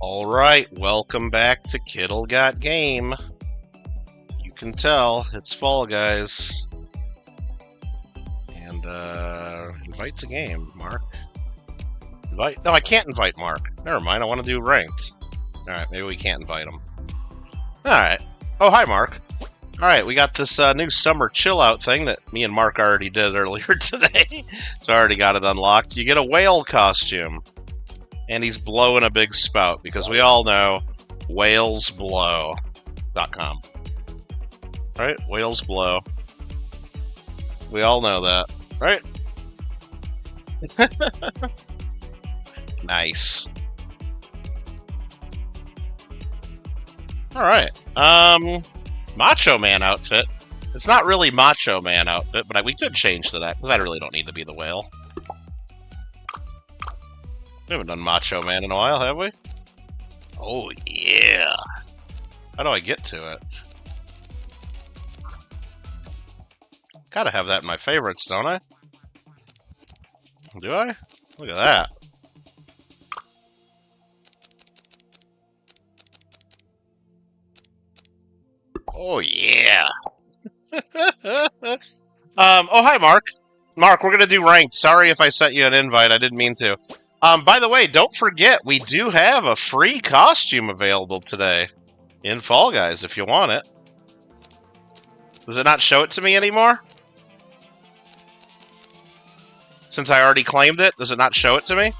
Alright, welcome back to Kittle Got Game. You can tell, it's Fall Guys. And, invite's a game, Mark. Invite? No, I can't invite Mark. Never mind, I want to do ranked. Alright, maybe we can't invite him. Alright. Oh, hi, Mark. Alright, we got this new summer chill-out thing that me and Mark already did earlier today. So I already got it unlocked. You get a whale costume. And he's blowing a big spout, because we all know whalesblow.com. Right? Whales blow. We all know that, right? Nice. Alright. Macho Man outfit. It's not really Macho Man outfit, but we could change to that, because I really don't need to be the whale. We haven't done Macho Man in a while, have we? Oh, yeah. How do I get to it? Gotta have that in my favorites, don't I? Do I? Look at that. Oh, yeah. Oh, hi, Mark. Mark, we're gonna do ranked. Sorry if I sent you an invite. I didn't mean to. By the way, don't forget, we do have a free costume available today in Fall Guys, if you want it. Does it not show it to me anymore? Since I already claimed it, does it not show it to me?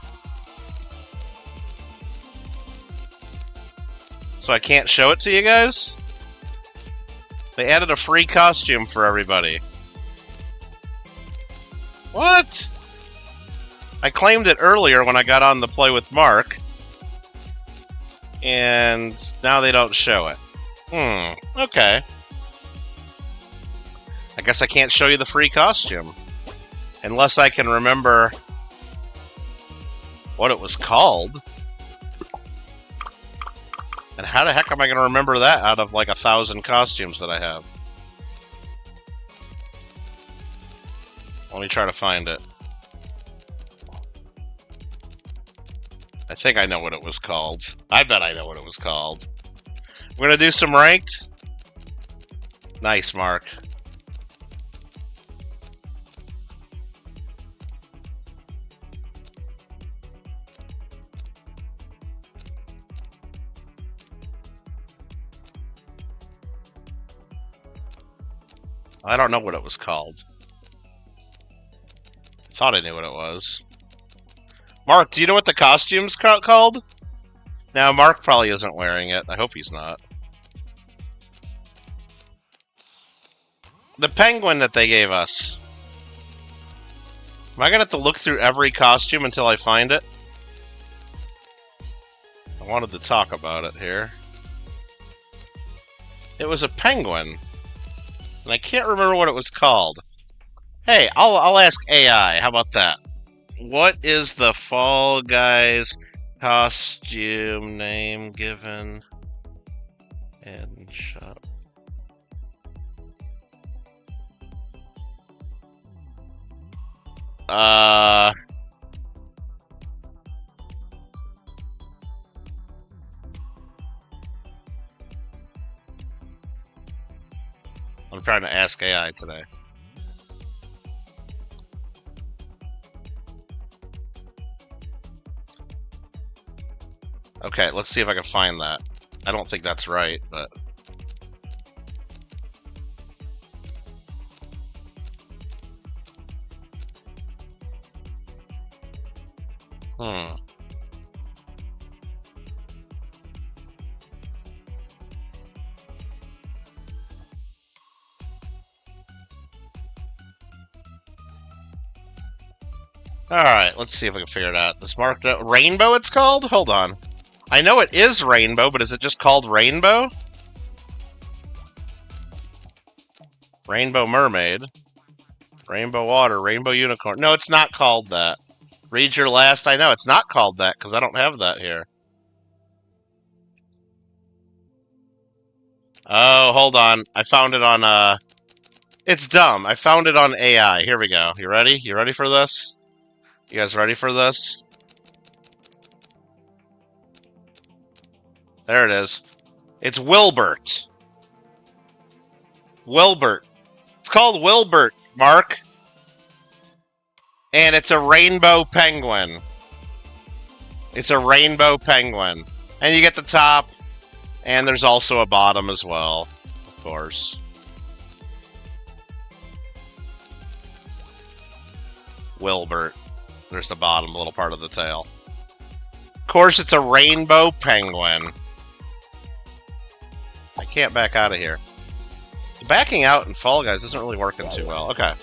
So I can't show it to you guys? They added a free costume for everybody. What? I claimed it earlier when I got on the play with Mark. And now they don't show it. Okay. I guess I can't show you the free costume. Unless I can remember what it was called. And how the heck am I going to remember that out of like 1,000 costumes that I have? Let me try to find it. I think I know what it was called. I bet I know what it was called. We're going to do some ranked. Nice, Mark. I don't know what it was called. I thought I knew what it was. Mark, do you know what the costume's called? Now, Mark probably isn't wearing it. I hope he's not. The penguin that they gave us. Am I going to have to look through every costume until I find it? I wanted to talk about it here. It was a penguin. And I can't remember what it was called. Hey, I'll ask AI. How about that? What is the Fall Guys costume name given in shop? I'm trying to ask AI today. Okay, let's see if I can find that. I don't think that's right, but... Alright, let's see if I can figure it out. This marked out Rainbow it's called? Hold on. I know it is Rainbow, but is it just called Rainbow? Rainbow Mermaid. Rainbow Water. Rainbow Unicorn. No, it's not called that. Read your last. I know, it's not called that, because I don't have that here. Oh, hold on. I found it on, It's dumb. I found it on AI. Here we go. You ready? You ready for this? You guys ready for this? There it is. It's Wilbert. Wilbert. It's called Wilbert, Mark. And it's a rainbow penguin. It's a rainbow penguin. And you get the top, and there's also a bottom as well, of course. Wilbert. There's the bottom little part of the tail. Of course, it's a rainbow penguin. I can't back out of here. Backing out in Fall Guys isn't really working too well. Okay.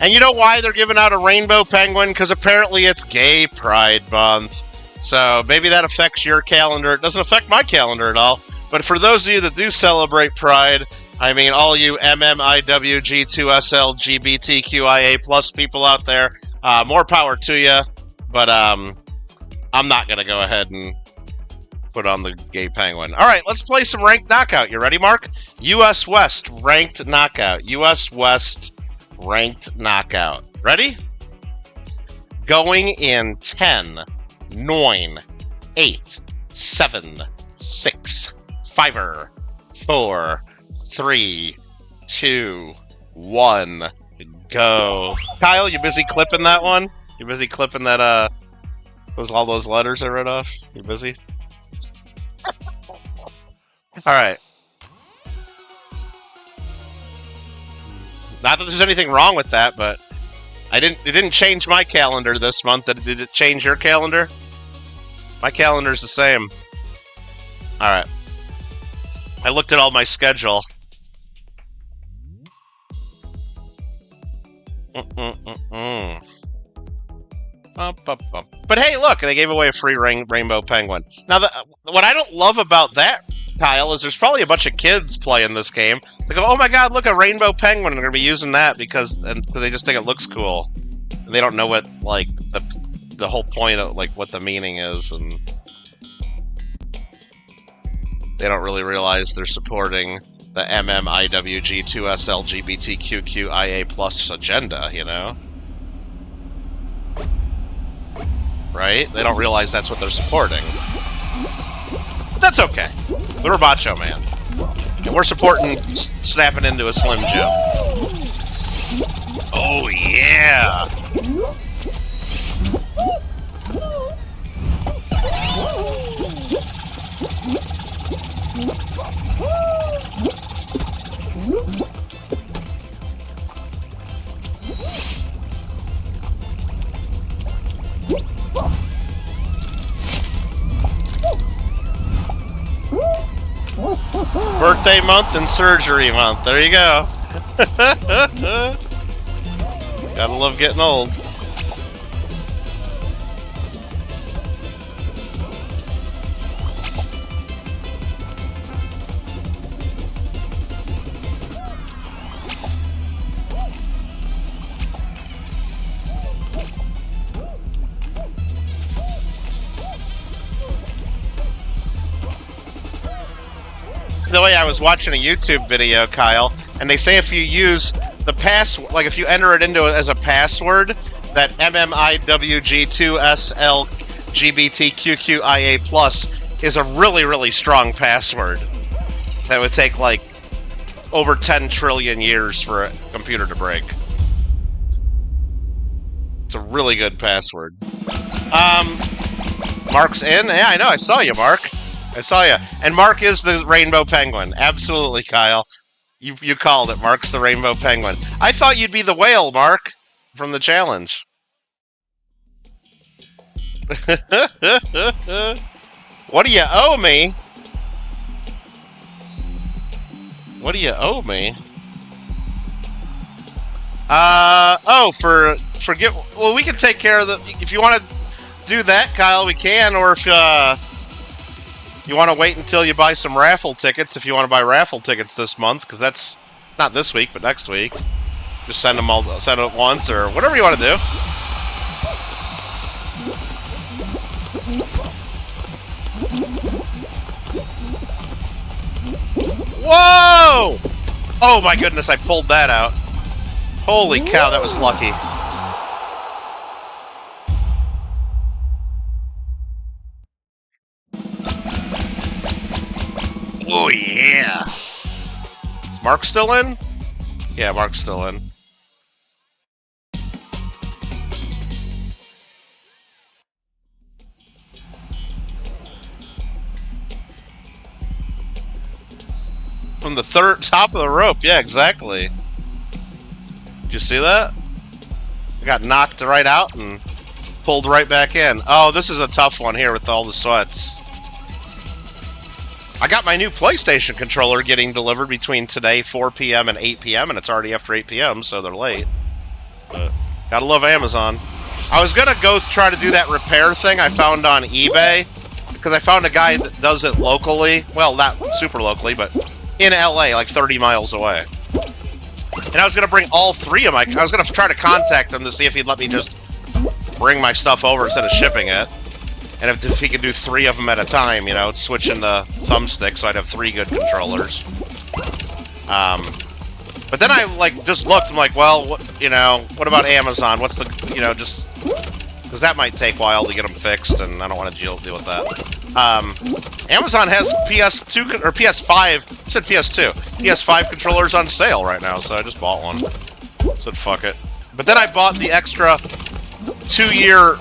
And you know why they're giving out a rainbow penguin? Because apparently it's Gay Pride Month. So maybe that affects your calendar. It doesn't affect my calendar at all. But for those of you that do celebrate Pride, I mean, all you MMIWG2SLGBTQIA plus people out there, more power to you. But I'm not going to go ahead and put on the gay penguin. All right, let's play some ranked knockout. You ready, Mark? US West ranked knockout. US West ranked knockout. Ready? Going in 10, 9, 8, 7, 6, 5, 4, 3, 2, 1, go. Kyle, you busy clipping that one? You busy clipping that, all those letters I read off? You busy? Alright. Not that there's anything wrong with that, but it didn't change my calendar this month. Did it change your calendar? My calendar's the same. Alright. I looked at all my schedule. But hey, look, they gave away a free rainbow penguin. Now, what I don't love about that, Kyle, is there's probably a bunch of kids playing this game. They go, oh my god, look, a rainbow penguin, and they're going to be using that because they just think it looks cool. They don't know what, like, the whole point of, like, what the meaning is, and they don't really realize they're supporting the MMIWG2SLGBTQIA plus agenda, you know? Right? They don't realize that's what they're supporting. But that's okay. They're a macho man. And we're supporting snapping into a Slim Jim. Oh, yeah! Birthday month and surgery month. There you go. Gotta love getting old. The way I was watching a YouTube video, Kyle, and they say if you use the like if you enter it into as a password, that MMIWG2SLGBTQIA plus is a really, really strong password. That would take like over 10 trillion years for a computer to break. It's a really good password. Mark's in? Yeah, I know, I saw you, Mark. I saw you. And Mark is the rainbow penguin. Absolutely, Kyle. You called it. Mark's the rainbow penguin. I thought you'd be the whale, Mark, from the challenge. What do you owe me? What do you owe me? Forget. Well, we can take care of the. If you want to do that, Kyle, we can. Or if you want to wait until you buy some raffle tickets, if you want to buy raffle tickets this month, because that's not this week, but next week. Just send them at once, or whatever you want to do. Whoa! Oh my goodness, I pulled that out. Holy cow, that was lucky. Mark's still in? Yeah, Mark's still in. From the top of the rope, yeah, exactly. Did you see that? I got knocked right out and pulled right back in. Oh, this is a tough one here with all the sweats. I got my new PlayStation controller getting delivered between today, 4 p.m. and 8 p.m., and it's already after 8 p.m., so they're late. But gotta love Amazon. I was gonna go try to do that repair thing I found on eBay, because I found a guy that does it locally. Well, not super locally, but in LA, like 30 miles away. And I was going to bring all 3 of my... I was going to try to contact him to see if he'd let me just bring my stuff over instead of shipping it. And if he could do 3 of them at a time, you know, switching the thumbstick so I'd have 3 good controllers. But then I, like, just looked, I'm like, well, what about Amazon? What's the, you know, just... Because that might take a while to get them fixed, and I don't want to deal with that. Amazon has PS2 or PS5. I said PS2. PS5 controllers on sale right now, so I just bought one. Said fuck it. But then I bought the extra 2-year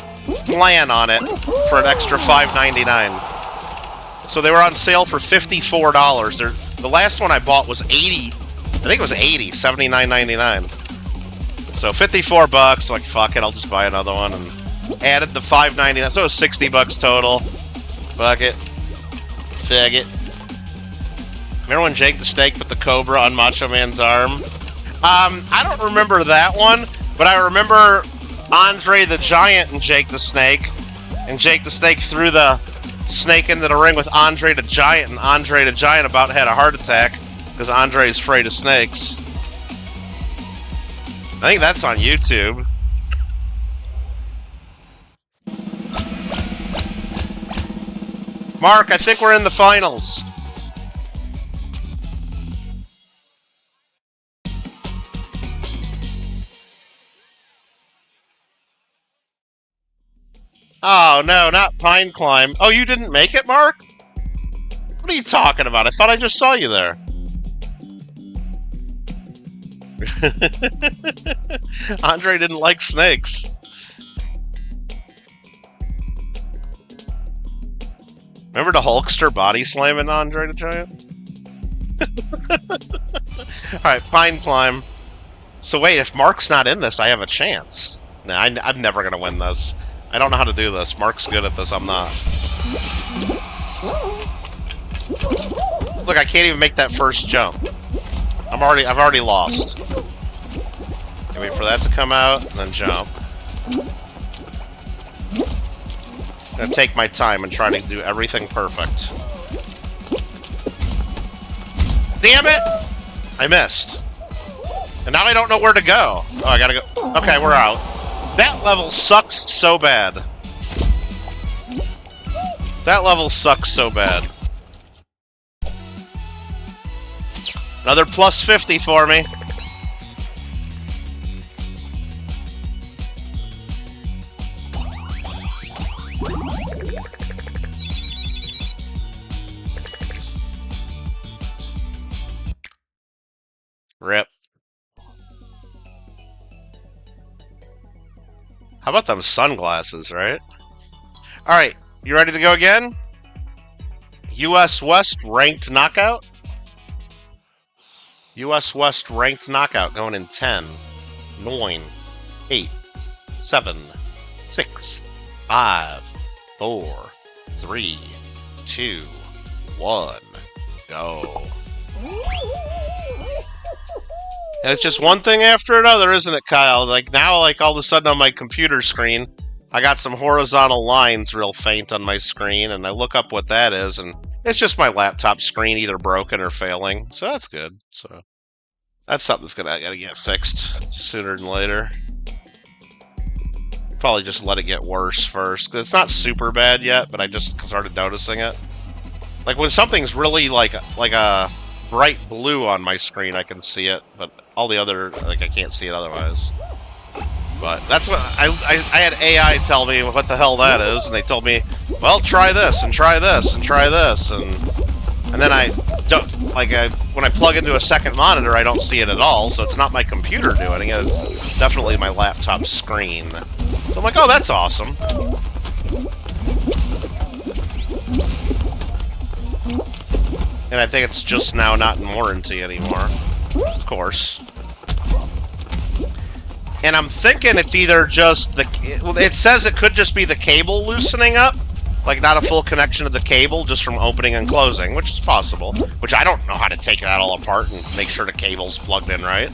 plan on it for an extra $5.99. So they were on sale for $54. The last one I bought was 80. I think it was 80, $79.99. So $54. Like fuck it, I'll just buy another one and added the $5.99. So it was $60 total. Fuck it. Faggot. Remember when Jake the Snake put the cobra on Macho Man's arm? I don't remember that one, but I remember Andre the Giant and Jake the Snake. And Jake the Snake threw the snake into the ring with Andre the Giant, and Andre the Giant about had a heart attack because Andre's afraid of snakes. I think that's on YouTube. Mark, I think we're in the finals. Oh, no, not Pine Climb. Oh, you didn't make it, Mark? What are you talking about? I thought I just saw you there. Andre didn't like snakes. Remember the Hulkster body slamming Andre the Giant? Alright, Pine Climb. So wait, if Mark's not in this, I have a chance. Nah, I'm never going to win this. I don't know how to do this. Mark's good at this, I'm not. Look, I can't even make that first jump. I've already lost. Wait for that to come out, and then jump. I'm gonna take my time and try to do everything perfect. Damn it! I missed. And now I don't know where to go. Oh, I gotta go. Okay, we're out. That level sucks so bad. That level sucks so bad. Another plus 50 for me. Rip. How about them sunglasses, right? Alright, you ready to go again? US West ranked knockout? US West ranked knockout going in 10, 9, 8, 7, 6, 5, 4, 3, 2, 1, go. And it's just one thing after another, isn't it, Kyle? Like, now, like, all of a sudden on my computer screen, I got some horizontal lines real faint on my screen, and I look up what that is, and it's just my laptop screen either broken or failing. So that's good. So that's something that's gotta get fixed sooner than later. Probably just let it get worse first, because it's not super bad yet, but I just started noticing it. Like, when something's really, like a bright blue on my screen, I can see it, but all the other, like, I can't see it otherwise. But that's what I had AI tell me what the hell that is, and they told me, well, try this and try this and try this, and And then I don't, when I plug into a second monitor, I don't see it at all, so it's not my computer doing it, it's definitely my laptop screen. So I'm like, oh, that's awesome. And I think it's just now not in warranty anymore. Of course. And I'm thinking it's either just the... Well, it says it could just be the cable loosening up. Like, not a full connection of the cable, just from opening and closing, which is possible. Which I don't know how to take that all apart and make sure the cable's plugged in right.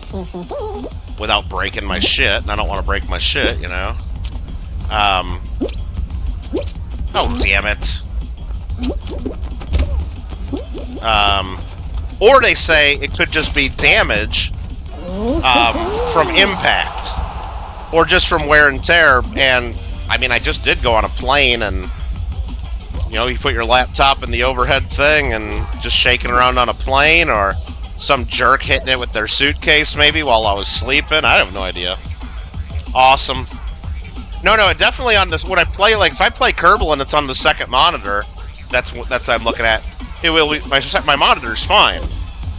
Without breaking my shit, and I don't want to break my shit, you know? Oh, damn it. Or they say it could just be damage from impact. Or just from wear and tear, and, I mean, I just did go on a plane, and, you know, you put your laptop in the overhead thing and just shaking around on a plane, or some jerk hitting it with their suitcase, maybe, while I was sleeping. I have no idea. Awesome. No, it definitely on this, when I play, like, if I play Kerbal and it's on the second monitor, that's what I'm looking at, it will, my monitor's fine.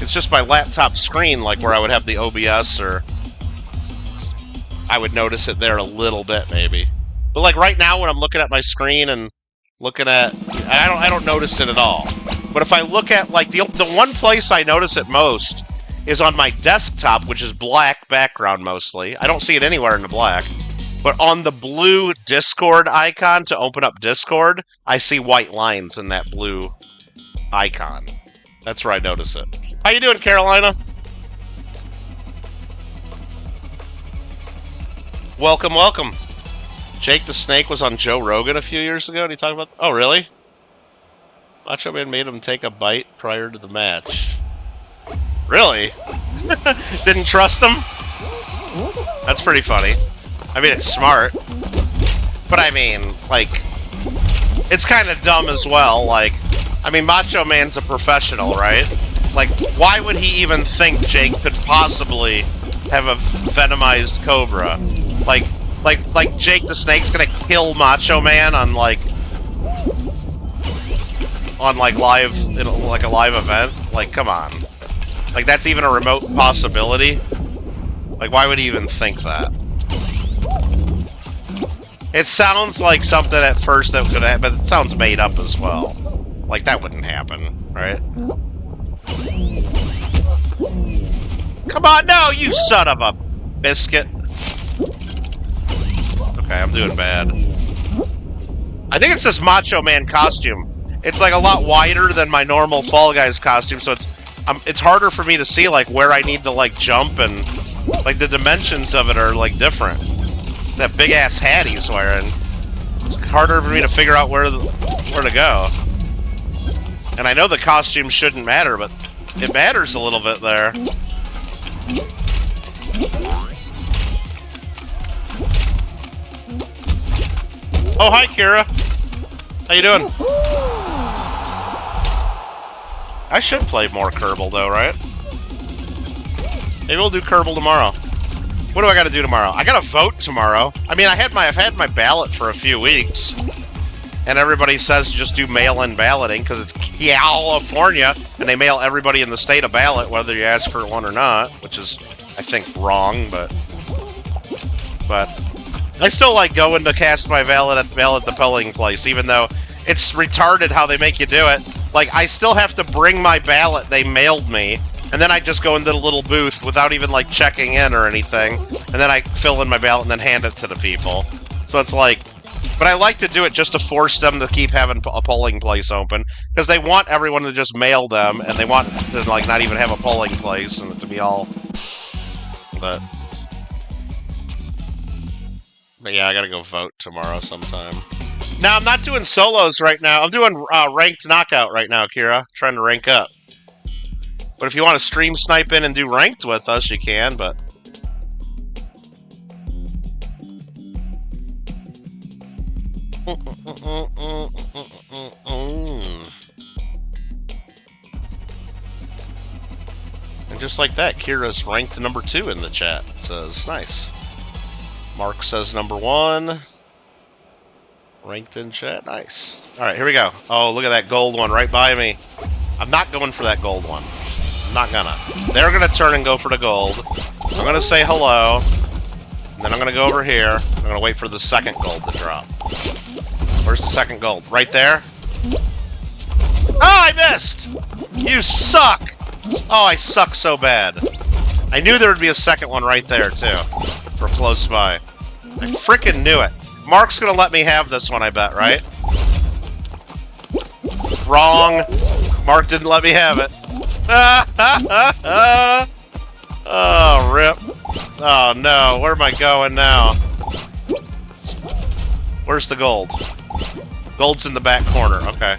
It's just my laptop screen, like, where I would have the OBS, or I would notice it there a little bit, maybe. But, like, right now, when I'm looking at my screen and looking at... I don't notice it at all. But if I look at, like, the one place I notice it most is on my desktop, which is black background, mostly. I don't see it anywhere in the black. But on the blue Discord icon to open up Discord, I see white lines in that blue icon. That's where I notice it. How you doing, Carolina? Welcome, welcome. Jake the Snake was on Joe Rogan a few years ago, and he talked about... Oh, really? Macho Man made him take a bite prior to the match. Really? Didn't trust him? That's pretty funny. I mean, it's smart. But I mean, like... It's kind of dumb as well, like... I mean, Macho Man's a professional, right? Like, why would he even think Jake could possibly have a venomized cobra? Like Jake the Snake's gonna kill Macho Man on live, in like a live event? Like, come on. Like, that's even a remote possibility? Like, why would he even think that? It sounds like something at first that could happen, but it sounds made up as well. Like, that wouldn't happen, right? Come on, no, you son of a biscuit. Okay, I'm doing bad. I think it's this Macho Man costume. It's like a lot wider than my normal Fall Guys costume, so it's harder for me to see like where I need to like jump, and like the dimensions of it are like different. That big ass hat he's wearing. It's harder for me to figure out where to go. And I know the costume shouldn't matter, but it matters a little bit there. Oh, hi, Kira. How you doing? I should play more Kerbal, though, right? Maybe we'll do Kerbal tomorrow. What do I got to do tomorrow? I got to vote tomorrow. I mean, I've had my ballot for a few weeks, and everybody says just do mail-in balloting because it's California, and they mail everybody in the state a ballot, whether you ask for one or not, which is, I think, wrong, but I still like going to cast my ballot at the polling place, even though it's retarded how they make you do it. Like, I still have to bring my ballot they mailed me, and then I just go into the little booth without even, like, checking in or anything, and then I fill in my ballot and then hand it to the people. So it's like... But I like to do it just to force them to keep having a polling place open, because they want everyone to just mail them, and they want to, like, not even have a polling place, and it to be all... But yeah, I gotta go vote tomorrow sometime. Now, I'm not doing solos right now. I'm doing ranked knockout right now, Kira. Trying to rank up. But if you want to stream snipe in and do ranked with us, you can, but... And just like that, Kira's ranked number 2 in the chat. It says, nice. Mark says number 1. Ranked in chat, nice. Alright, here we go. Oh, look at that gold one right by me. I'm not going for that gold one. I'm not gonna. They're gonna turn and go for the gold. I'm gonna say hello. And then I'm gonna go over here. I'm gonna wait for the second gold to drop. Where's the second gold? Right there? Oh, I missed! You suck! Oh, I suck so bad. I knew there would be a second one right there, too. For close by. I frickin' knew it. Mark's gonna let me have this one, I bet, right? Wrong. Mark didn't let me have it. Oh, rip. Oh, no. Where am I going now? Where's the gold? Gold's in the back corner. Okay.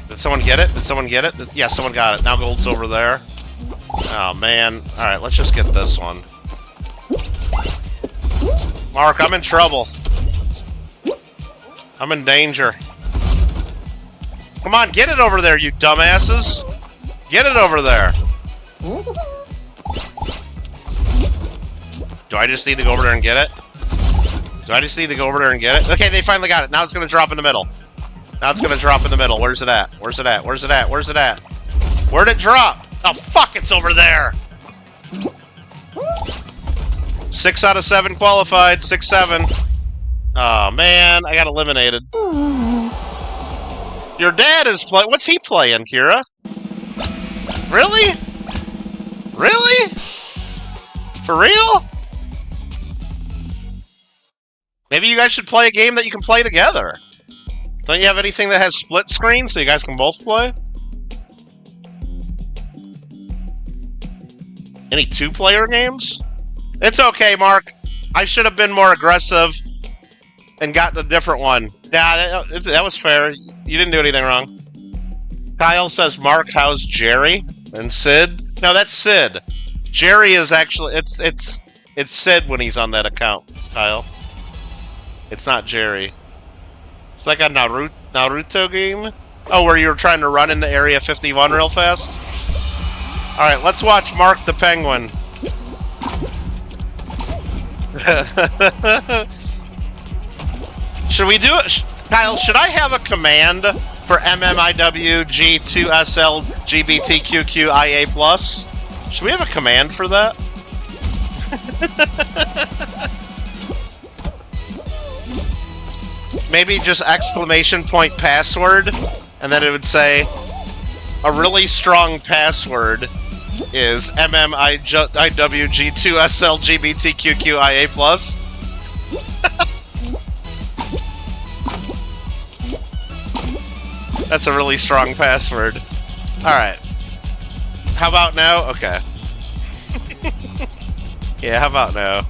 Did someone get it? Did someone get it? Yeah, someone got it. Now gold's over there. Oh, man. Alright, let's just get this one. Mark, I'm in trouble. I'm in danger. Come on, get it over there, you dumbasses! Get it over there! Do I just need to go over there and get it? Do I just need to go over there and get it? Okay, they finally got it. Now it's gonna drop in the middle. Now it's gonna drop in the middle. Where's it at? Where's it at? Where's it at? Where's it at? Where'd it drop? Oh, fuck, it's over there! 6 out of 7 qualified. 6-7. Oh, man, I got eliminated. Your dad is playing. What's he playing, Kira? Really? Really? For real? Maybe you guys should play a game that you can play together. Don't you have anything that has split screen so you guys can both play? Any 2-player games? It's okay, Mark. I should have been more aggressive and gotten a different one. Yeah, that was fair. You didn't do anything wrong. Kyle says, Mark, how's Jerry? And Sid? No, that's Sid. Jerry is actually... It's Sid when he's on that account, Kyle. It's not Jerry. It's like a Naruto game? Oh, where you were trying to run into Area 51 real fast? Alright, let's watch Mark the Penguin. Should we do it? Kyle, should I have a command for MMIW-G2SL-GBTQQIA+? Should we have a command for that? Maybe just exclamation point password, and then it would say a really strong password is MMIWG2SLGBTQQIA+. That's a really strong password. Alright. How about now? Okay. Yeah, how about now?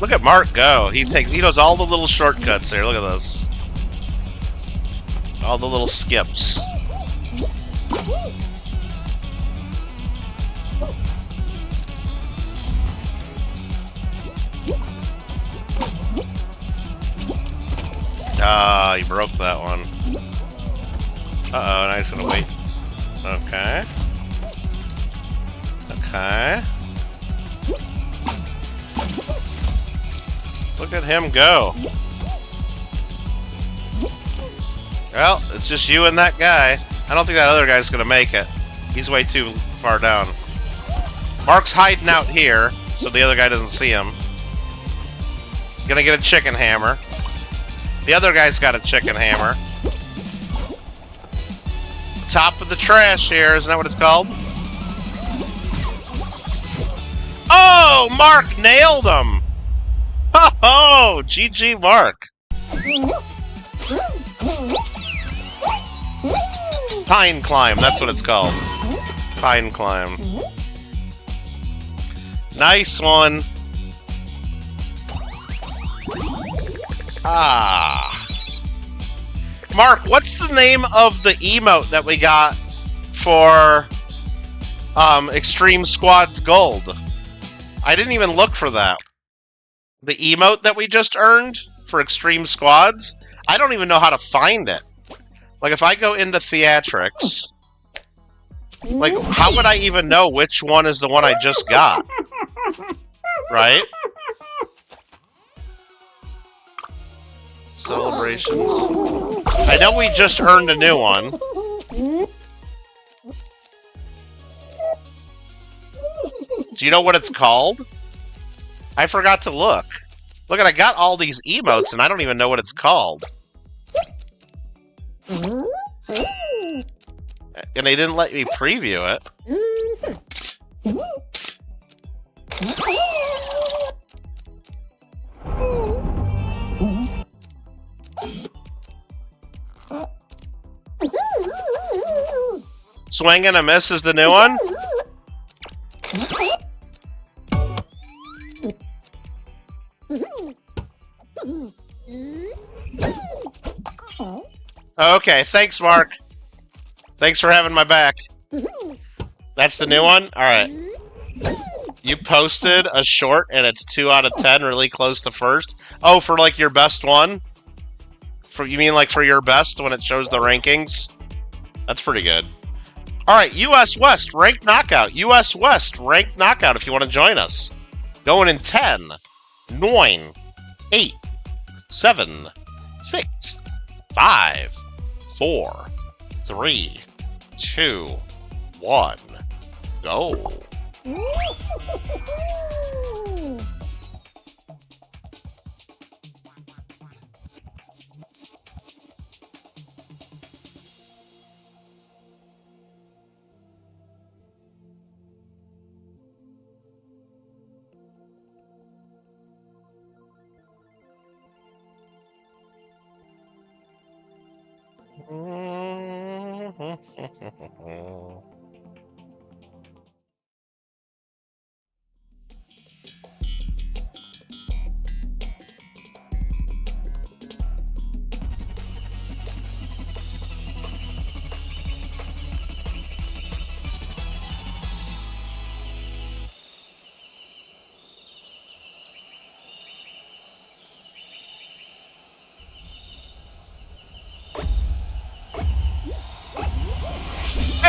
Look at Mark go. He does all the little shortcuts here. Look at this. All the little skips. Ah, he broke that one. Uh-oh, now he's gonna wait. Okay. Okay. Look at him go. Well, it's just you and that guy. I don't think that other guy's gonna make it. He's way too far down. Mark's hiding out here, so the other guy doesn't see him. Gonna get a chicken hammer. The other guy's got a chicken hammer. Top of the trash here, isn't that what it's called? Oh, Mark nailed him! Oh, GG Mark. Pine climb, that's what it's called. Pine climb. Nice one. Ah. Mark, what's the name of the emote that we got for Extreme Squad's Gold? I didn't even look for that. The emote that we just earned for Extreme Squads? I don't even know how to find it. Like, if I go into Theatrics, like, how would I even know which one is the one I just got? Right? Celebrations. I know we just earned a new one. Do you know what it's called? I forgot to look. Look, I got all these emotes, and I don't even know what it's called. And they didn't let me preview it. Swing and a miss is the new one? Okay, thanks, Mark. Thanks for having my back. That's the new one? Alright. You posted a short and it's 2 out of 10, really close to first. Oh, for like your best one? You mean like for your best when it shows the rankings? That's pretty good. Alright, US West, ranked knockout. US West, ranked knockout if you want to join us. Going in 10, 9, 8, 7, 6, 5, 4, 3, 2, 1, go.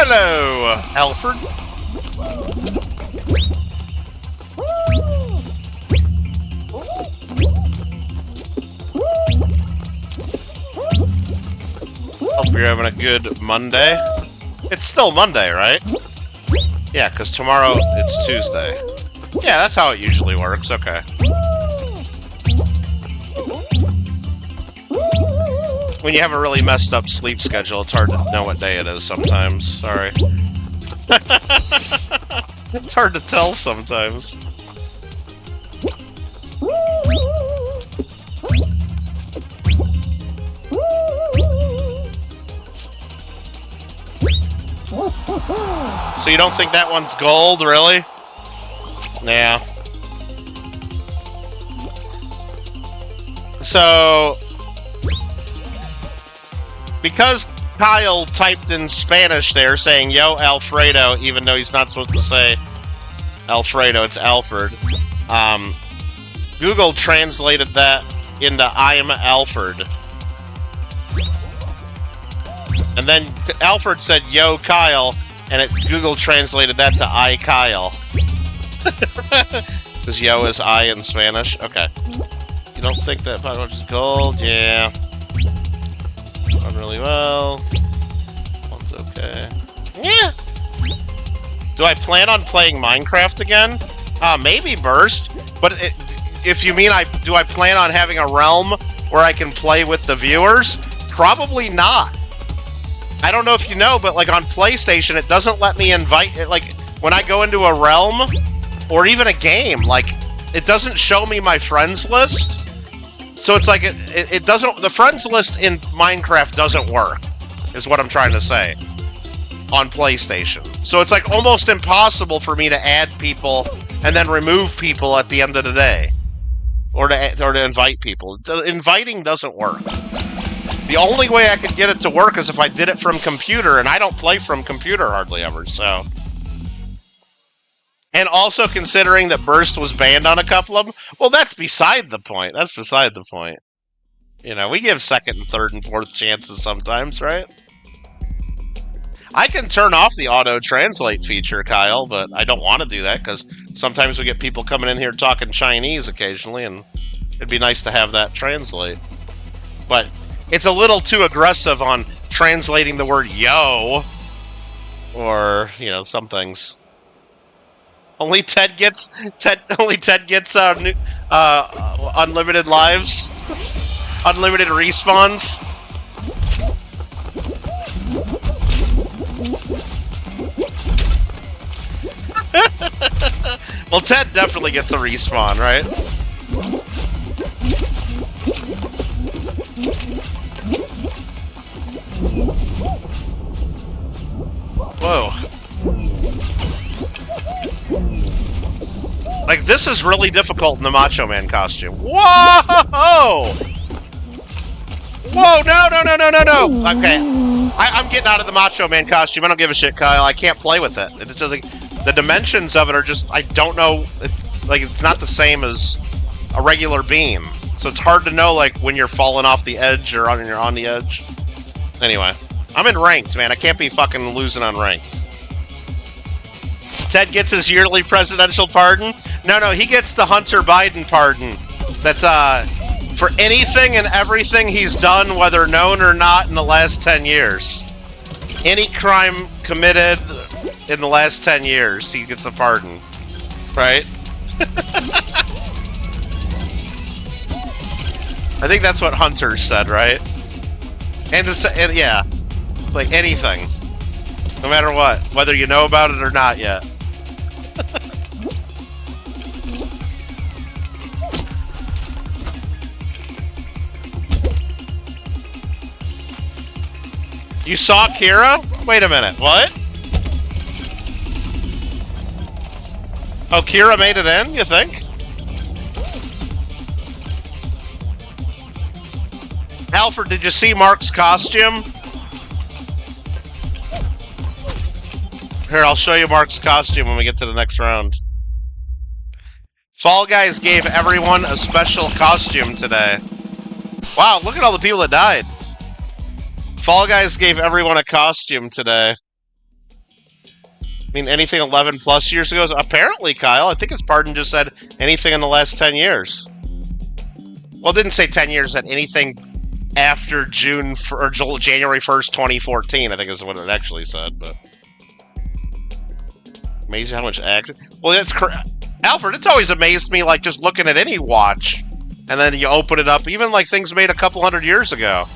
Hello, Alfred. Hope you're having a good Monday. It's still Monday, right? Yeah, because tomorrow it's Tuesday. Yeah, that's how it usually works. Okay. When you have a really messed up sleep schedule, it's hard to know what day it is sometimes. Sorry. It's hard to tell sometimes. So you don't think that one's gold, really? Yeah. So... because Kyle typed in Spanish there saying, yo, Alfredo, even though he's not supposed to say Alfredo, it's Alfred. Google translated that into I'm Alfred. And then Alfred said, yo, Kyle, and Google translated that to I, Kyle. Because yo is I in Spanish? Okay. You don't think that Pokemon is gold? Yeah. Done really well. One's okay. Yeah. Do I plan on playing Minecraft again? Maybe Burst. But if you mean do I plan on having a realm where I can play with the viewers? Probably not. I don't know if you know, but like on PlayStation, it doesn't let me invite. Like when I go into a realm or even a game, like it doesn't show me my friends list. So it's like it doesn't. The friends list in Minecraft doesn't work, is what I'm trying to say. On PlayStation, so it's like almost impossible for me to add people and then remove people at the end of the day, or to invite people. Inviting doesn't work. The only way I could get it to work is if I did it from computer, and I don't play from computer hardly ever, so... And also considering that Burst was banned on a couple of them, well, that's beside the point. That's beside the point. You know, we give second and third and fourth chances sometimes, right? I can turn off the auto-translate feature, Kyle, but I don't want to do that, because sometimes we get people coming in here talking Chinese occasionally, and it'd be nice to have that translate. But it's a little too aggressive on translating the word yo. Or, you know, some things. Only Ted gets unlimited lives, unlimited respawns. Well, Ted definitely gets a respawn, right? Whoa. Like, this is really difficult in the Macho Man costume. Whoa! Whoa, no! Okay. I'm getting out of the Macho Man costume. I don't give a shit, Kyle. I can't play with it. It's just like, the dimensions of it are just, I don't know. Like, it's not the same as a regular beam. So it's hard to know, like, when you're falling off the edge or when you're on the edge. Anyway. I'm in ranked, man. I can't be fucking losing on ranked. Ted gets his yearly presidential pardon? No, he gets the Hunter Biden pardon. That's, for anything and everything he's done, whether known or not, in the last 10 years. Any crime committed in the last 10 years, he gets a pardon. Right? I think that's what Hunter said, right? And yeah. Like, anything. No matter what. Whether you know about it or not yet. You saw Kira? Wait a minute. What? Oh, Kira made it in, you think? Alfred, did you see Mark's costume? Here, I'll show you Mark's costume when we get to the next round. Fall Guys gave everyone a special costume today. Wow, look at all the people that died. Fall Guys gave everyone a costume today. I mean, anything 11 plus years ago? Apparently, Kyle, I think his pardon just said anything in the last 10 years. Well, it didn't say 10 years, it said anything after January 1st, 2014, I think is what it actually said, but... Amazing how much action. Well, that's Alfred, it's always amazed me, like, just looking at any watch. And then you open it up, even, like, things made a couple hundred years ago.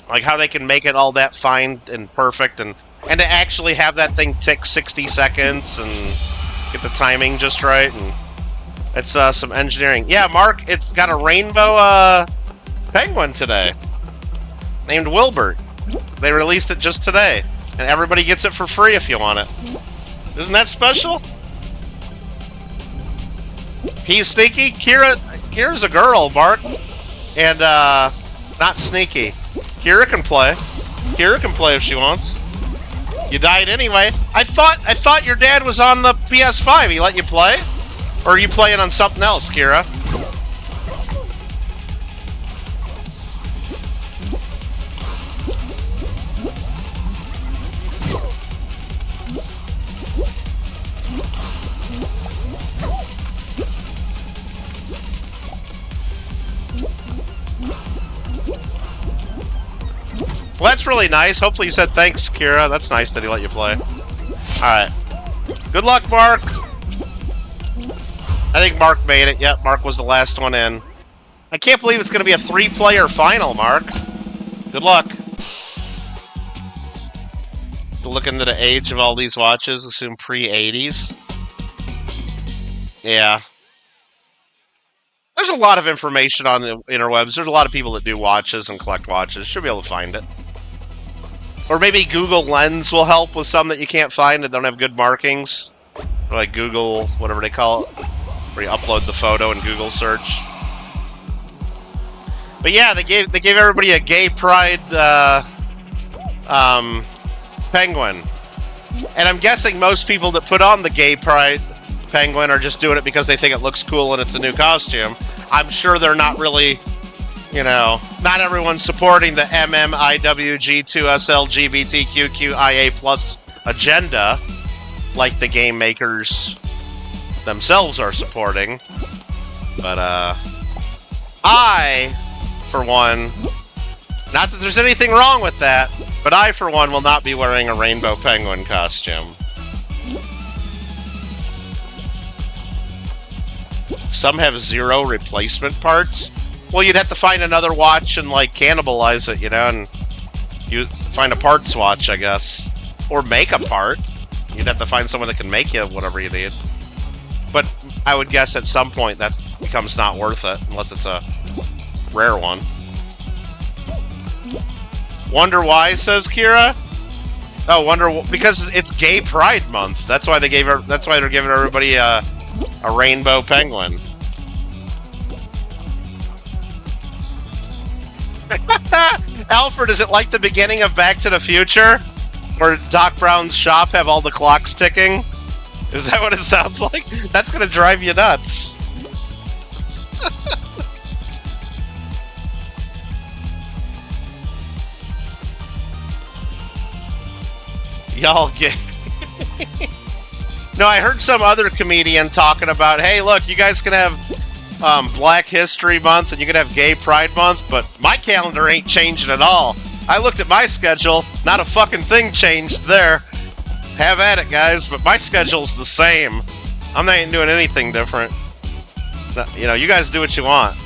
Like, how they can make it all that fine and perfect, and to actually have that thing tick 60 seconds, and get the timing just right, and... It's, some engineering. Yeah, Mark, it's got a rainbow, penguin today. Named Wilbert. They released it just today. And everybody gets it for free if you want it. Isn't that special? He's sneaky. Kira's a girl, Mark. And, not sneaky. Kira can play. Kira can play if she wants. You died anyway. I thought your dad was on the PS5. He let you play? Or are you playing on something else, Kira? Well, that's really nice. Hopefully you said thanks, Kira. That's nice that he let you play. Alright. Good luck, Mark! I think Mark made it. Yep, Mark was the last one in. I can't believe it's going to be a 3-player final, Mark. Good luck. To look into the age of all these watches, assume pre-80s. Yeah. There's a lot of information on the interwebs. There's a lot of people that do watches and collect watches. Should be able to find it. Or maybe Google Lens will help with some that you can't find that don't have good markings. Or like Google, whatever they call it. Where you upload the photo in Google search. But yeah, they gave everybody a gay pride penguin. And I'm guessing most people that put on the gay pride penguin are just doing it because they think it looks cool and it's a new costume. I'm sure they're not really, you know, not everyone's supporting the MMIWG2SLGBTQQIA plus agenda like the game makers themselves are supporting. But I for one, not that there's anything wrong with that, but I, for one, will not be wearing a rainbow penguin costume. Some have 0 replacement parts. Well, you'd have to find another watch and, like, cannibalize it, you know, and you find a parts watch, I guess. Or make a part. You'd have to find someone that can make you whatever you need. But I would guess at some point that becomes not worth it, unless it's a rare one. Wonder why, says Kira? Oh, because it's Gay Pride Month. That's why they gave her. That's why they're giving everybody a rainbow penguin. Alfred, is it like the beginning of Back to the Future, where Doc Brown's shop have all the clocks ticking? Is that what it sounds like? That's gonna drive you nuts. Y'all get... No, I heard some other comedian talking about, hey, look, you guys can have Black History Month and you can have Gay Pride Month, but my calendar ain't changing at all. I looked at my schedule, not a fucking thing changed there. Have at it, guys, but my schedule's the same. I'm not even doing anything different. You know, you guys do what you want.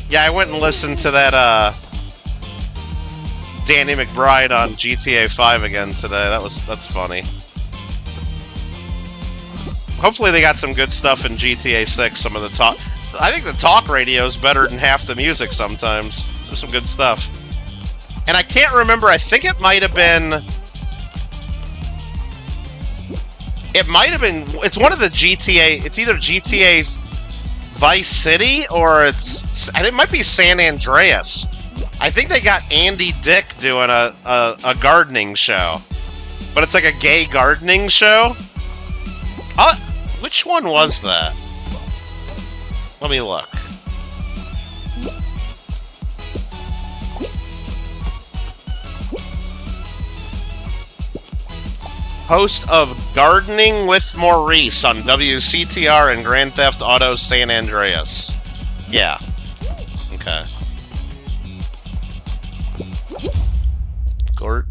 Yeah, I went and listened to that, Danny McBride on GTA 5 again today. That's funny. Hopefully they got some good stuff in GTA 6, some of the talk... I think the talk radio is better than half the music sometimes. There's some good stuff. And I can't remember, I think it might have been... It's one of the GTA... It's either GTA Vice City or I think it might be San Andreas. I think they got Andy Dick doing a gardening show. But it's like a gay gardening show. Which one was that? Let me look. Host of Gardening with Maurice on WCTR and Grand Theft Auto San Andreas. Yeah. Okay.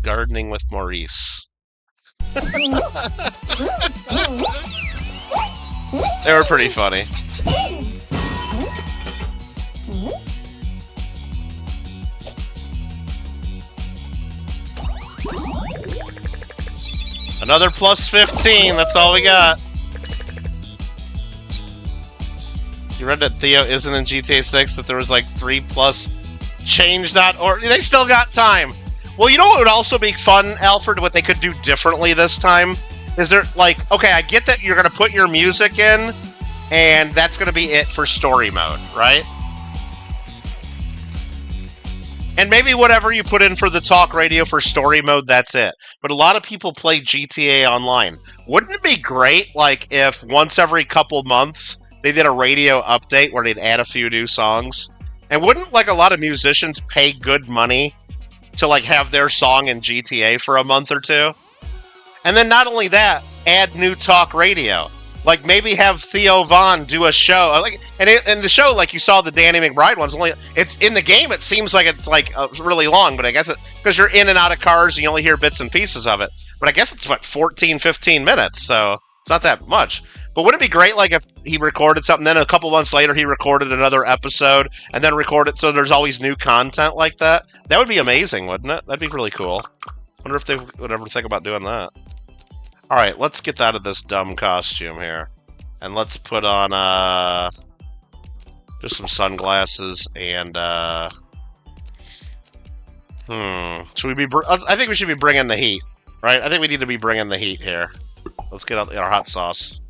Gardening with Maurice. They were pretty funny. Another plus 15, that's all we got. You read that Theo isn't in GTA 6, that there was like 3 plus change.org. They still got time. Well, you know what would also be fun, Alfred, what they could do differently this time? Is there, like, okay, I get that you're going to put your music in, and that's going to be it for story mode, right? And maybe whatever you put in for the talk radio for story mode, that's it. But a lot of people play GTA Online. Wouldn't it be great, like, if once every couple months they did a radio update where they'd add a few new songs? And wouldn't, like, a lot of musicians pay good money to, like, have their song in GTA for a month or two? And then not only that, add new talk radio. Like, maybe have Theo Von do a show. Like, and the show, like you saw the Danny McBride ones, it's in the game, it seems like it's, like, really long, but I guess because you're in and out of cars and you only hear bits and pieces of it. But I guess it's, like, 14, 15 minutes, so it's not that much. But wouldn't it be great, like, if he recorded something, then a couple months later he recorded another episode, and then recorded, so there's always new content like that? That would be amazing, wouldn't it? That'd be really cool. Wonder if they would ever think about doing that. Alright, let's get out of this dumb costume here. And let's put on, just some sunglasses and, should we be, I think we should be bringing the heat, right? I think we need to be bringing the heat here. Let's get out our hot sauce.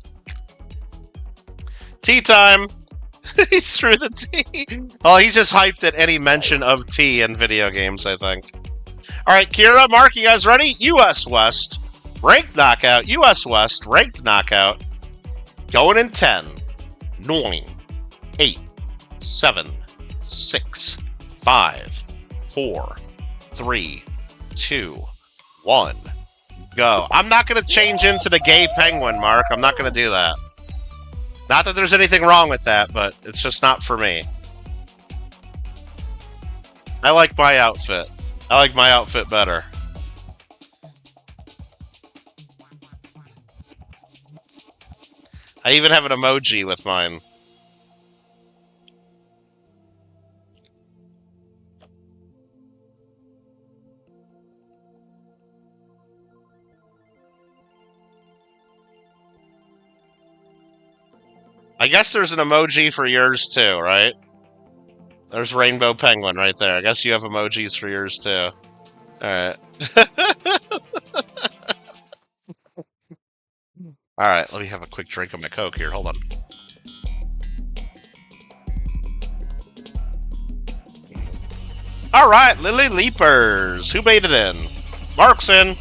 Tea time! He threw the tea! Oh, he just hyped at any mention of tea in video games, I think. Alright, Kira, Mark, you guys ready? US West. Ranked knockout, US West, ranked knockout. Going in 10, 9, 8, 7, 6, 5, 4, 3, 2, 1. Go. I'm not gonna change into the gay penguin, Mark. I'm not gonna do that. Not that there's anything wrong with that, but it's just not for me. I like my outfit. I like my outfit better. I even have an emoji with mine. I guess there's an emoji for yours too, right? There's Rainbow Penguin right there. I guess you have emojis for yours too. Alright. Alright, let me have a quick drink of my Coke here. Hold on. Alright, Lily Leapers. Who made it in? Mark's in.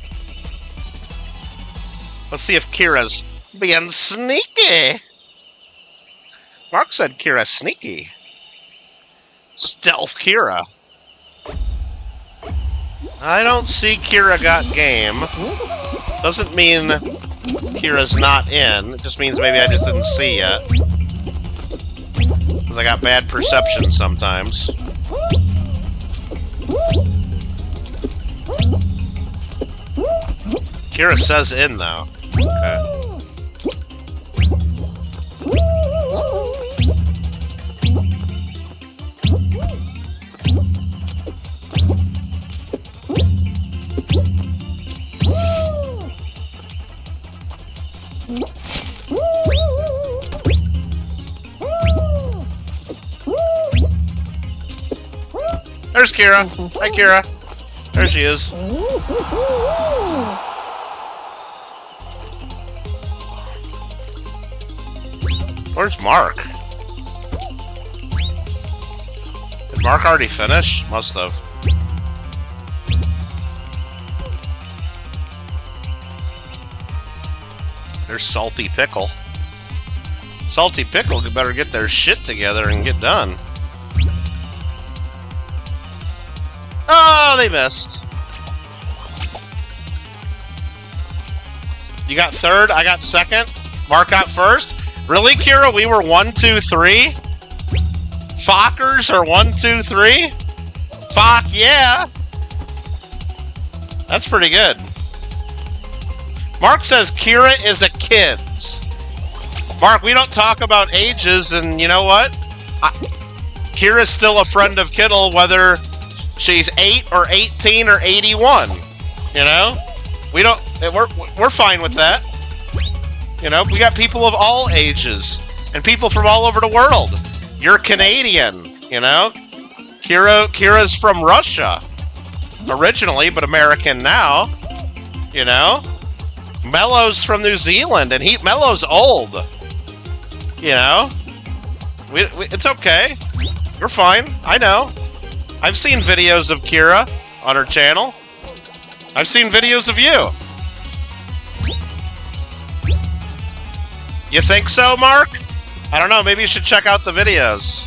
Let's see if Kira's being sneaky. Mark said Kira's sneaky. Stealth Kira. I don't see Kira got game. Doesn't mean Kira's not in. It just means maybe I just didn't see yet. Because I got bad perception sometimes. Kira says in, though. Okay. There's Kira. Hi, Kira. There she is. Where's Mark? Did Mark already finish? Must have. There's Salty Pickle. Salty Pickle could better get their shit together and get done. Oh, they missed. You got third, I got second. Mark got first. Really, Kira? We were 1, 2, 3? Fockers are 1, 2, 3? Fuck yeah! That's pretty good. Mark says Kira is a kids. Mark, we don't talk about ages, and you know what? Kira's still a friend of Kittle, whether she's 8 or 18 or 81. You know? We're fine with that. You know, we got people of all ages and people from all over the world. You're Canadian, you know? Kira's from Russia originally, but American now. You know? Mello's from New Zealand, and Mello's old. You know? It's okay. We're fine. I know. I've seen videos of Kira on her channel. I've seen videos of you. You think so, Mark? I don't know. Maybe you should check out the videos.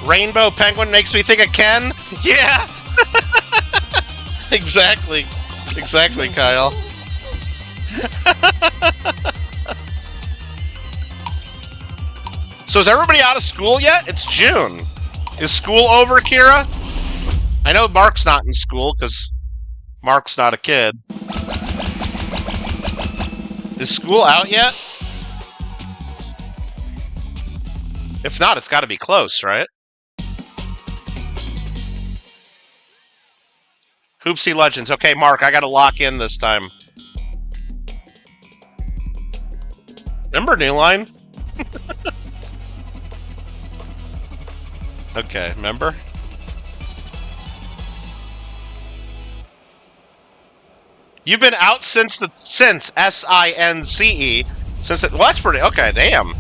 Rainbow Penguin makes me think of Ken? Yeah! Exactly. Exactly, Kyle. So is everybody out of school yet? It's June. Is school over, Kira? I know Mark's not in school, because Mark's not a kid. Is school out yet? If not, it's got to be close, right? Hoopsie Legends. Okay, Mark, I gotta lock in this time. Remember New Line? Okay, remember? You've been out since S-I-N-C-E. Well, that's pretty... Okay, damn.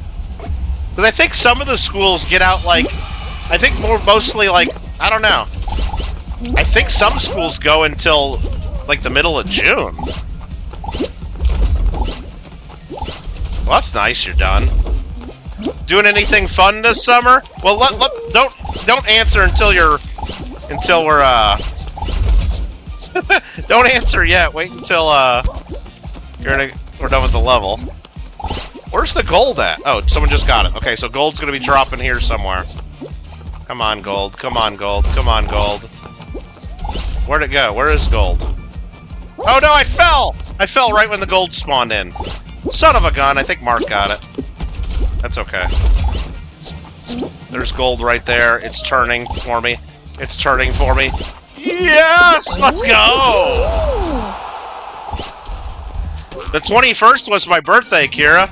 Because I think some of the schools get out, like... I think mostly, like... I don't know. I think some schools go until, like, the middle of June. Well, that's nice, you're done. Doing anything fun this summer? Well, don't answer until we're, don't answer yet. Wait until, we're done with the level. Where's the gold at? Oh, someone just got it. Okay, so gold's gonna be dropping here somewhere. Come on, gold. Come on, gold. Come on, gold. Where'd it go? Where is gold? Oh no, I fell! I fell right when the gold spawned in. Son of a gun, I think Mark got it. That's okay. There's gold right there. It's turning for me. It's turning for me. Yes! Let's go! The 21st was my birthday, Kira.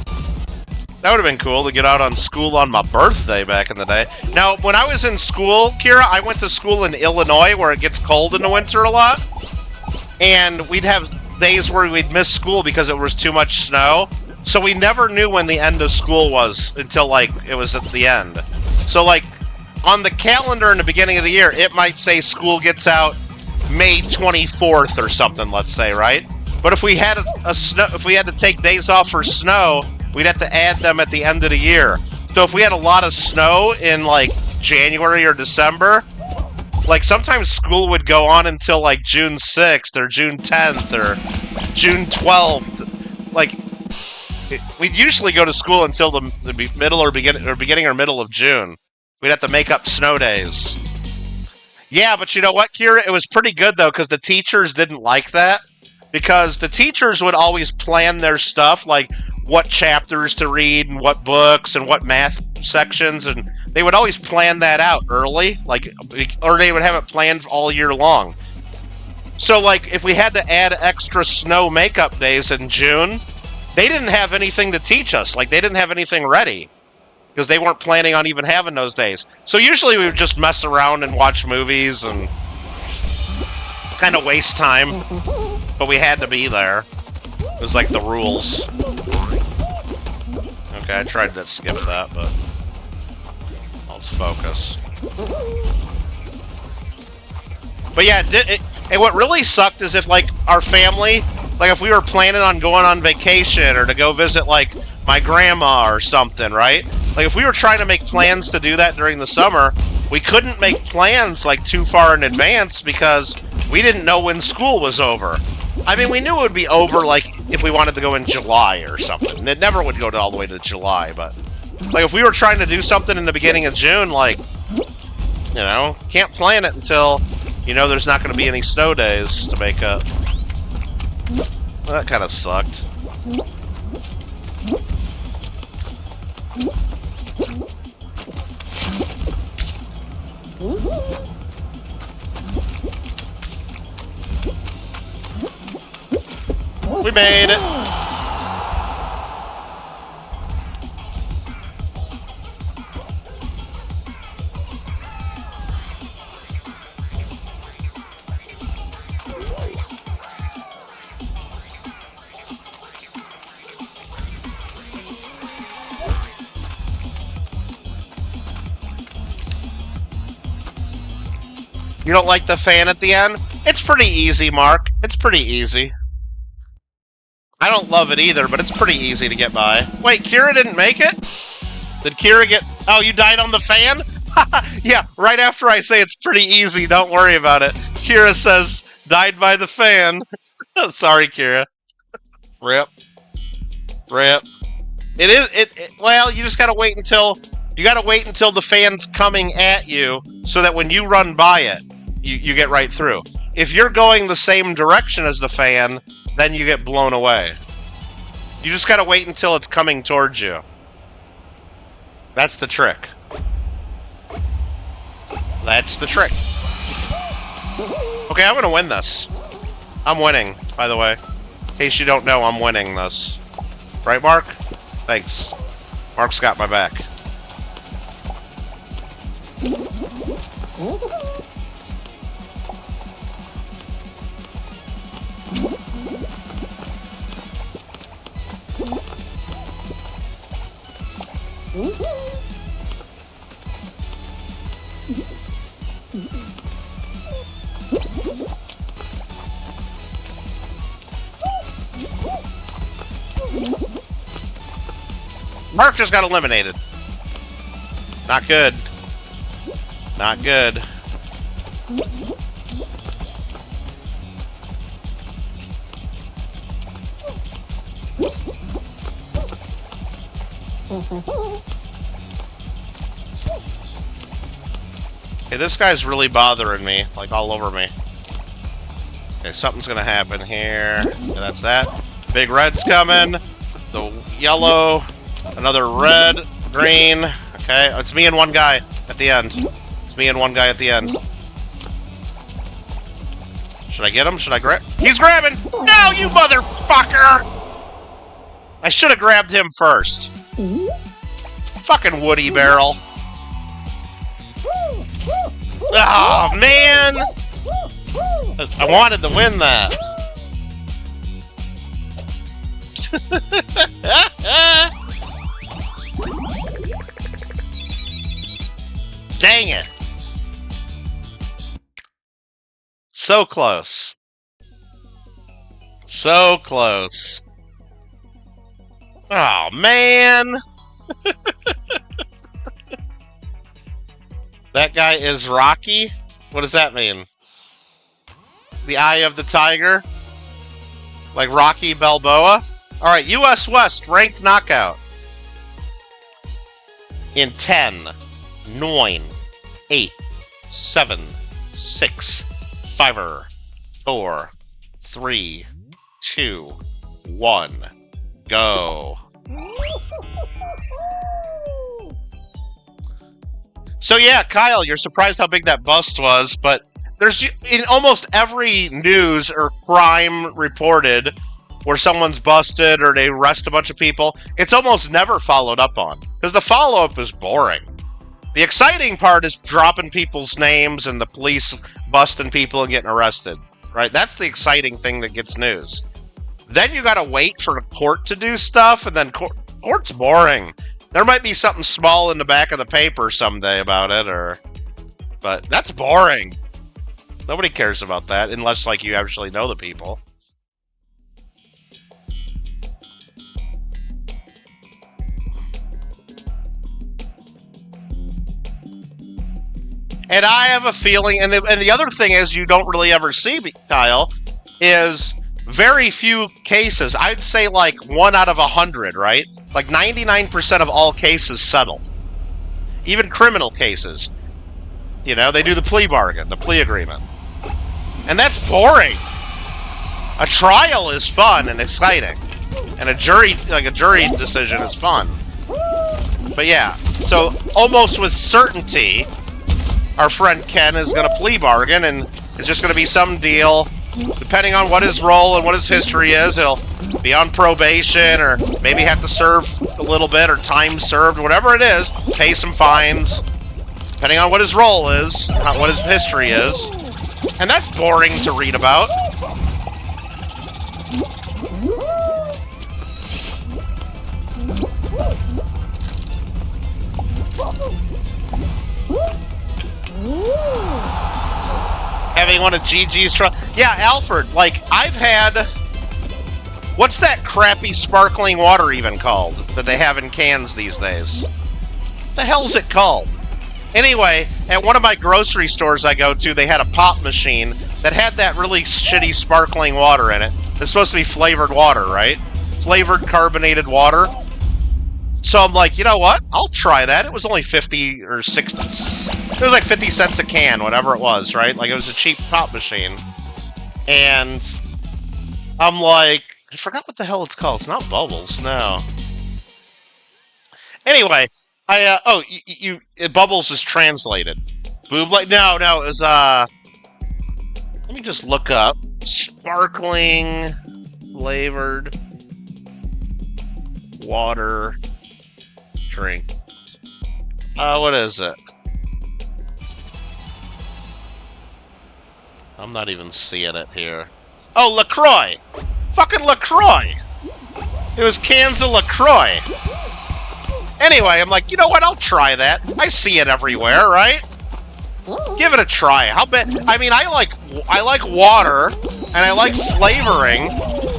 That would have been cool to get out on school on my birthday back in the day. Now, when I was in school, Kira, I went to school in Illinois where it gets cold in the winter a lot. And we'd have days where we'd miss school because it was too much snow. So we never knew when the end of school was until, like, it was at the end. So, like, on the calendar in the beginning of the year, it might say school gets out May 24th or something, let's say, right? But if we had if we had to take days off for snow, we'd have to add them at the end of the year. So if we had a lot of snow in, like, January or December, like, sometimes school would go on until, like, June 6th or June 10th or June 12th. Like, we'd usually go to school until the middle or beginning or middle of June. We'd have to make up snow days. Yeah, but you know what, Kira? It was pretty good, though, because the teachers didn't like that. Because the teachers would always plan their stuff, like what chapters to read and what books and what math sections, and they would always plan that out early, like, or they would have it planned all year long. So, like, if we had to add extra snow makeup days in June, they didn't have anything to teach us. Like, they didn't have anything ready because they weren't planning on even having those days. So usually we would just mess around and watch movies and kind of waste time. But we had to be there. It was like the rules. Okay, I tried to skip that, but let's focus. But yeah, and what really sucked is if, like, our family, like, if we were planning on going on vacation or to go visit, like, my grandma or something, right? Like, if we were trying to make plans to do that during the summer, we couldn't make plans, like, too far in advance because we didn't know when school was over. I mean, we knew it would be over, like, if we wanted to go in July or something. It never would go all the way to July, but, like, if we were trying to do something in the beginning of June, like, you know, can't plan it until, you know, there's not going to be any snow days to make up. Well, that kind of sucked. We made it! You don't like the fan at the end? It's pretty easy, Mark. It's pretty easy. I don't love it either, but it's pretty easy to get by. Wait, Kira didn't make it? Did Kira get... Oh, you died on the fan? Yeah, right after I say it's pretty easy, don't worry about it. Kira says, died by the fan. Sorry, Kira. Rip. Rip. It is... Well, you just gotta wait until... You gotta wait until the fan's coming at you, so that when you run by it, you get right through. If you're going the same direction as the fan, then you get blown away. You just gotta wait until it's coming towards you. That's the trick. That's the trick. Okay, I'm gonna win this. I'm winning, by the way. In case you don't know, I'm winning this. Right, Mark? Thanks. Mark's got my back. Mark just got eliminated. Not good. Not good. Okay, this guy's really bothering me, like all over me. Okay, something's gonna happen here. Okay, that's that. Big red's coming. The yellow. Another red. Green. Okay, it's me and one guy at the end. It's me and one guy at the end. Should I get him? Should I grab? He's grabbing! No, you motherfucker! I should have grabbed him first. Fucking Woody Barrel. Oh, man! I wanted to win that. Dang it. So close. So close. Oh, man! That guy is Rocky? What does that mean? The Eye of the Tiger? Like Rocky Balboa? Alright, US West, ranked knockout. In 10, 9, 8, 7, 6, 5, 4, 3, 2, 1, go. So yeah, Kyle, you're surprised how big that bust was, but there's in almost every news or crime reported where someone's busted or they arrest a bunch of people, it's almost never followed up on, because the follow-up is boring. The exciting part is dropping people's names and the police busting people and getting arrested, right? That's the exciting thing that gets news. Then you gotta wait for the court to do stuff, and then court's boring. There might be something small in the back of the paper someday about it, but that's boring. Nobody cares about that, unless, like, you actually know the people. And I have a feeling, and the other thing is you don't really ever see, Kyle, is very few cases. I'd say like 1 out of 100, right? Like 99% of all cases settle. Even criminal cases. You know, they do the plea bargain, the plea agreement. And that's boring. A trial is fun and exciting. And a jury decision is fun. But yeah, so almost with certainty, our friend Ken is going to plea bargain, and it's just going to be some deal. Depending on what his role and what his history is, he'll be on probation, or maybe have to serve a little bit, or time served, whatever it is, pay some fines, depending on what his role is, what his history is. And that's boring to read about. Having one of Gigi's truck. Yeah, Alfred, like, I've had... What's that crappy sparkling water even called that they have in cans these days? The hell's it called? Anyway, at one of my grocery stores I go to, they had a pop machine that had that really shitty sparkling water in it. It's supposed to be flavored water, right? Flavored carbonated water. So I'm like, you know what? I'll try that. It was only 50 or 60. It was like 50 cents a can, whatever it was, right? Like, it was a cheap pop machine. And I'm like, I forgot what the hell it's called. It's not Bubbles, no. Anyway, Bubbles is translated. Boob light? No, it was, let me just look up. Sparkling flavored water drink. What is it? I'm not even seeing it here. Oh, LaCroix! Fucking LaCroix! It was cans of LaCroix. Anyway, I'm like, you know what? I'll try that. I see it everywhere, right? Give it a try. How bad? I mean, I like water, and I like flavoring.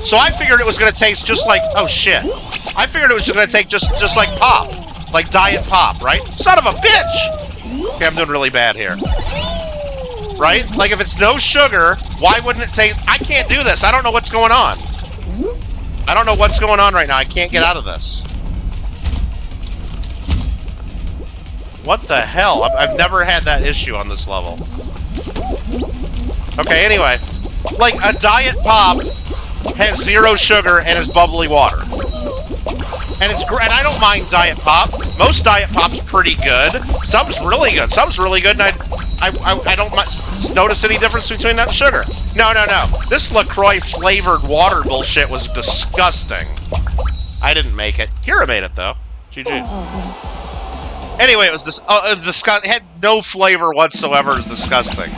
So I figured it was gonna taste just like, oh shit. I figured it was gonna taste just like pop. Like diet pop, right? Son of a bitch! Okay, I'm doing really bad here. Right? Like if it's no sugar, why wouldn't it taste... I can't do this. I don't know what's going on. I don't know what's going on right now. I can't get out of this. What the hell? I've never had that issue on this level. Okay, anyway. Like, a diet pop has 0 sugar and is bubbly water. And it's great. And I don't mind diet pop. Most diet pop's pretty good. Some's really good. Some's really good, and I don't notice any difference between that and sugar. No. This LaCroix flavored water bullshit was disgusting. I didn't make it. Kira made it, though. GG. Anyway, it was disgusting. It had no flavor whatsoever. It was disgusting.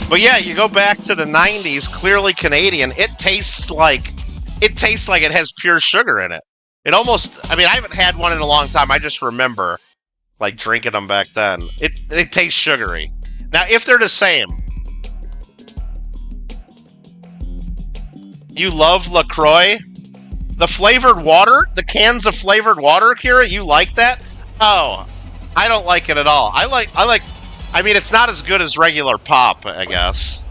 But yeah, you go back to the 90s, clearly Canadian. It tastes like it has pure sugar in it. It almost, I mean, I haven't had one in a long time. I just remember, like, drinking them back then. It tastes sugary. Now, if they're the same, you love LaCroix? The flavored water? The cans of flavored water, Kira? You like that? Oh, I don't like it at all. I mean, it's not as good as regular pop, I guess.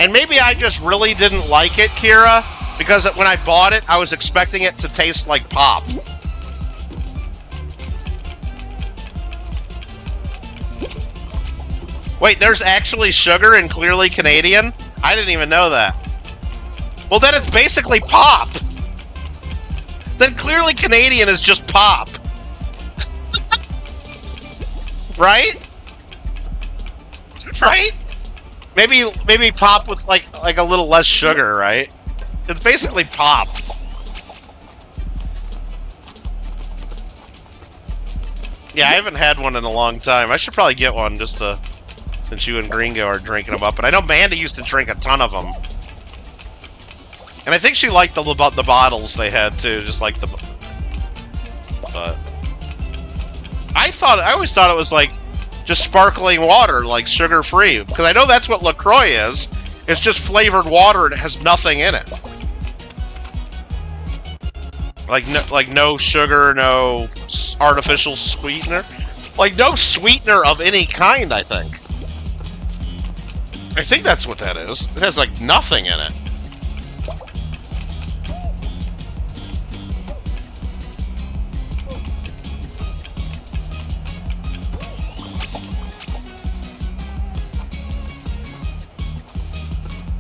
And maybe I just really didn't like it, Kira, because when I bought it, I was expecting it to taste like pop. Wait, there's actually sugar in clearly Canadian? I didn't even know that. Well, then it's basically pop. Then clearly Canadian is just pop. Right? Right? Maybe pop with like a little less sugar, right? It's basically pop. Yeah, I haven't had one in a long time. I should probably get one just to, since you and Gringo are drinking them up. But I know Mandy used to drink a ton of them. And I think she liked the bottles they had too, just like the... But... I always thought it was like just sparkling water, like sugar-free. Because I know that's what LaCroix is. It's just flavored water and it has nothing in it. Like no sugar, no artificial sweetener. Like no sweetener of any kind, I think. I think that's what that is. It has like nothing in it.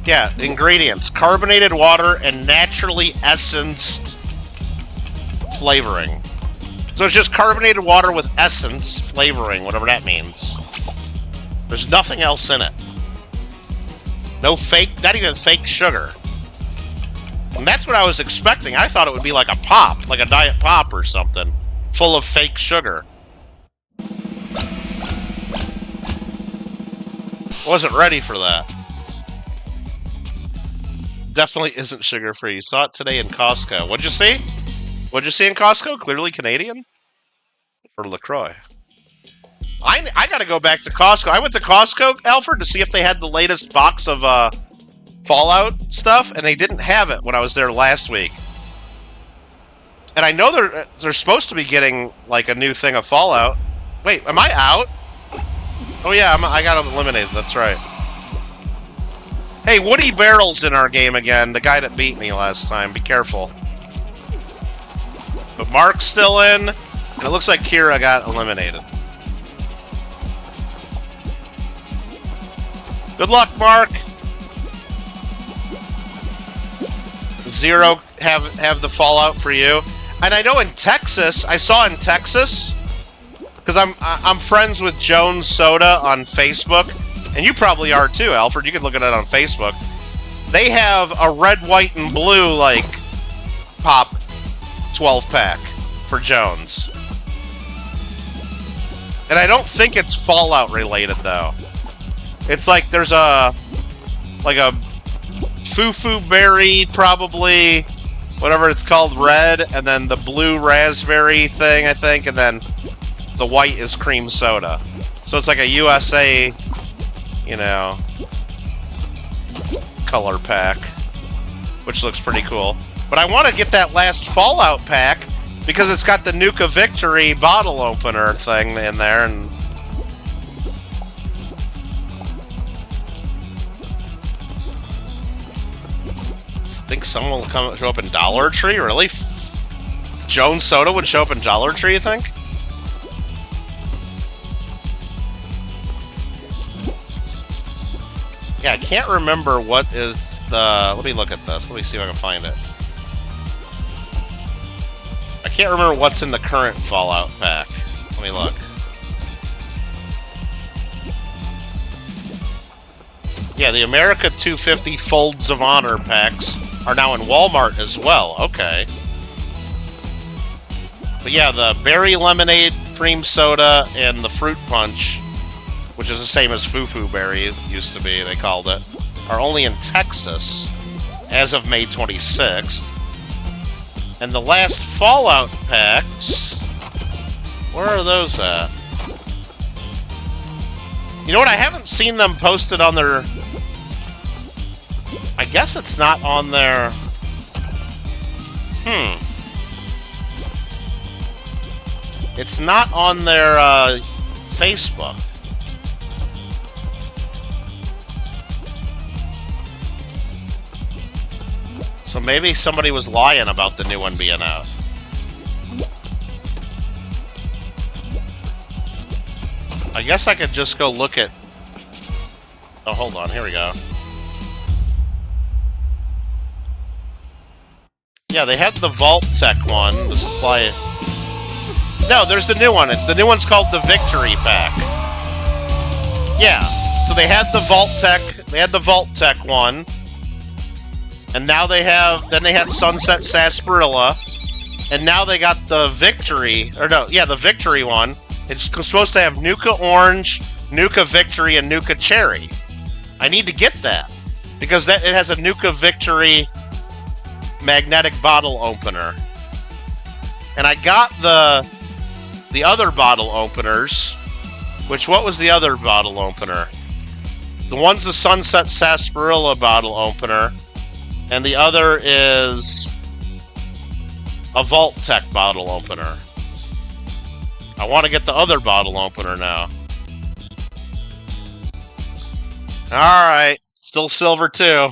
Yeah, ingredients. Carbonated water and naturally essenced flavoring. So it's just carbonated water with essence flavoring, whatever that means. There's nothing else in it. No fake, not even fake sugar. And that's what I was expecting. I thought it would be like a pop, like a diet pop or something, full of fake sugar. Wasn't ready for that. Definitely isn't sugar-free. You saw it today in Costco. What'd you see? What'd you see in Costco? Clearly Canadian? For LaCroix. I gotta go back to Costco. I went to Costco, Alfred, to see if they had the latest box of Fallout stuff, and they didn't have it when I was there last week. And I know they're supposed to be getting, like, a new thing of Fallout. Wait, am I out? Oh yeah, I got eliminated, that's right. Hey, Woody Barrel's in our game again, the guy that beat me last time. Be careful. But Mark's still in, and it looks like Kira got eliminated. Good luck, Mark! Zero have the Fallout for you. And I know in Texas, I saw in Texas, because I'm friends with Jones Soda on Facebook, and you probably are too, Alfred. You can look at it on Facebook. They have a red, white, and blue, like, pop 12-pack for Jones. And I don't think it's Fallout related, though. It's like there's a foo-foo berry, probably, whatever it's called, red, and then the blue raspberry thing, I think, and then the white is cream soda. So it's like a USA, you know, color pack. which looks pretty cool. But I want to get that last Fallout pack because it's got the Nuka Victory bottle opener thing in there, and I think someone will show up in Dollar Tree. Really? Jones Soda would show up in Dollar Tree, you think? Yeah, I can't remember what is the... Let me look at this. Let me see if I can find it. I can't remember what's in the current Fallout pack. Let me look. Yeah, the America 250 Folds of Honor packs are now in Walmart as well. Okay. But yeah, the Berry Lemonade, Cream Soda, and the Fruit Punch, which is the same as Foo Berry, it used to be, they called it, are only in Texas as of May 26th. And the last Fallout packs, where are those at? You know what, I haven't seen them posted on their... I guess it's not on their... It's not on their Facebook. So maybe somebody was lying about the new one being out. I guess I could just go look at... Oh, hold on. Here we go. Yeah, they had the Vault Tech one, the supply... No, there's the new one. The new one's called the Victory Pack. Yeah. So they had the Vault Tech. They had the Vault Tech one. And now they have... Then they had Sunset Sarsaparilla. And now they got the Victory... Or no, yeah, the Victory one. It's supposed to have Nuka Orange, Nuka Victory, and Nuka Cherry. I need to get that. Because it has a Nuka Victory magnetic bottle opener. And I got the other bottle openers. Which, what was the other bottle opener? The one's the Sunset Sarsaparilla bottle opener. And the other is a Vault Tech bottle opener. I want to get the other bottle opener now. Alright. Still silver, too.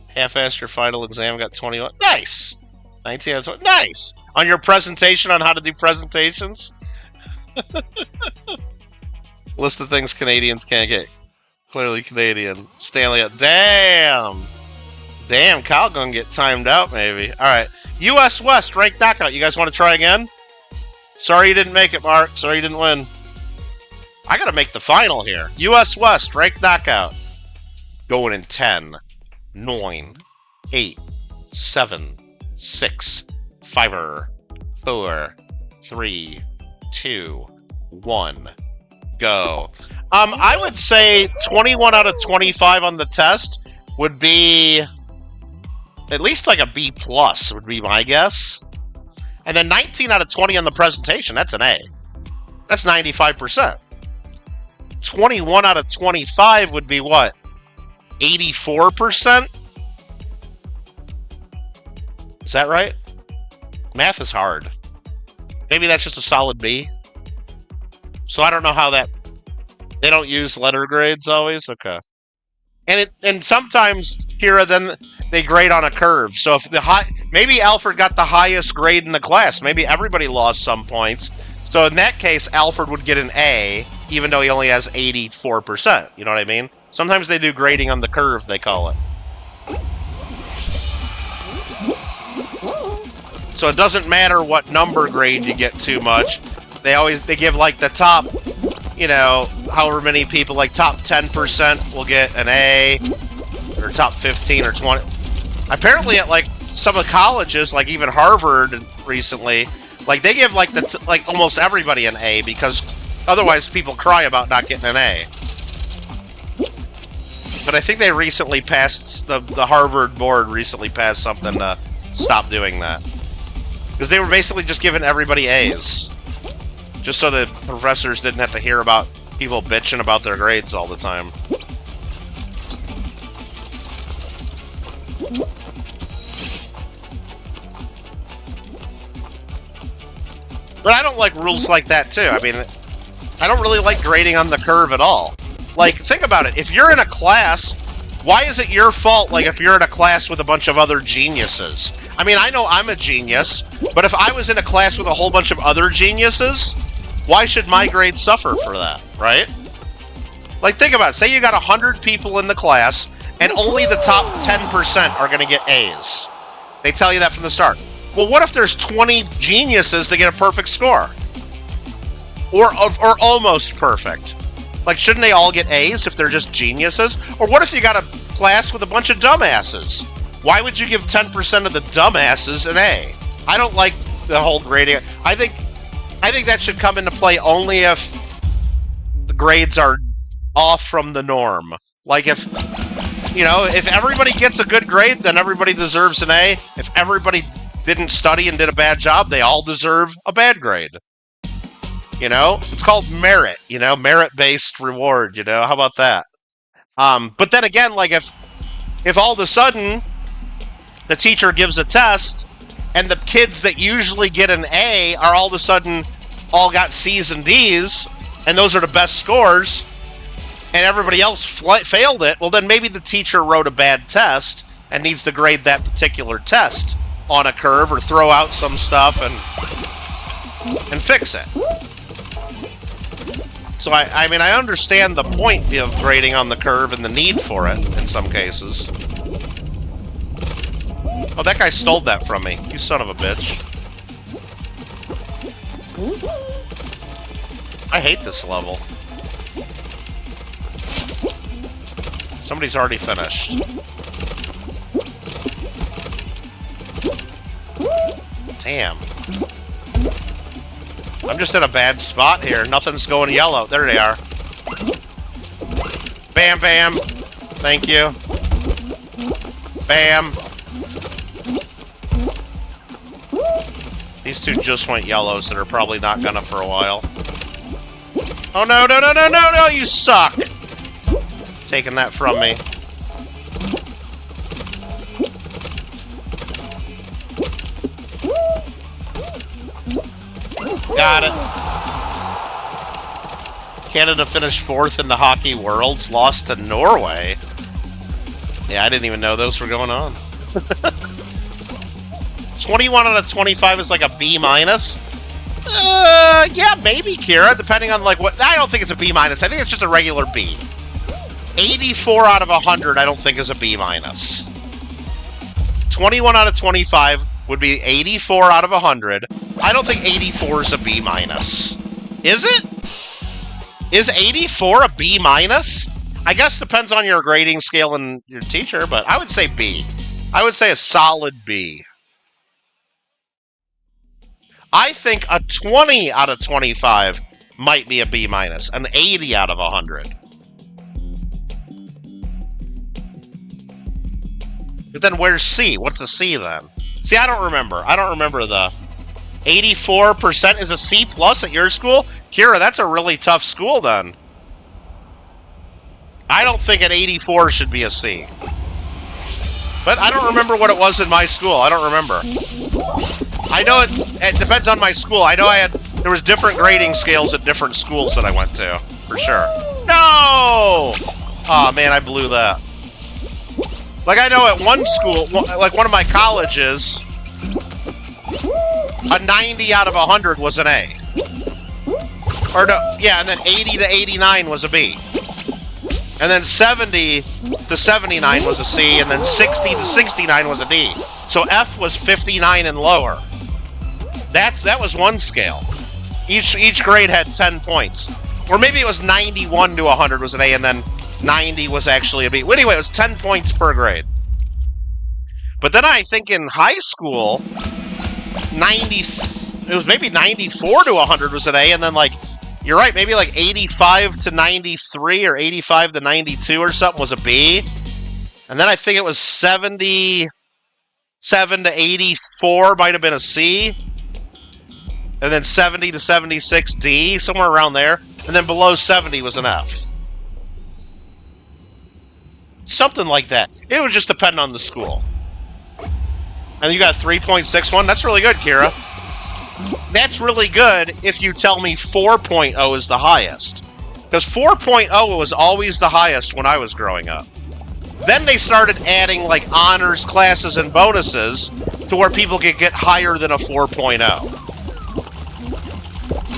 Half-assed your final exam, got 21. Nice! 19 out of 20. Nice! On your presentation on how to do presentations? List of things Canadians can't get. Clearly Canadian. Stanley up. Damn! Damn, Kyle gonna get timed out, maybe. Alright. US West, ranked knockout. You guys want to try again? Sorry you didn't make it, Mark. Sorry you didn't win. I gotta make the final here. US West, ranked knockout. Going in 10, 9, 8, 7, 6, 5, 4, 3, 2, 1, go. I would say 21 out of 25 on the test would be at least like a B plus would be my guess. And then 19 out of 20 on the presentation, that's an A. That's 95%. 21 out of 25 would be what? 84%? Is that right? Math is hard. Maybe that's just a solid B. So I don't know how that... They don't use letter grades always? Okay. And sometimes, Kira, then they grade on a curve. So if maybe Alfred got the highest grade in the class. Maybe everybody lost some points. So in that case, Alfred would get an A, even though he only has 84%. You know what I mean? Sometimes they do grading on the curve, they call it. So it doesn't matter what number grade you get too much. They give like the top, you know, however many people, like top 10% will get an A, or top 15 or 20. Apparently at like some of the colleges, like even Harvard recently, like they give like like almost everybody an A because otherwise people cry about not getting an A. But I think they recently passed, the Harvard board recently passed something to stop doing that. Because they were basically just giving everybody A's. Just so the professors didn't have to hear about people bitching about their grades all the time. But I don't like rules like that, too. I mean, I don't really like grading on the curve at all. Like, think about it. If you're in a class, why is it your fault, like, if you're in a class with a bunch of other geniuses? I mean, I know I'm a genius, but if I was in a class with a whole bunch of other geniuses, why should my grade suffer for that, right? Like, think about it. Say you got 100 people in the class, and only the top 10% are going to get A's. They tell you that from the start. Well, what if there's 20 geniuses that get a perfect score? Or almost perfect? Like, shouldn't they all get A's if they're just geniuses? Or what if you got a class with a bunch of dumbasses? Why would you give 10% of the dumbasses an A? I don't like the whole grading. I think that should come into play only if the grades are off from the norm. Like, if, you know, if everybody gets a good grade, then everybody deserves an A. If everybody didn't study and did a bad job, they all deserve a bad grade. You know? It's called merit, you know? Merit-based reward, you know? How about that? But then again, like, if all of a sudden the teacher gives a test and the kids that usually get an A are all of a sudden all got C's and D's, and those are the best scores, and everybody else failed it, well, then maybe the teacher wrote a bad test and needs to grade that particular test on a curve or throw out some stuff and fix it. So, I mean, I understand the point of grading on the curve and the need for it in some cases. Oh, that guy stole that from me. You son of a bitch. I hate this level. Somebody's already finished. Damn. I'm just in a bad spot here. Nothing's going yellow. There they are. Bam, bam. Thank you. Bam. These two just went yellows that are probably not gonna for a while. Oh, no, no, no, no, no, no, you suck! Taking that from me. Got it. Canada finished 4th in the Hockey Worlds, lost to Norway. Yeah, I didn't even know those were going on. 21 out of 25 is like a B minus. Yeah, maybe, Kira, depending on like what. I don't think it's a B minus. I think it's just a regular B. 84 out of 100, I don't think is a B minus. 21 out of 25 would be 84 out of 100. I don't think 84 is a B minus. Is it? Is 84 a B minus? I guess depends on your grading scale and your teacher, but I would say B. I would say a solid B. I think a 20 out of 25 might be a B minus. An 80 out of 100. But then where's C? What's a C then? See, I don't remember. I don't remember the 84% is a C plus at your school? Kira, that's a really tough school then. I don't think an 84 should be a C. But I don't remember what it was in my school. I don't remember. I know it depends on my school. I know there was different grading scales at different schools that I went to, for sure. No! Aw, man, I blew that. Like, I know at one school, like one of my colleges, a 90 out of 100 was an A. Or no, yeah, and then 80 to 89 was a B. And then 70 to 79 was a C, and then 60 to 69 was a D. So F was 59 and lower. That was one scale. Each grade had 10 points. Or maybe it was 91 to 100 was an A, and then 90 was actually a B. Well, anyway, it was 10 points per grade. But then I think in high school, it was maybe 94 to 100 was an A, and then like, you're right, maybe like 85 to 93 or 85 to 92 or something was a B. And then I think it was 77 to 84 might have been a C. And then 70 to 76 D, somewhere around there. And then below 70 was an F. Something like that. It would just depend on the school. And you got 3.61. That's really good, Kira. that's really good if you tell me 4.0 is the highest. Because 4.0 was always the highest when I was growing up. Then they started adding, like, honors classes and bonuses to where people could get higher than a 4.0.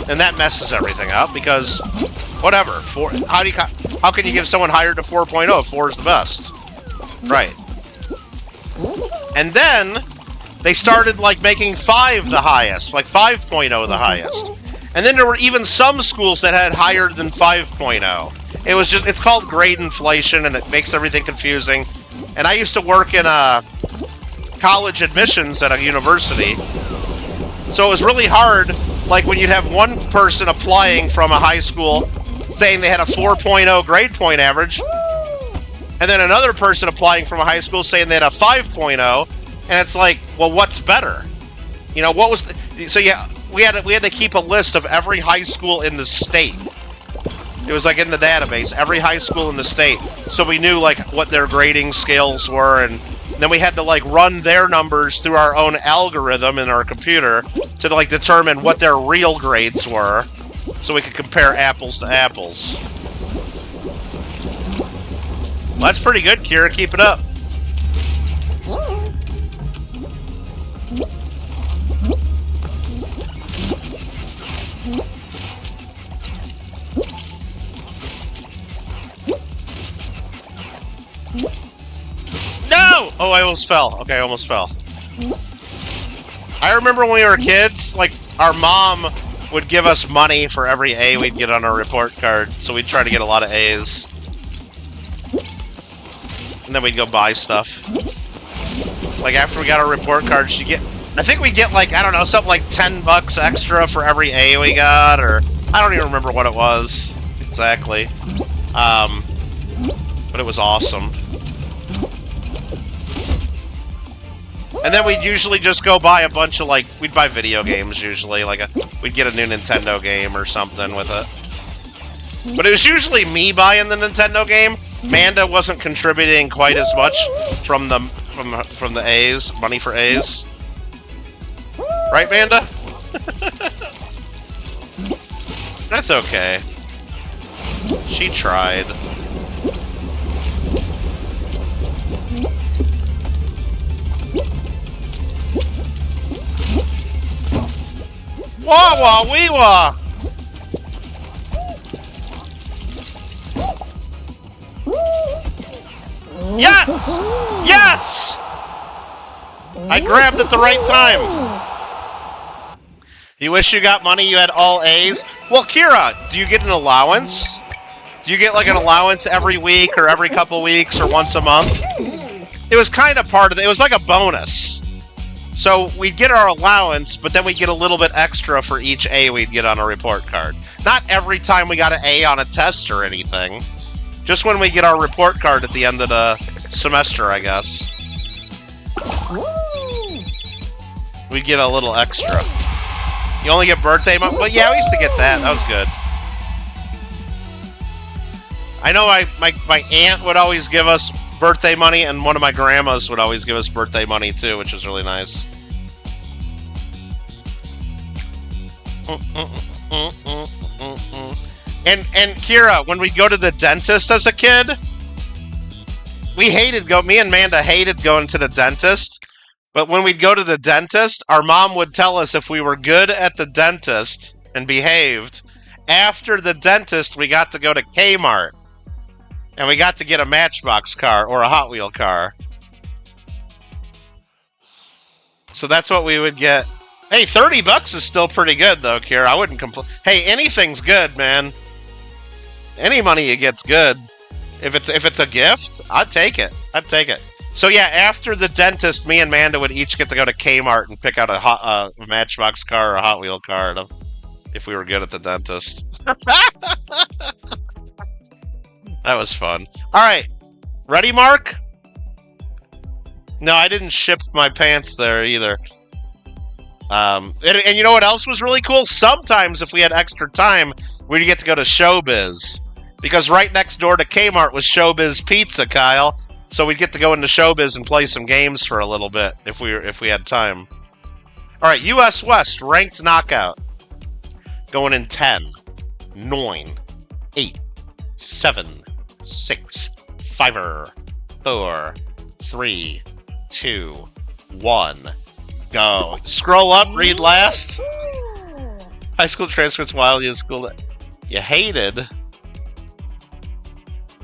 And that messes everything up because, whatever. How can you give someone higher to 4.0 if 4 is the best? Right. And then they started, like, making 5 the highest, like 5.0 the highest. And then there were even some schools that had higher than 5.0. It was just, it's called grade inflation, and it makes everything confusing. And I used to work in college admissions at a university. So it was really hard, like when you'd have one person applying from a high school saying they had a 4.0 grade point average, and then another person applying from a high school saying they had a 5.0, and it's like, well, what's better? You know, what was so yeah, we had to keep a list of every high school in the state. It was like in the database, every high school in the state, so we knew like what their grading scales were, and then we had to like run their numbers through our own algorithm in our computer to like determine what their real grades were, so we could compare apples to apples. Well, that's pretty good, Kira. Keep it up. No! Oh, I almost fell. Okay, I almost fell. I remember when we were kids, like, our mom would give us money for every A we'd get on our report card, so we'd try to get a lot of A's. And then we'd go buy stuff. Like, after we got our report card, she'd get... I think we'd get, like, I don't know, something like 10 bucks extra for every A we got, or... I don't even remember what it was, exactly. But it was awesome. And then we'd usually just go buy a bunch of, like, we'd buy video games, usually. Like, we'd get a new Nintendo game or something with it. But it was usually me buying the Nintendo game. Manda wasn't contributing quite as much from the A's, money for A's. Right, Manda? That's okay. She tried. Wah wah wee wah! Yes! Yes! I grabbed at the right time. You wish you got money, you had all A's? Well, Kira, do you get an allowance? Do you get like an allowance every week or every couple weeks or once a month? It was kind of part of it. It was like a bonus. So we'd get our allowance, but then we'd get a little bit extra for each A we'd get on a report card. Not every time we got an A on a test or anything. Just when we get our report card at the end of the semester, I guess. We'd get a little extra. You only get birthday money? Well, yeah, we used to get that. That was good. I know my aunt would always give us birthday money, and one of my grandmas would always give us birthday money too, which was really nice. And Kira, when we'd go to the dentist as a kid, me and Manda hated going to the dentist, but when we'd go to the dentist, our mom would tell us if we were good at the dentist and behaved, after the dentist we got to go to Kmart. And we got to get a Matchbox car or a Hot Wheel car. So that's what we would get. Hey, 30 bucks is still pretty good, though, Kira. I wouldn't complain. Hey, anything's good, man. Any money you get's good. If it's a gift, I'd take it. I'd take it. So yeah, after the dentist, me and Manda would each get to go to Kmart and pick out a Matchbox car or a Hot Wheel car if we were good at the dentist. That was fun. Alright. Ready, Mark? No, I didn't ship my pants there either. And you know what else was really cool? Sometimes, if we had extra time, we'd get to go to Showbiz. Because right next door to Kmart was Showbiz Pizza, Kyle. So we'd get to go into Showbiz and play some games for a little bit if we had time. Alright, US West, ranked knockout. Going in 10, 9, 8, 7, 6, 5, 4, 3, 2, 1, go. Scroll up, read last. High school transcripts while you school you hated.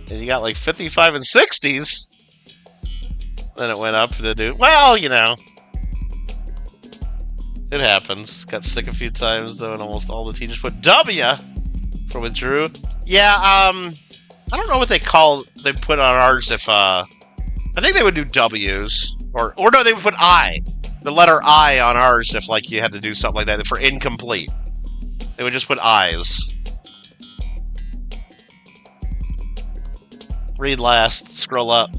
And you got like 55 and 60s. Then it went up to do, well, you know. It happens. Got sick a few times though, and almost all the teachers put W for withdrew. Yeah, I don't know what they put on ours if, I think they would do W's. Or no, they would put I. The letter I on ours if, like, you had to do something like that for incomplete. They would just put I's. Read last. Scroll up.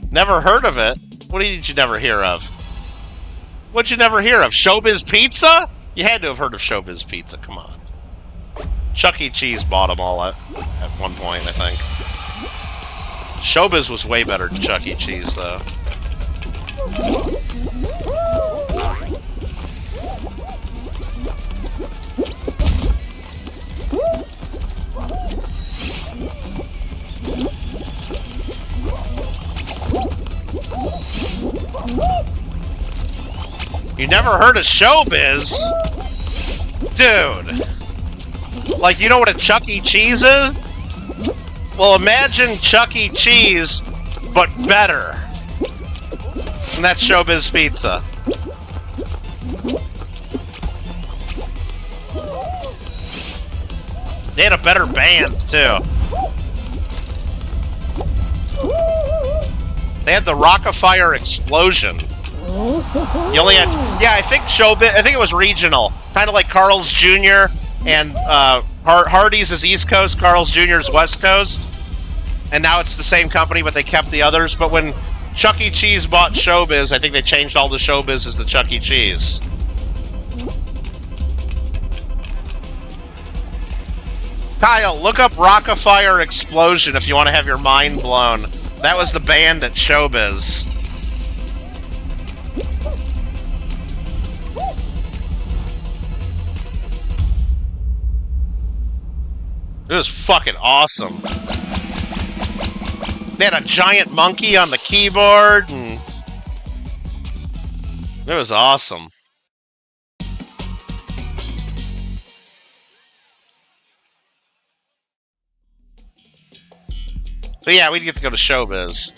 Never heard of it? What did you never hear of? What'd you never hear of? Showbiz Pizza? You had to have heard of Showbiz Pizza. Come on. Chuck E. Cheese bought them all at one point, I think. Showbiz was way better than Chuck E. Cheese, though. You never heard of Showbiz? Dude. Like, you know what a Chuck E. Cheese is? Well, imagine Chuck E. Cheese, but better. And that's Showbiz Pizza. They had a better band, too. They had the Rockafire Explosion. You only had, yeah, I think it was regional. Kind of like Carl's Jr. and Hardee's is East Coast, Carl's Jr. is West Coast. And now it's the same company, but they kept the others. But when Chuck E. Cheese bought Showbiz, I think they changed all the Showbizes to Chuck E. Cheese. Kyle, look up Rockafire Explosion if you want to have your mind blown. That was the band at Showbiz. It was fucking awesome. They had a giant monkey on the keyboard, and it was awesome. But yeah, we'd get to go to Showbiz.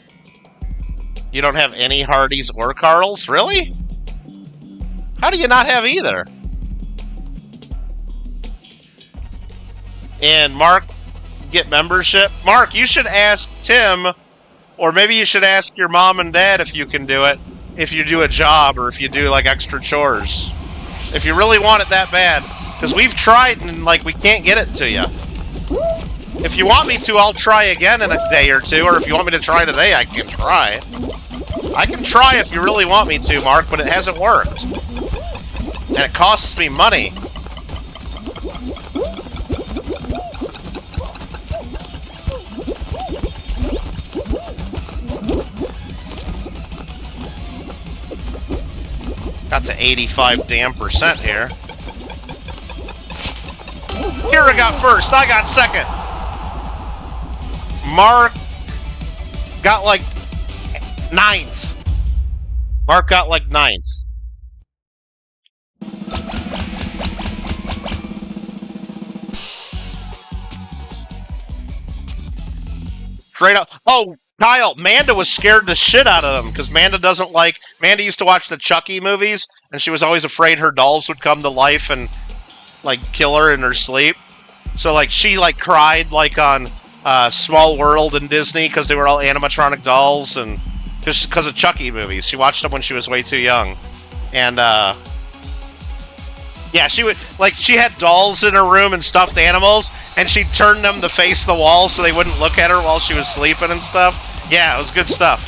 You don't have any Hardee's or Carl's? Really? How do you not have either? And Mark, get membership. Mark, you should ask Tim, or maybe you should ask your mom and dad if you can do it, if you do a job, or if you do, like, extra chores. If you really want it that bad. Because we've tried, and, like, we can't get it to you. If you want me to, I'll try again in a day or two, or if you want me to try today, I can try. I can try if you really want me to, Mark, but it hasn't worked. And it costs me money. Got to 85% here. Kira got first, I got second. Mark got like 9th. Mark got like 9th. Straight up. Oh, Kyle, Manda was scared the shit out of them because Manda doesn't like... Manda used to watch the Chucky movies, and she was always afraid her dolls would come to life and, like, kill her in her sleep. So, like, she, like, cried, like, on Small World and Disney because they were all animatronic dolls, and just because of Chucky movies. She watched them when she was way too young. And, yeah, she would, like, she had dolls in her room and stuffed animals, and she'd turn them to face the wall so they wouldn't look at her while she was sleeping and stuff. Yeah, it was good stuff.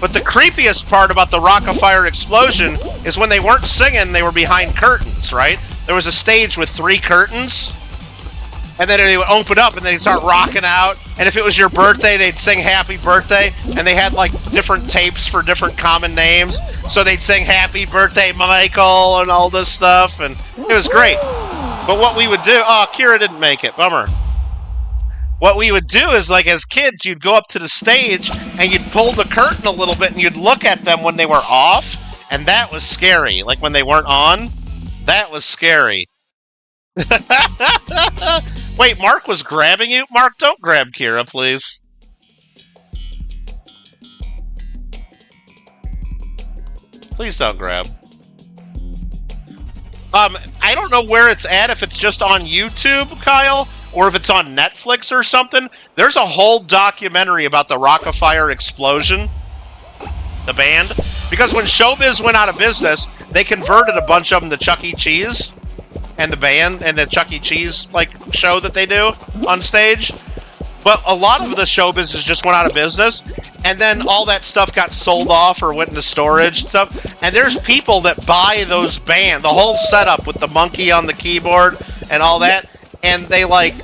But the creepiest part about the Rockafire Explosion is when they weren't singing, they were behind curtains, right? There was a stage with 3 curtains, and then they would open up, and they'd start rocking out, And if it was your birthday, they'd sing happy birthday, and they had like different tapes for different common names. So they'd sing happy birthday Michael and all this stuff, and it was great. But what we would do, oh, Kira didn't make it, bummer. What we would do is, like, as kids, you'd go up to the stage and you'd pull the curtain a little bit and you'd look at them when they were off, and that was scary. Like when they weren't on, that was scary. Wait, Mark was grabbing you? Mark, don't grab Kira, please. Please don't grab. I don't know where it's at, if it's just on YouTube, Kyle, or if it's on Netflix or something. There's a whole documentary about the Rock-afire explosion, the band. Because when Showbiz went out of business, they converted a bunch of them to Chuck E. Cheese. And the band, and the Chuck E. Cheese, like, show that they do on stage. But a lot of the show business just went out of business, and then all that stuff got sold off or went into storage and stuff. And there's people that buy those bands, the whole setup with the monkey on the keyboard and all that, and they, like,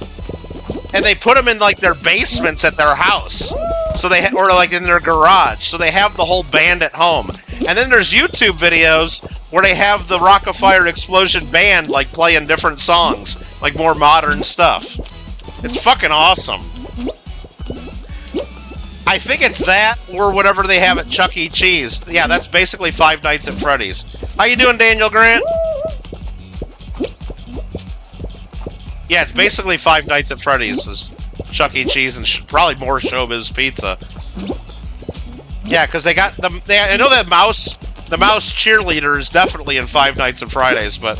and they put them in, like, their basements at their house. So they, or, like, in their garage. So they have the whole band at home. And then there's YouTube videos where they have the Rock-afire Explosion band, like, playing different songs, like more modern stuff. It's fucking awesome. I think it's that, or whatever they have at Chuck E. Cheese. Yeah, that's basically Five Nights at Freddy's. How you doing, Daniel Grant? Yeah, it's basically Five Nights at Freddy's. Is Chuck E. Cheese and probably more Showbiz Pizza. Yeah, because they got the. I know that the mouse cheerleader is definitely in Five Nights at Fridays, but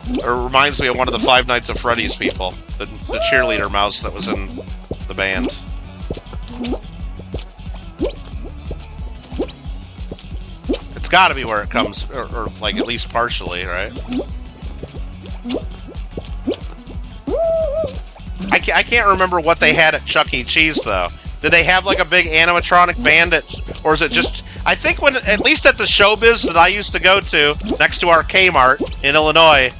it reminds me of one of the Five Nights at Freddy's people, the cheerleader mouse that was in the band. It's got to be where it comes, or like at least partially, right? I can't remember what they had at Chuck E. Cheese though. Did they have like a big animatronic band or is it just... I think when, at least at the Showbiz that I used to go to, next to our Kmart in Illinois,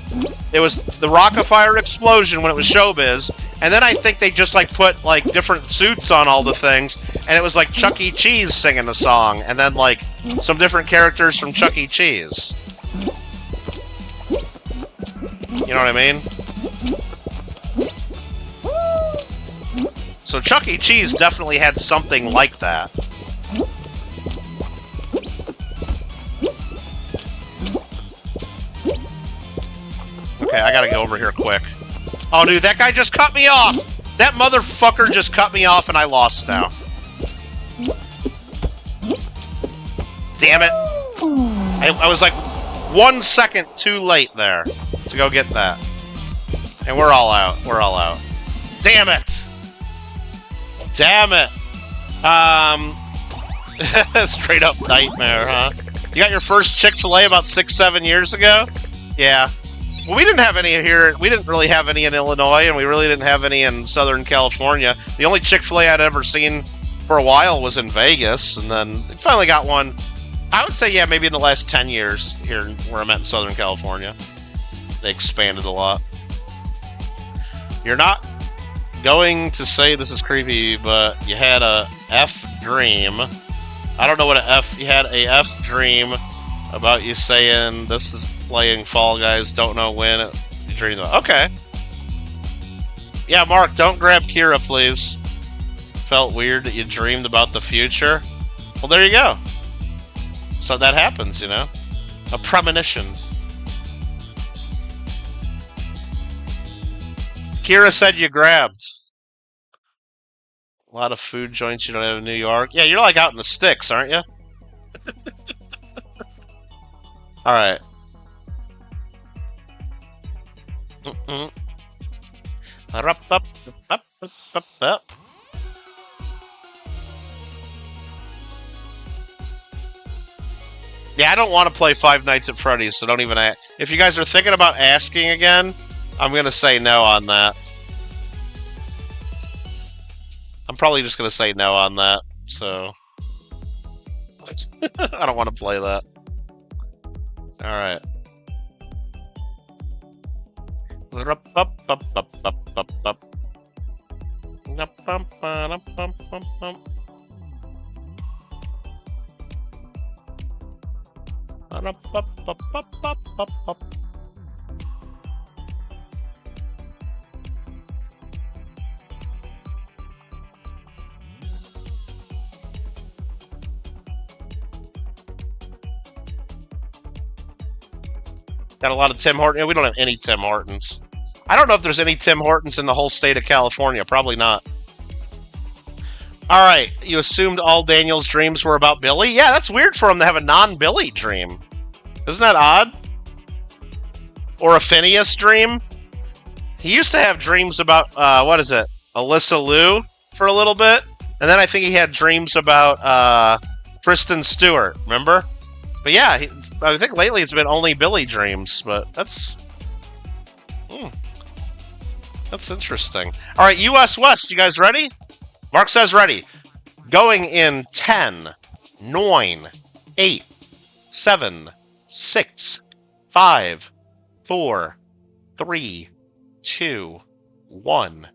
it was the Rock-afire Explosion when it was Showbiz, and then I think they just like put like different suits on all the things, and it was like Chuck E. Cheese singing the song, and then like some different characters from Chuck E. Cheese. You know what I mean? So Chuck E. Cheese definitely had something like that. Okay, I gotta go over here quick. Oh, dude, that guy just cut me off! That motherfucker just cut me off and I lost now. Damn it. I was like 1 second too late there to go get that. And we're all out. We're all out. Damn it! Damn it! Straight up nightmare, huh? You got your first Chick-fil-A about 6-7 years ago? Yeah. Well, we didn't have any here. We didn't really have any in Illinois, and we really didn't have any in Southern California. The only Chick-fil-A I'd ever seen for a while was in Vegas, and then they finally got one. I would say, yeah, maybe in the last 10 years here where I'm at in Southern California. They expanded a lot. You're not going to say this is creepy, but you had a F dream. I don't know what you had a F dream about you saying this is playing Fall Guys, don't know when you dreamed about. Okay. Yeah, Mark, don't grab Kira, please. Felt weird that you dreamed about the future. Well, there you go. So that happens, you know? A premonition. Kira said you grabbed. A lot of food joints you don't have in New York. Yeah, you're like out in the sticks, aren't you? Alright. Yeah, I don't want to play Five Nights at Freddy's, so don't even ask. If you guys are thinking about asking again, I'm going to say no on that. I'm probably just going to say no on that, so... I don't want to play that. Alright. Got a lot of Tim Hortons. We don't have any Tim Hortons. I don't know if there's any Tim Hortons in the whole state of California. Probably not. All right. You assumed all Daniel's dreams were about Billy? Yeah, that's weird for him to have a non-Billy dream. Isn't that odd? Or a Phineas dream? He used to have dreams about, what is it? Alyssa Liu for a little bit. And then I think he had dreams about Kristen Stewart. Remember? But yeah, I think lately it's been only Billy dreams, but that's interesting. All right, US West, you guys ready? Mark says ready. Going in 10, 9, 8, 7, 6, 5, 4, 3, 2, 1,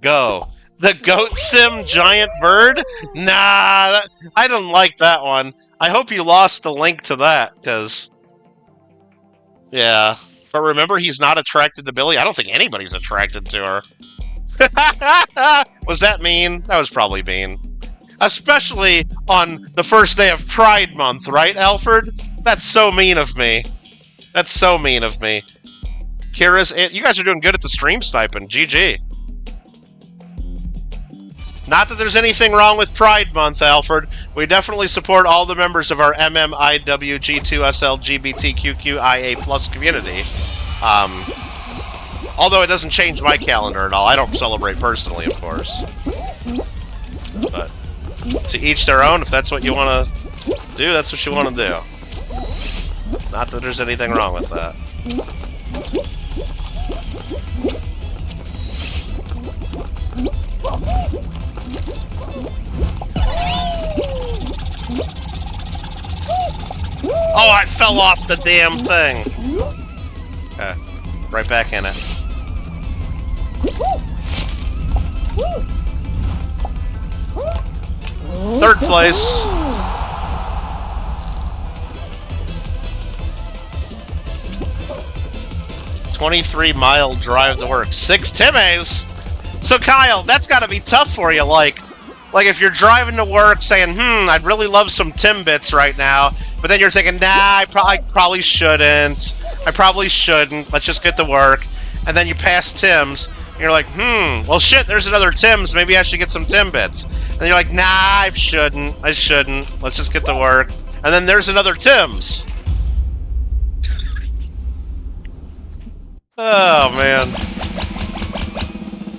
go. The Goat Sim Giant Bird? Nah, I didn't like that one. I hope you lost the link to that, because... Yeah. But remember, he's not attracted to Billy? I don't think anybody's attracted to her. Was that mean? That was probably mean. Especially on the first day of Pride Month, right, Alfred? That's so mean of me. That's so mean of me. Kira's... You guys are doing good at the stream sniping. GG. Not that there's anything wrong with Pride Month, Alfred. We definitely support all the members of our MMIWG2SLGBTQQIA+ community. Although it doesn't change my calendar at all. I don't celebrate personally, of course. But to each their own. If that's what you want to do, that's what you want to do. Not that there's anything wrong with that. Oh, I fell off the damn thing. Okay, right back in it. Third place. $23-mile drive to work. 6 Timmies. So Kyle, that's got to be tough for you. Like if you're driving to work saying, I'd really love some Timbits right now, but then you're thinking, nah, I probably shouldn't. I probably shouldn't. Let's just get to work. And then you pass Tim's, and you're like, well shit, there's another Tim's. Maybe I should get some Timbits. And you're like, nah, I shouldn't. Let's just get to work. And then there's another Tim's. Oh, man.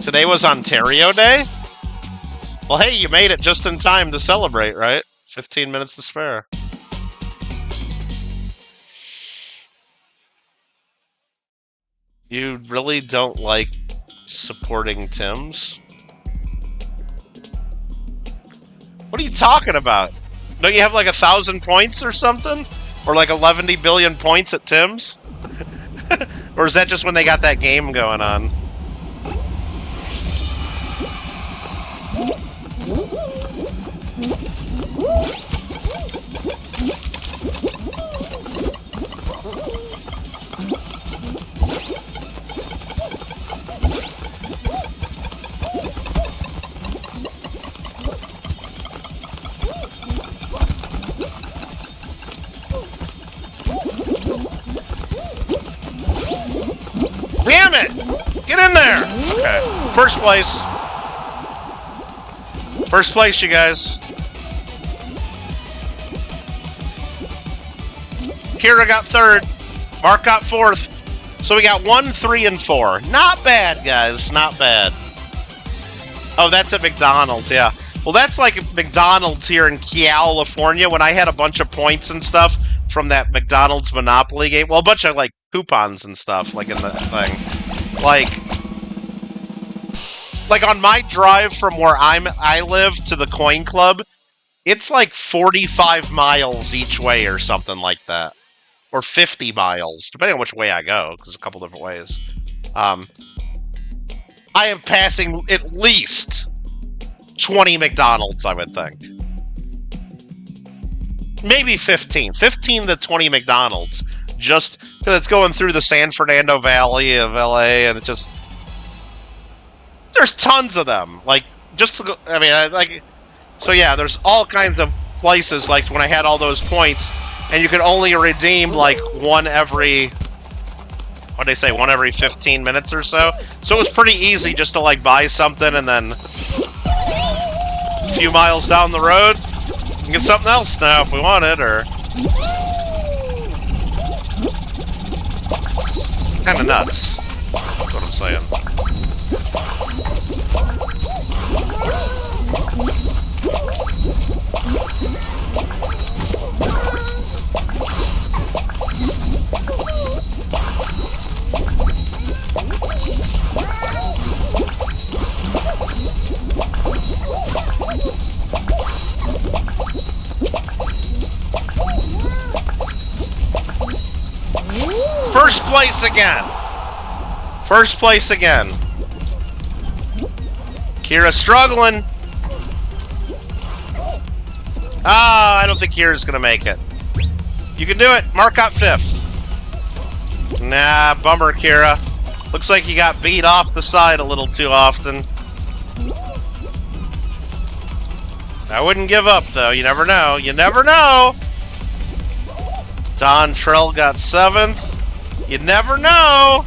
Today was Ontario Day? Well, hey, you made it just in time to celebrate, right? 15 minutes to spare. You really don't like supporting Tim's? What are you talking about? Don't you have like 1,000 points or something? Or like 11 billion points at Tim's? Or is that just when they got that game going on? Damn it! Get in there! Okay. First place. First place, you guys. Kira got third. Mark got fourth. So we got 1, 3, and 4. Not bad, guys. Not bad. Oh, that's at McDonald's, yeah. Well, that's like McDonald's here in California when I had a bunch of points and stuff from that McDonald's Monopoly game. Well, a bunch of, like, coupons and stuff, like, in the thing. Like on my drive from where I live to the Coin Club, it's like 45 miles each way or something like that. Or 50 miles, depending on which way I go, because there's a couple different ways. I am passing at least 20 McDonald's, I would think. Maybe 15. 15 to 20 McDonald's. Just because it's going through the San Fernando Valley of LA, and it's just... There's tons of them. Like, just to go... I mean, like... So yeah, there's all kinds of places, like when I had all those points, and you could only redeem, like, one every... What'd they say? One every 15 minutes or so? So it was pretty easy just to, like, buy something, and then... A few miles down the road, we can get something else now if we want it, or... Kinda nuts. That's what I'm saying. First place again! First place again. Kira's struggling. Ah, I don't think Kira's gonna make it. You can do it. Mark got 5th. Nah, bummer, Kira. Looks like you got beat off the side a little too often. I wouldn't give up, though. You never know. You never know! Don Trell got 7th. You never know!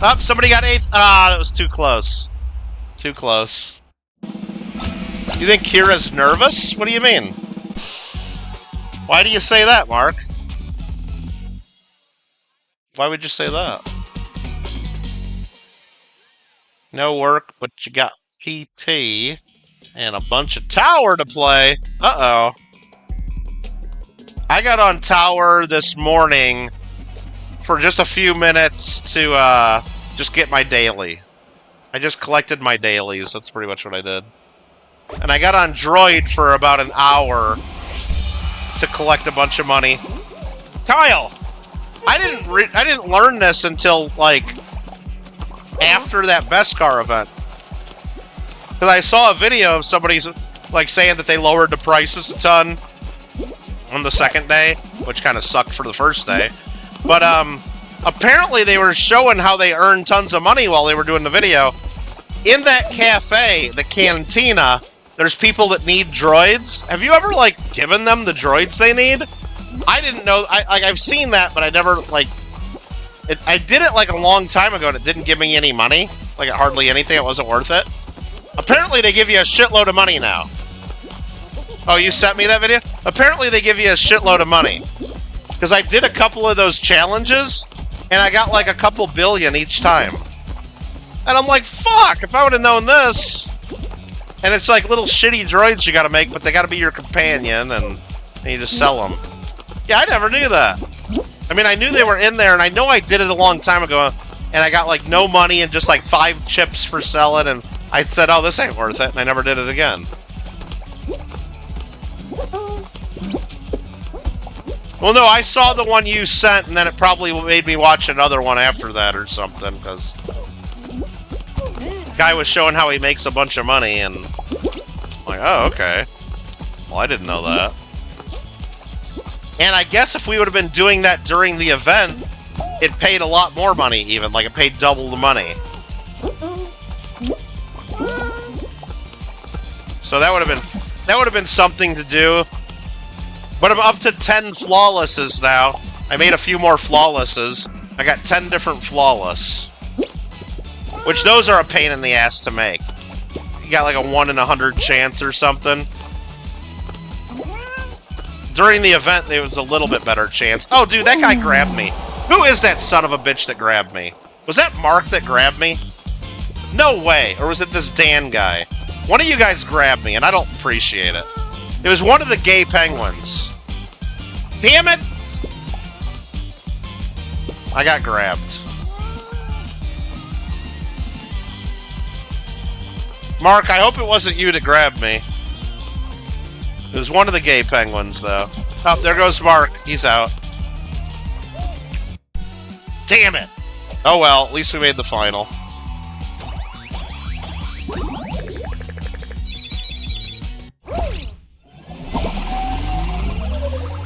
Oh, somebody got 8th. Ah, that was too close. Too close. You think Kira's nervous? What do you mean? Why do you say that, Mark? Why would you say that? No work, but you got PT and a bunch of tower to play. Uh-oh. I got on tower this morning for just a few minutes to just get my daily. I just collected my dailies. That's pretty much what I did. And I got on Droid for about an hour to collect a bunch of money. Kyle, I didn't learn this until like after that Beskar event, because I saw a video of somebody's like saying that they lowered the prices a ton on the second day, which kind of sucked for the first day. But apparently they were showing how they earned tons of money while they were doing the video. In that cafe, the cantina, there's people that need droids. Have you ever, like, given them the droids they need? I didn't know. I've seen that, but I never, like... I did it, like, a long time ago, and it didn't give me any money. Like, hardly anything. It wasn't worth it. Apparently they give you a shitload of money now. Oh, you sent me that video? Apparently they give you a shitload of money. Because I did a couple of those challenges, and I got like a couple billion each time. And I'm like, fuck, if I would have known this. And it's like little shitty droids you gotta make, but they gotta be your companion, and you just sell them. Yeah, I never knew that. I mean, I knew they were in there, and I know I did it a long time ago, and I got like no money and just like 5 chips for selling, and I said, oh, this ain't worth it, and I never did it again. Well, no, I saw the one you sent, and then it probably made me watch another one after that or something, because the guy was showing how he makes a bunch of money, and I'm like, oh, okay. Well, I didn't know that. And I guess if we would have been doing that during the event, it paid a lot more money, even. Like, it paid double the money. So that would have been something to do. But I'm up to 10 flawlesses now. I made a few more flawlesses. I got 10 different flawless. Which those are a pain in the ass to make. You got like a 1 in 100 chance or something. During the event, there was a little bit better chance. Oh, dude, that guy grabbed me. Who is that son of a bitch that grabbed me? Was that Mark that grabbed me? No way. Or was it this Dan guy? One of you guys grabbed me, and I don't appreciate it. It was one of the gay penguins. Damn it! I got grabbed. Mark, I hope it wasn't you that grabbed me. It was one of the gay penguins, though. Oh, there goes Mark. He's out. Damn it! Oh well, at least we made the final.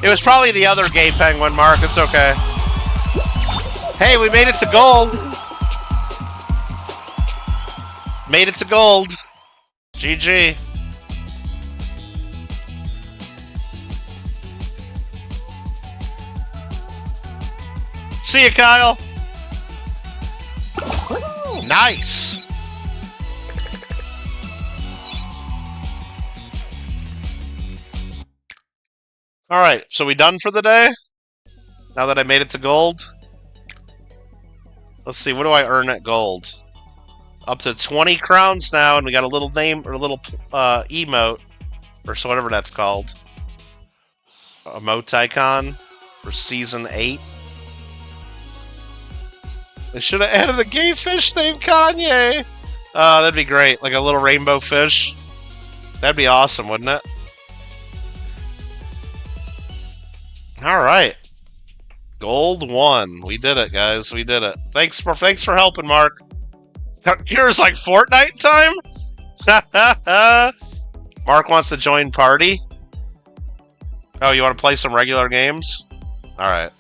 It was probably the other gay penguin, Mark. It's okay. Hey, we made it to gold. Made it to gold. GG. See you, Kyle. Nice. All right, so we done for the day? Now that I made it to gold? Let's see, what do I earn at gold? Up to 20 crowns now, and we got a little name, or a little emote, or so whatever that's called. Emoticon for Season 8. They should have added a gay fish named Kanye! That'd be great, like a little rainbow fish. That'd be awesome, wouldn't it? Alright. Gold 1. We did it, guys. We did it. Thanks for helping, Mark. Here's like Fortnite time? Mark wants to join party? Oh, you want to play some regular games? Alright.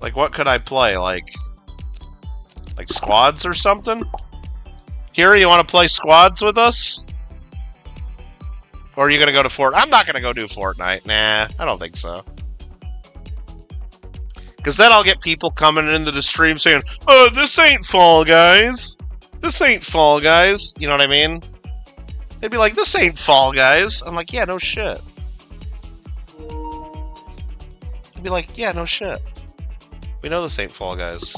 Like, what could I play? Like squads or something? Kira, you want to play squads with us? Or are you gonna go to Fortnite? I'm not gonna go do Fortnite. Nah, I don't think so. Because then I'll get people coming into the stream saying, "Oh, this ain't Fall Guys. This ain't Fall Guys." You know what I mean? They'd be like, "This ain't Fall Guys." I'm like, "Yeah, no shit." They'd be like, "Yeah, no shit. We know this ain't Fall Guys."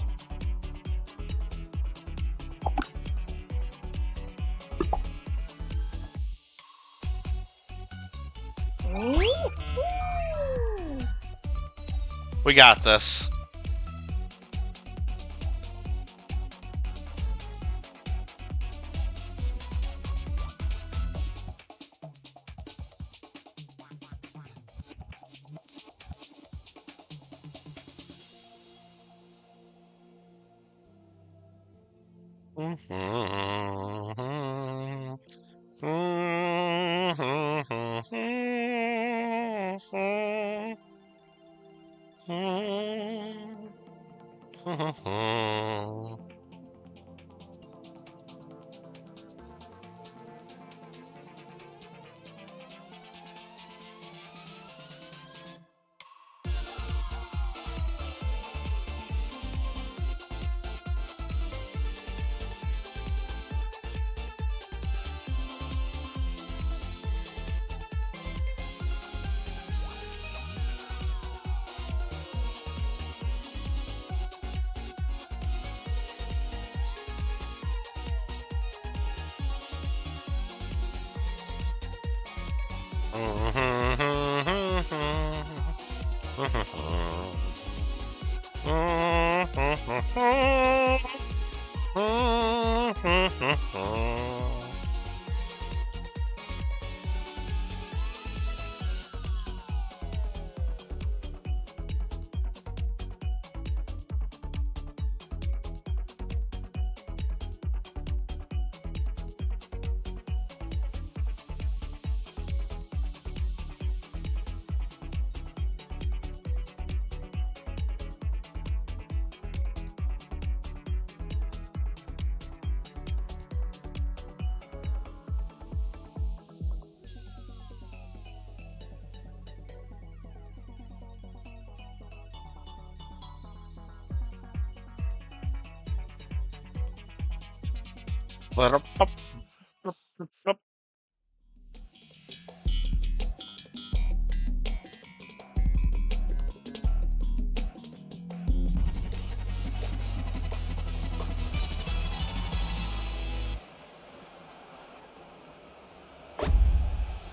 We got this.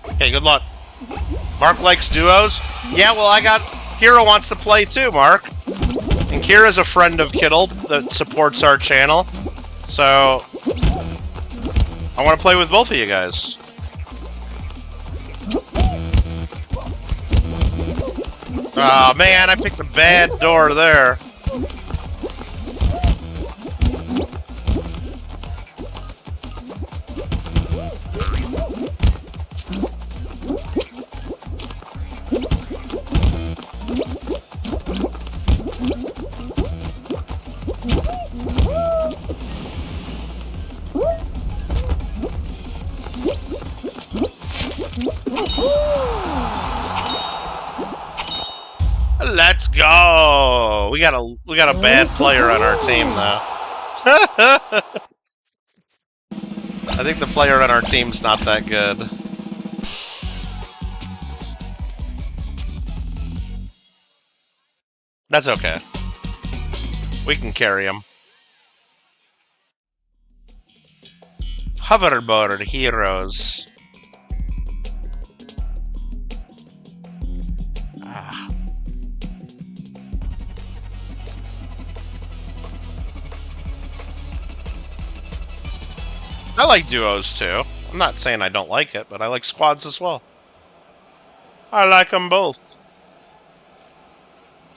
Okay, good luck. Mark likes duos? Yeah, well, Kira wants to play too, Mark. And Kira's a friend of Kittle that supports our channel. So, I want to play with both of you guys. Oh man, I picked a bad door there. Let's go. We got a bad player on our team though. I think the player on our team's not that good. That's okay. We can carry him. Hoverboard heroes. Ah. I like duos too. I'm not saying I don't like it, but I like squads as well. I like them both.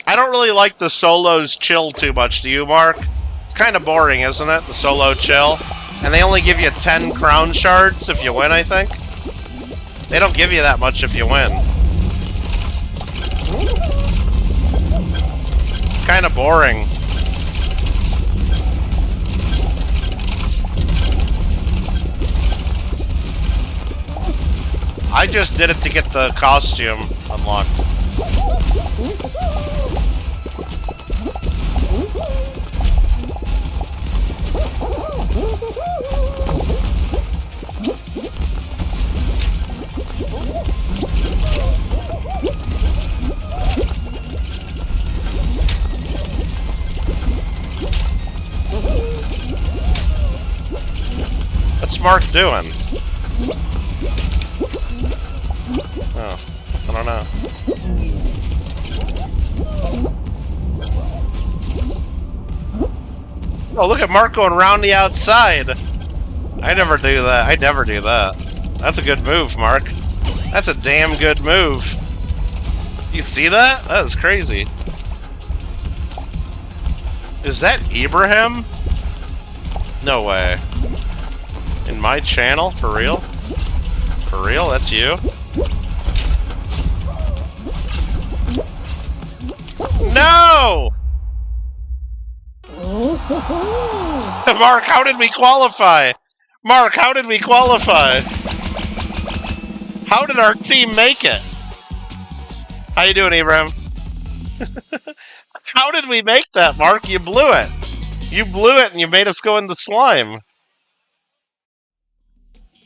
I don't really like the solos chill too much, do you, Mark? It's kind of boring, isn't it? The solo chill. And they only give you 10 crown shards if you win, I think. They don't give you that much if you win. Kind of boring. I just did it to get the costume unlocked. What's Mark doing? Oh, I don't know. Oh, look at Mark going around the outside. I never do that. I never do that. That's a good move, Mark. That's a damn good move. You see that? That is crazy. Is that Ibrahim? No way. In my channel? For real? For real? That's you? No! Mark, how did we qualify? Mark, how did we qualify? How did our team make it? How you doing, Ibrahim? How did we make that, Mark? You blew it. You blew it and you made us go in the slime.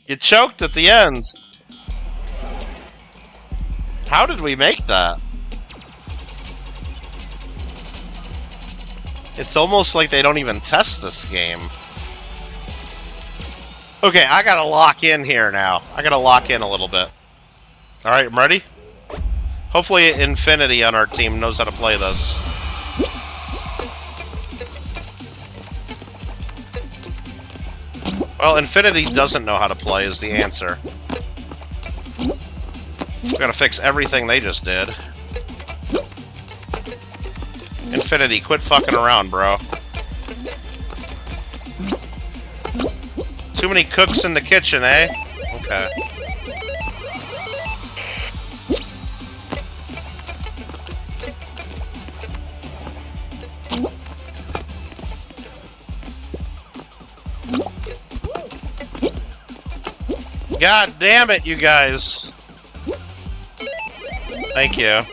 You choked at the end. How did we make that? It's almost like they don't even test this game. Okay, I gotta lock in here now. I gotta lock in a little bit. Alright, I'm ready? Hopefully Infinity on our team knows how to play this. Well, Infinity doesn't know how to play is the answer. We gotta fix everything they just did. Infinity, quit fucking around, bro. Too many cooks in the kitchen, eh? Okay. God damn it, you guys. Thank you.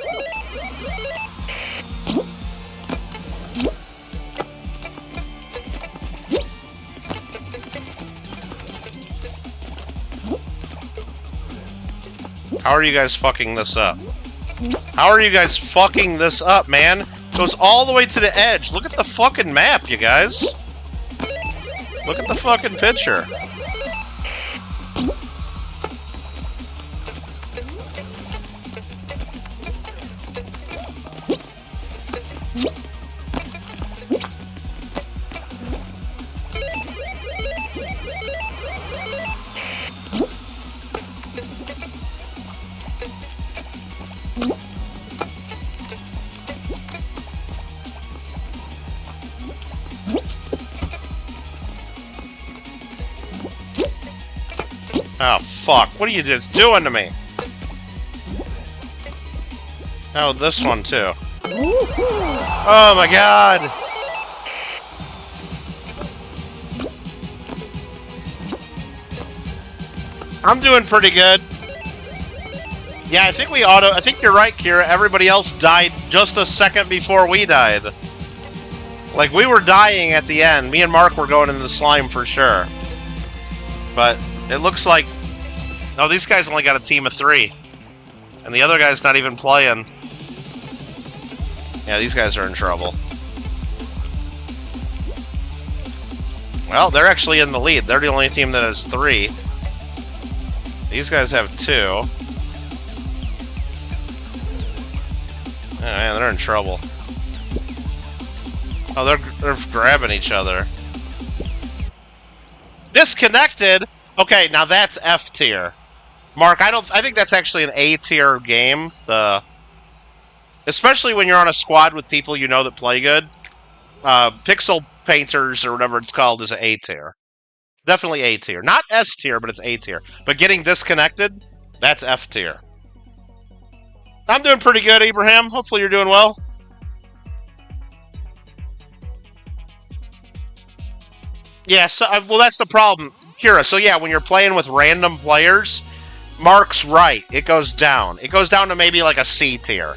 How are you guys fucking this up? How are you guys fucking this up, man? It goes all the way to the edge. Look at the fucking map, you guys. Look at the fucking picture. Oh, fuck. What are you just doing to me? Oh, this one, too. Oh, my God! I'm doing pretty good. Yeah, I think I think you're right, Kira. Everybody else died just a second before we died. Like, we were dying at the end. Me and Mark were going into the slime for sure. But it looks like... No, these guys only got a team of 3. And the other guy's not even playing. Yeah, these guys are in trouble. Well, they're actually in the lead. They're the only team that has 3. These guys have 2. Oh, man, they're in trouble. Oh, they're grabbing each other. Disconnected? Okay, now that's F tier. Mark, I think that's actually an A tier game. Especially when you're on a squad with people you know that play good. Pixel Painters or whatever it's called is an A tier. Definitely A tier. Not S tier, but it's A tier. But getting disconnected, that's F tier. I'm doing pretty good, Abraham. Hopefully you're doing well. Yeah, so, well, that's the problem. Kira, so yeah, when you're playing with random players, Mark's right. It goes down. It goes down to maybe like a C tier.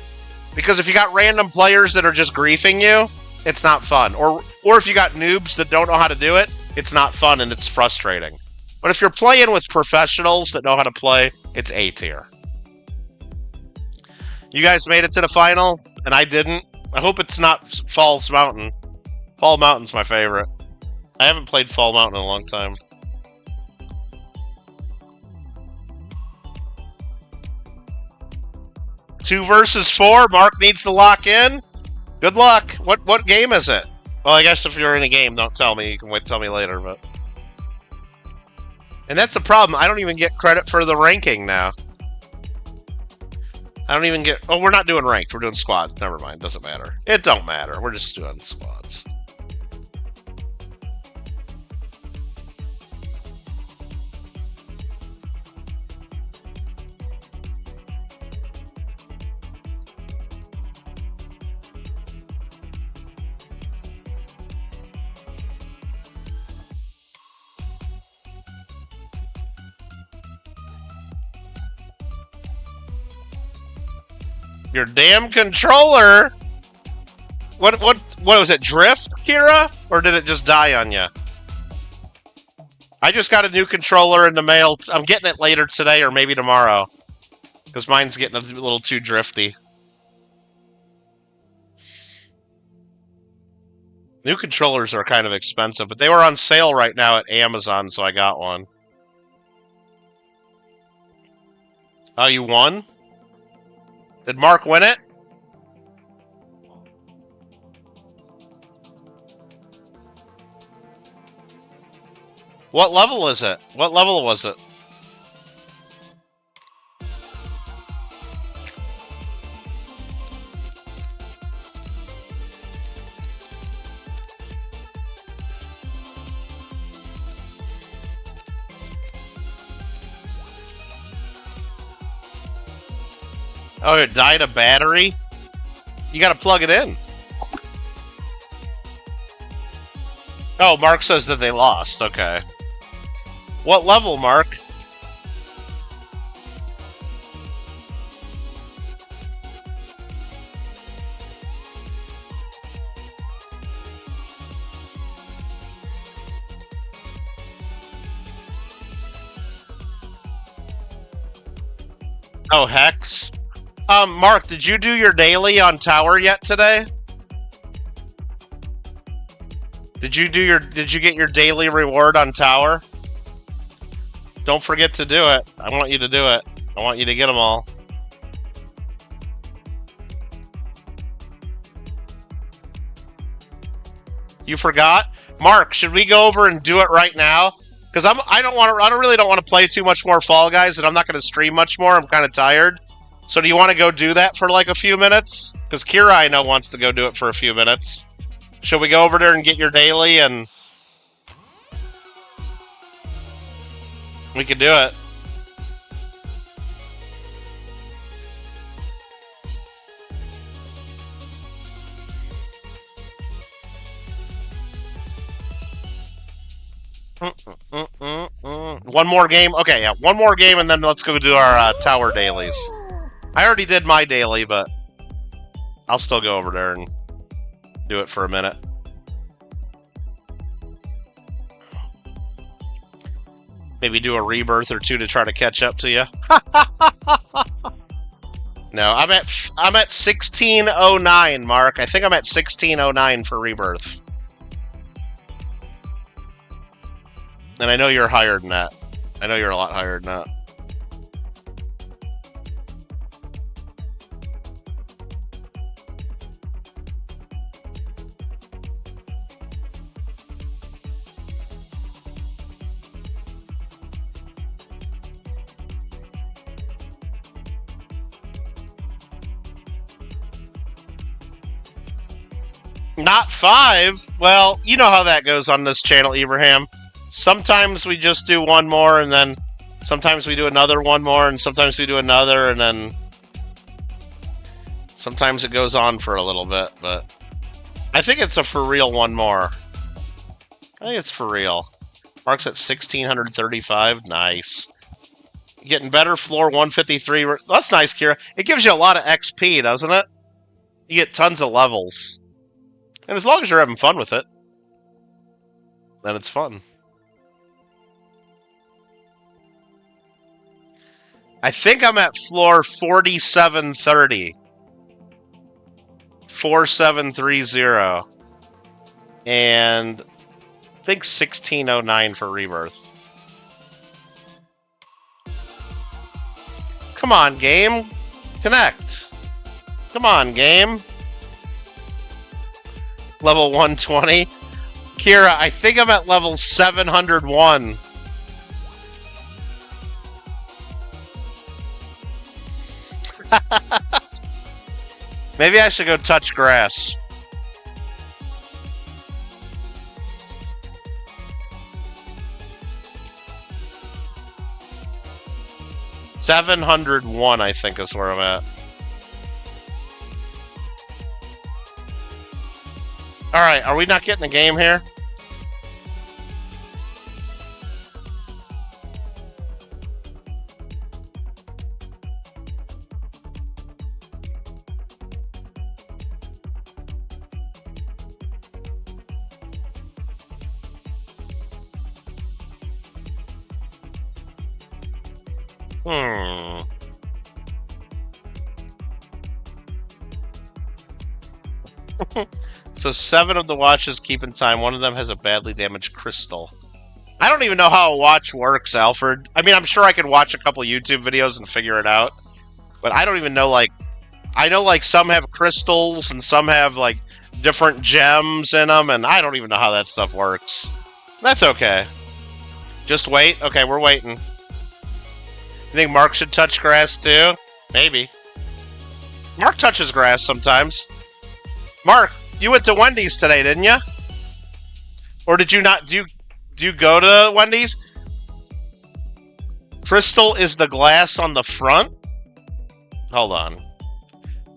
Because if you got random players that are just griefing you, it's not fun. Or if you got noobs that don't know how to do it, it's not fun and it's frustrating. But if you're playing with professionals that know how to play, it's A tier. You guys made it to the final, and I didn't. I hope it's not Falls Mountain. Fall Mountain's my favorite. I haven't played Fall Mountain in a long time. Two versus 4. Mark needs to lock in. Good luck. What game is it? Well, I guess if you're in a game, don't tell me. You can wait, tell me later. But and that's the problem. I don't even get credit for the ranking now. I don't even get... Oh, we're not doing ranked. We're doing squad. Never mind. Doesn't matter. It don't matter. We're just doing squads. Your damn controller! What was it, drift, Kira? Or did it just die on you? I just got a new controller in the mail. I'm getting it later today or maybe tomorrow. Because mine's getting a little too drifty. New controllers are kind of expensive, but they were on sale right now at Amazon, so I got one. Oh, you won? Did Mark win it? What level is it? What level was it? Oh, it died a battery? You gotta plug it in. Oh, Mark says that they lost. Okay. What level, Mark? Oh, Hex? Mark, did you do your daily on Tower yet today? Did you get your daily reward on Tower? Don't forget to do it. I want you to do it. I want you to get them all. You forgot? Mark, should we go over and do it right now? Because I really don't want to play too much more Fall Guys, and I'm not going to stream much more. I'm kind of tired. So do you want to go do that for like a few minutes? Because Kira, I know, wants to go do it for a few minutes. Should we go over there and get your daily and... We could do it. One more game? Okay, yeah, one more game, and then let's go do our tower dailies. I already did my daily, but I'll still go over there and do it for a minute. Maybe do a rebirth or two to try to catch up to you. No, I'm at 1609, Mark. I think I'm at 1609 for rebirth. And I know you're higher than that. I know you're a lot higher than that. Not 5? Well, you know how that goes on this channel, Ibrahim. Sometimes we just do one more, and then sometimes we do another one more, and sometimes we do another, and then sometimes it goes on for a little bit, but I think it's a for real one more. I think it's for real. Mark's at 1635. Nice. Getting better. Floor 153. That's nice, Kira. It gives you a lot of XP, doesn't it? You get tons of levels. And as long as you're having fun with it, then it's fun. I think I'm at floor 4730. 4730. And I think 1609 for rebirth. Come on, game. Connect. Come on, game. Level 120. Kira, I think I'm at level 701. Maybe I should go touch grass. $701, I think, is where I'm at. Alright, are we not getting the game here? So 7 of the watches keep in time. One of them has a badly damaged crystal. I don't even know how a watch works, Alfred. I mean, I'm sure I could watch a couple YouTube videos and figure it out. But I don't even know, like... I know, like, some have crystals and some have, like, different gems in them. And I don't even know how that stuff works. That's okay. Just wait? Okay, we're waiting. You think Mark should touch grass, too? Maybe. Mark touches grass sometimes. Mark, you went to Wendy's today, didn't you? Or did you not? Do you go to Wendy's? Crystal is the glass on the front? Hold on.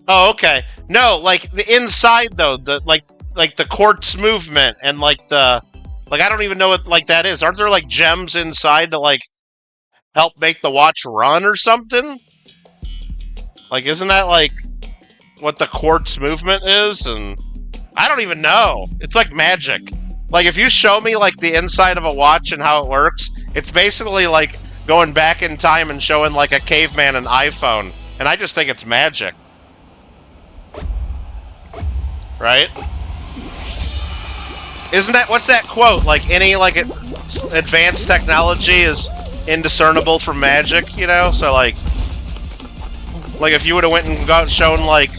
Oh, okay. No, like the inside though, like the quartz movement and like I don't even know what like that is. Aren't there like gems inside to like help make the watch run or something? Like, isn't that like what the quartz movement is? And I don't even know. It's like magic. Like, if you show me like the inside of a watch and how it works, it's basically like going back in time and showing like a caveman an iPhone. And I just think it's magic. Right? Isn't that, what's that quote? Like, any like advanced technology is indiscernible from magic, you know? So like if you would have went and shown like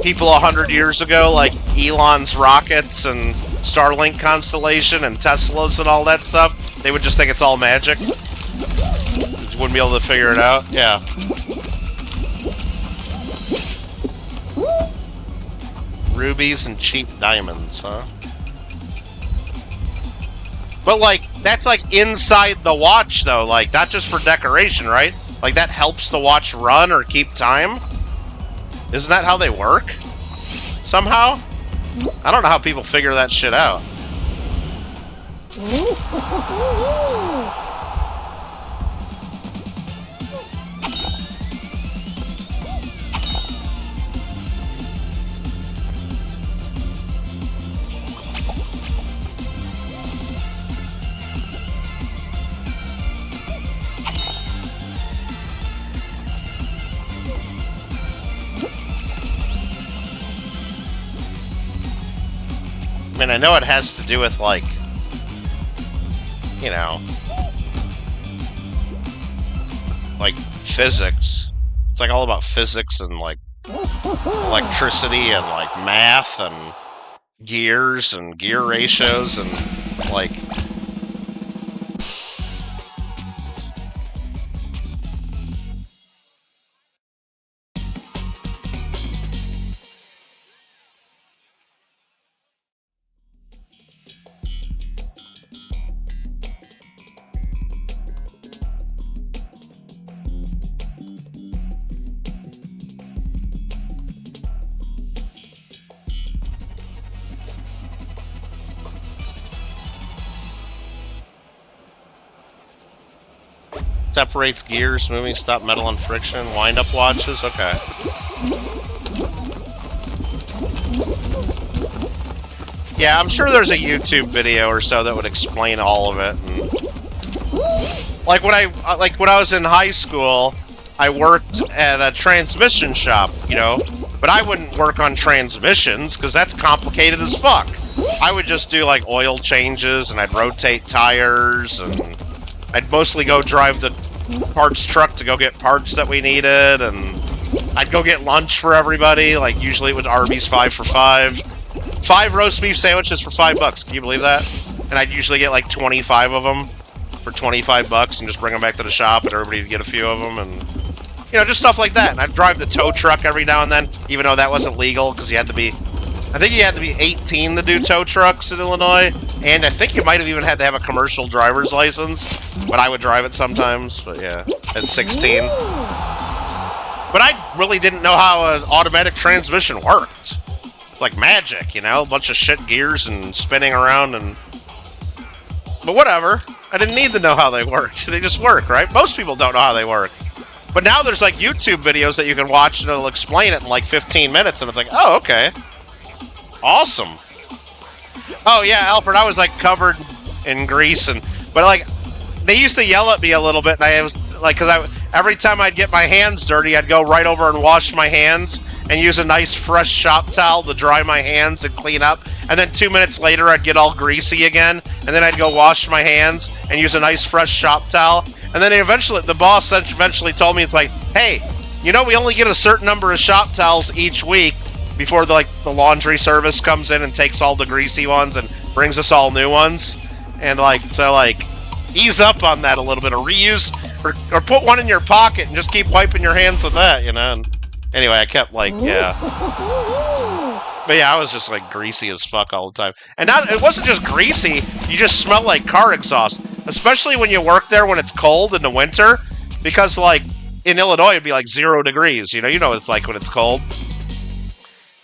people 100 years ago, like Elon's rockets and Starlink constellation and Teslas and all that stuff, they would just think it's all magic. You wouldn't be able to figure it out. Yeah. Rubies and cheap diamonds, huh? But like, that's like inside the watch though, like not just for decoration, right? Like that helps the watch run or keep time? Isn't that how they work? Somehow? I don't know how people figure that shit out. mean, I know it has to do with, like, you know, like, physics. It's, like, all about physics and, like, electricity and, like, math and gears and gear ratios and, like... Separates gears, moving, stop, metal, and friction. Wind-up watches? Okay. Yeah, I'm sure there's a YouTube video or so that would explain all of it. And like when I was in high school, I worked at a transmission shop, you know, but I wouldn't work on transmissions because that's complicated as fuck. I would just do like oil changes, and I'd rotate tires, and I'd mostly go drive the parts truck to go get parts that we needed, and I'd go get lunch for everybody. Like, usually it was Arby's 5 for 5. 5 roast beef sandwiches for $5. Can you believe that? And I'd usually get like 25 of them for $25 and just bring them back to the shop, and everybody would get a few of them, and, you know, just stuff like that. And I'd drive the tow truck every now and then, even though that wasn't legal, because you had to be... I think you had to be 18 to do tow trucks in Illinois, and I think you might have even had to have a commercial driver's license, but I would drive it sometimes, but yeah, at 16. But I really didn't know how an automatic transmission worked. Like magic, you know? A bunch of shit gears and spinning around and... But whatever. I didn't need to know how they worked. They just work, right? Most people don't know how they work. But now there's like YouTube videos that you can watch and it'll explain it in like 15 minutes, and it's like, oh, okay. Awesome. Oh yeah, Alfred, I was like covered in grease, but like they used to yell at me a little bit, and I was like, because every time I'd get my hands dirty, I'd go right over and wash my hands and use a nice fresh shop towel to dry my hands and clean up, and then 2 minutes later I'd get all greasy again, and then I'd go wash my hands and use a nice fresh shop towel, and then the boss eventually told me, it's like, hey, you know, we only get a certain number of shop towels each week before the laundry service comes in and takes all the greasy ones and brings us all new ones. And ease up on that a little bit, or reuse, or put one in your pocket and just keep wiping your hands with that, you know. And anyway, I kept yeah. But yeah, I was just like greasy as fuck all the time. And it wasn't just greasy, you just smell like car exhaust. Especially when you work there when it's cold in the winter, because like in Illinois it'd be like 0 degrees, you know what it's like when it's cold.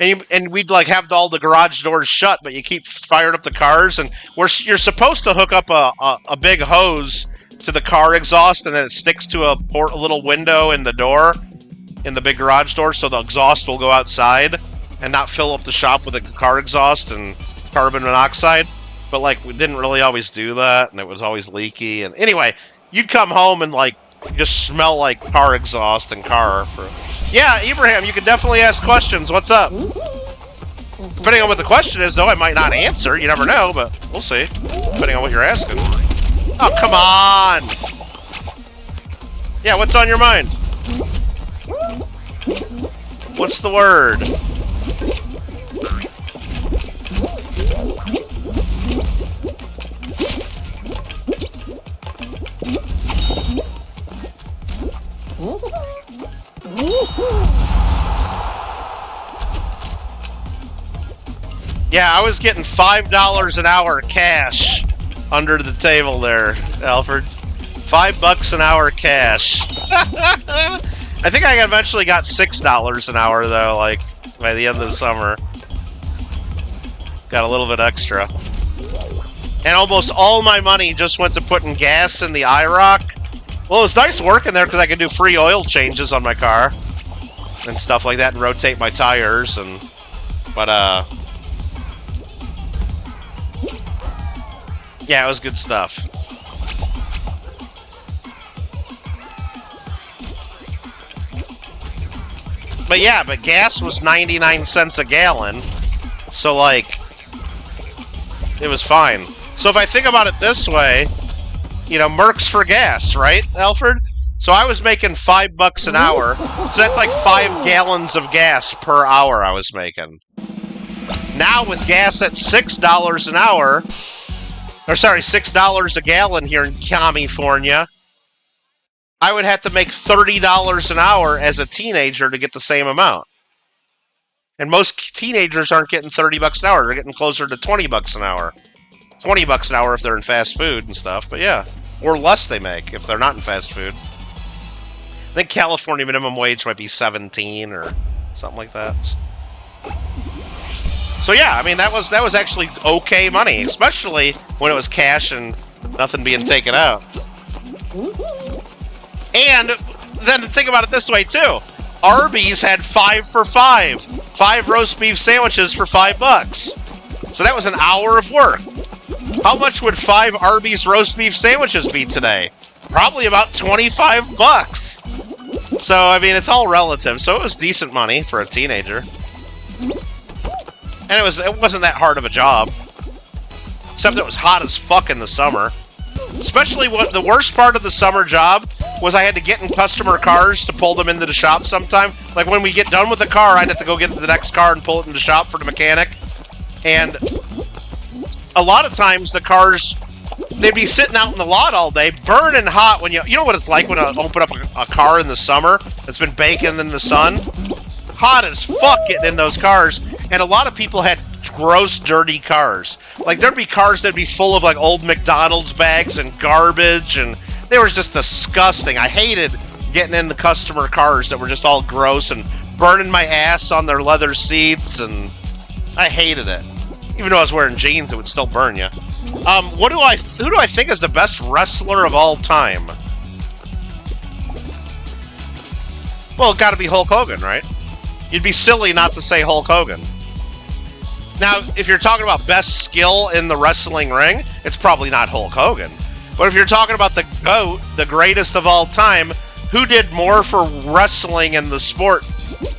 And we'd like have all the garage doors shut, but you keep firing up the cars, and you're supposed to hook up a big hose to the car exhaust, and then it sticks to a little window in the door, in the big garage door, so the exhaust will go outside and not fill up the shop with the car exhaust and carbon monoxide. But like we didn't really always do that, and it was always leaky. And anyway, you'd come home and like just smell like car exhaust and car for... Yeah, Abraham, you can definitely ask questions. What's up? Depending on what the question is, though, I might not answer. You never know, but we'll see. Depending on what you're asking. Oh, come on! Yeah, what's on your mind? What's the word? Yeah, I was getting $5 an hour cash under the table there, Alfred. $5 an hour cash. I think I eventually got $6 an hour, though, like, by the end of the summer. Got a little bit extra. And almost all my money just went to putting gas in the IROC. Well, it was nice working there because I could do free oil changes on my car and stuff like that, and rotate my tires, but yeah, it was good stuff. But yeah, gas was 99 cents a gallon, so like it was fine. So if I think about it this way, you know, Mercs for gas, right, Alfred? So I was making $5 an hour, so that's like 5 gallons of gas per hour I was making. Now with gas at $6 an hour, or sorry, $6 a gallon here in California, I would have to make $30 an hour as a teenager to get the same amount. And most teenagers aren't getting $30 an hour, they're getting closer to $20 an hour. $20 an hour if they're in fast food and stuff, but yeah. Or less they make if they're not in fast food. I think California minimum wage might be 17 or something like that. So yeah, I mean that was actually okay money, especially when it was cash and nothing being taken out. And then think about it this way too. Arby's had 5 for 5. 5 roast beef sandwiches for $5. So that was an hour of work. How much would 5 Arby's roast beef sandwiches be today? Probably about $25. So, I mean, it's all relative. So it was decent money for a teenager. And it wasn't that hard of a job. Except it was hot as fuck in the summer. Especially the worst part of the summer job was I had to get in customer cars to pull them into the shop sometime. Like when we get done with the car, I'd have to go get the next car and pull it in the shop for the mechanic. And a lot of times the cars, they'd be sitting out in the lot all day, burning hot when you know what it's like when I open up a car in the summer that's been baking in the sun? Hot as fuck getting in those cars. And a lot of people had gross, dirty cars. Like there'd be cars that'd be full of like old McDonald's bags and garbage, and they were just disgusting. I hated getting in the customer cars that were just all gross and burning my ass on their leather seats, and I hated it. Even though I was wearing jeans, it would still burn you. Who do I think is the best wrestler of all time? Well, it gotta be Hulk Hogan, right? You'd be silly not to say Hulk Hogan. Now, if you're talking about best skill in the wrestling ring, it's probably not Hulk Hogan. But if you're talking about the GOAT, the greatest of all time, who did more for wrestling and the sport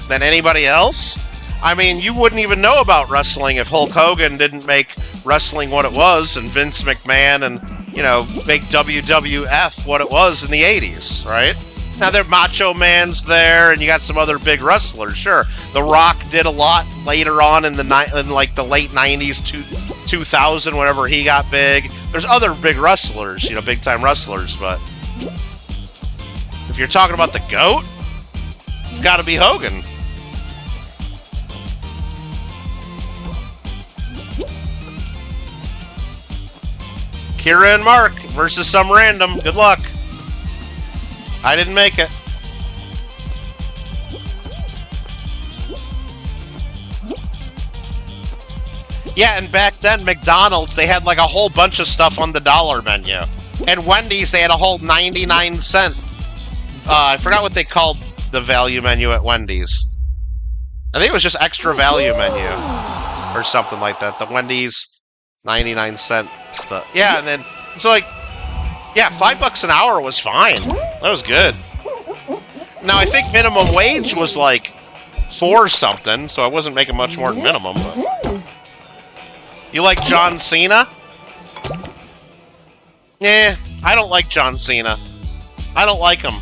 than anybody else? I mean, you wouldn't even know about wrestling if Hulk Hogan didn't make wrestling what it was, and Vince McMahon and, you know, make WWF what it was in the 80s, right? Now, there Macho Man's there, and you got some other big wrestlers, sure. The Rock did a lot later on in the late 90s, 2000, whenever he got big. There's other big wrestlers, you know, big-time wrestlers, but if you're talking about the GOAT, it's got to be Hogan. Kira and Mark versus some random. Good luck. I didn't make it. Yeah, and back then, McDonald's, they had like a whole bunch of stuff on the dollar menu. And Wendy's, they had a whole 99-cent. I forgot what they called the value menu at Wendy's. I think it was just extra value menu or something like that. The Wendy's 99-cent stuff. Yeah, and then it's like, yeah, $5 an hour was fine. That was good. Now I think minimum wage was like 4 something, so I wasn't making much more than minimum. But... You like John Cena? Yeah, I don't like John Cena. I don't like him.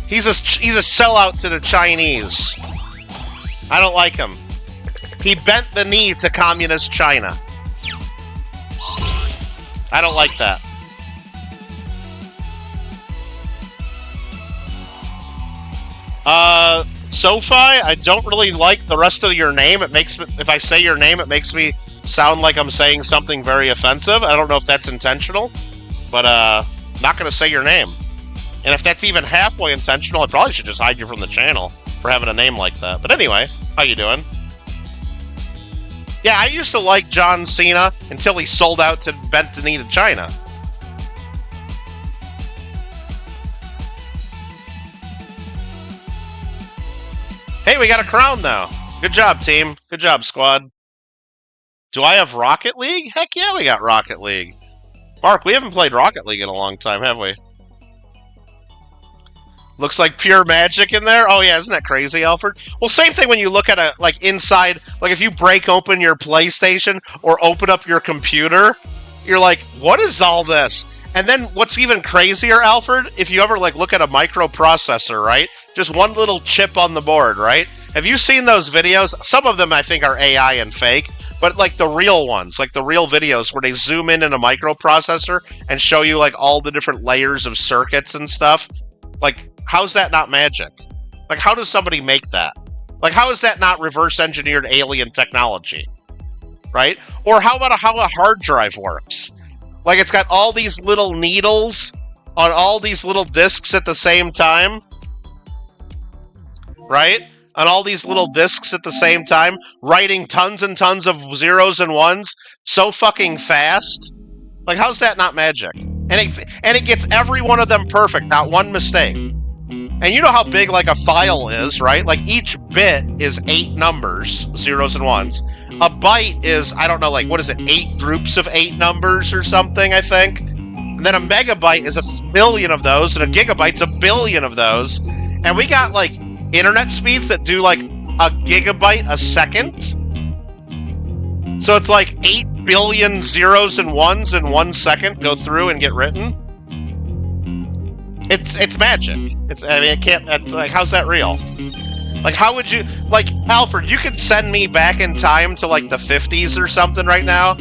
He's a sellout to the Chinese. I don't like him. He bent the knee to communist China. I don't like that. SoFi, I don't really like the rest of your name. It makes me, if I say your name, it makes me sound like I'm saying something very offensive. I don't know if that's intentional, but not going to say your name. And if that's even halfway intentional, I probably should just hide you from the channel for having a name like that. But anyway, how you doing? Yeah, I used to like John Cena until he sold out to bent the knee to China. Hey, we got a crown now. Good job, team. Good job, squad. Do I have Rocket League? Heck yeah, we got Rocket League. Mark, we haven't played Rocket League in a long time, have we? Looks like pure magic in there. Oh yeah, isn't that crazy, Alfred? Well, same thing when you look at a like inside, like if you break open your PlayStation or open up your computer, you're like, what is all this? And then what's even crazier, Alfred, if you ever like look at a microprocessor, right? Just one little chip on the board, right? Have you seen those videos? Some of them I think are AI and fake, but like the real ones, like the real videos where they zoom in a microprocessor and show you like all the different layers of circuits and stuff. Like, how's that not magic? Like, how does somebody make that? Like, how is that not reverse engineered alien technology? Right? Or how about how a hard drive works? Like, it's got all these little needles on all these little disks at the same time. Right? On all these little disks at the same time, writing tons and tons of zeros and ones so fucking fast. Like, how's that not magic? And it gets every one of them perfect, not one mistake. And you know how big, like, a file is, right? Like, each bit is 8 numbers, zeros and ones. A byte is, I don't know, like, what is it, 8 groups of 8 numbers or something, I think? And then a megabyte is 1,000,000,000 of those, and a gigabyte's 1,000,000,000 of those. And we got, like, internet speeds that do, like, a gigabyte a second. So it's like 8 billion zeros and ones in 1 second go through and get written. It's magic. I mean, it can't. It's like, how's that real? Like, how would you, like, Alfred? You could send me back in time to like the 50s or something right now.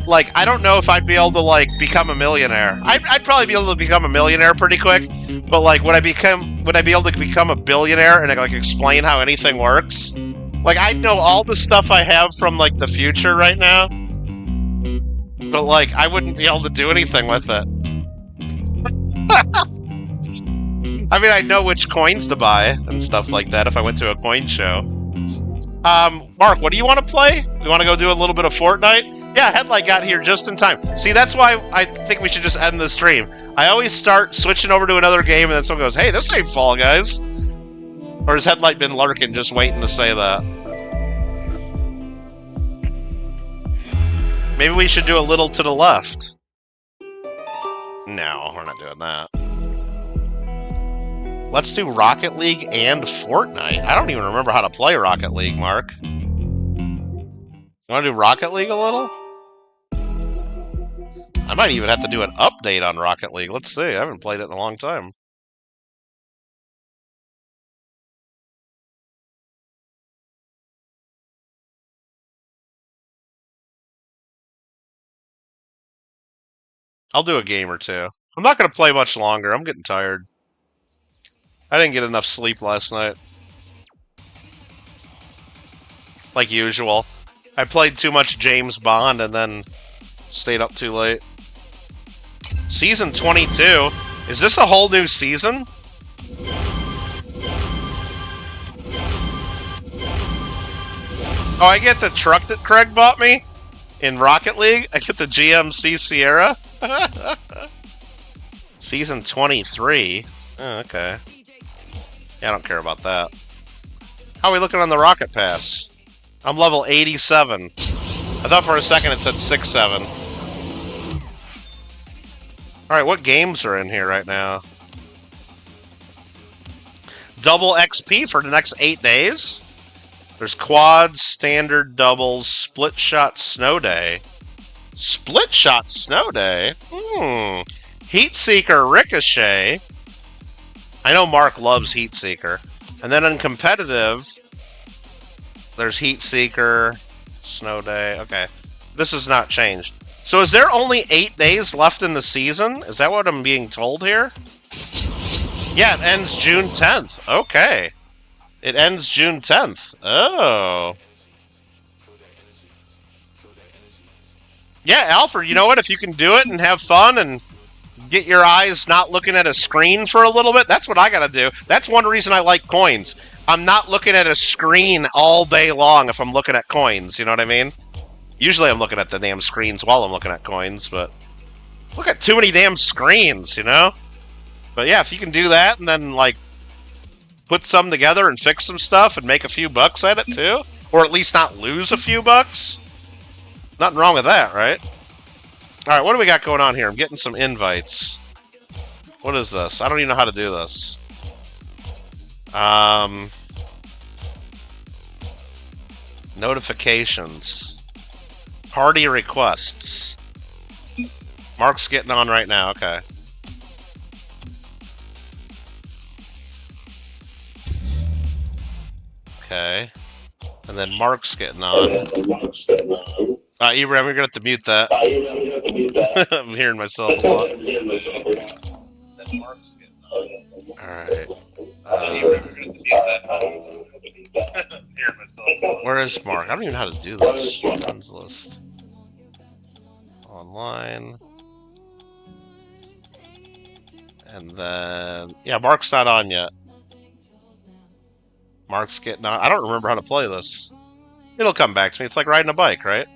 Like, I don't know if I'd be able to like become a millionaire. I'd probably be able to become a millionaire pretty quick. But like, would I be able to become a billionaire and like explain how anything works? Like, I'd know all the stuff I have from like the future right now. But like, I wouldn't be able to do anything with it. I mean, I'd know which coins to buy and stuff like that if I went to a coin show. Mark, what do you want to play? You want to go do a little bit of Fortnite? Yeah, Headlight got here just in time. See, that's why I think we should just end the stream. I always start switching over to another game, and then someone goes, hey, this ain't Fall Guys. Or has Headlight been lurking, just waiting to say that? Maybe we should do a little to the left. No, we're not doing that. Let's do Rocket League and Fortnite. I don't even remember how to play Rocket League, Mark. You want to do Rocket League a little? I might even have to do an update on Rocket League. Let's see. I haven't played it in a long time. I'll do a game or two. I'm not going to play much longer. I'm getting tired. I didn't get enough sleep last night. Like usual. I played too much James Bond and then stayed up too late. Season 22? Is this a whole new season? Oh, I get the truck that Craig bought me in Rocket League? I get the GMC Sierra? Season 23? Oh, okay. Yeah, I don't care about that. How are we looking on the Rocket Pass? I'm level 87. I thought for a second it said 6-7. Alright, what games are in here right now? Double XP for the next 8 days? There's quads, standard doubles, split shot snow day. Split shot snow day? Heat Seeker Ricochet. I know Mark loves Heat Seeker. And then in competitive, there's Heat Seeker, Snow Day. Okay. This has not changed. So is there only 8 days left in the season? Is that what I'm being told here? Yeah, it ends June 10th. Okay. It ends June 10th. Oh. Yeah, Alfred, you know what? If you can do it and have fun and get your eyes not looking at a screen for a little bit, that's what I gotta do. That's one reason I like coins. I'm not looking at a screen all day long if I'm looking at coins, you know what I mean? Usually I'm looking at the damn screens while I'm looking at coins, but look at too many damn screens, you know? But yeah, if you can do that and then, like, put some together and fix some stuff and make a few bucks at it, too? Or at least not lose a few bucks? Nothing wrong with that, right? Alright, what do we got going on here? I'm getting some invites. What is this? I don't even know how to do this. Notifications. Party requests. Mark's getting on right now, okay. Okay. And then Mark's getting on. Ibrahim, you're gonna have to mute that. I'm hearing myself a lot. Alright. Where is Mark? I don't even know how to do this. Friends list. Online. And then... yeah, Mark's not on yet. Mark's getting on. I don't remember how to play this. It'll come back to me. It's like riding a bike, right?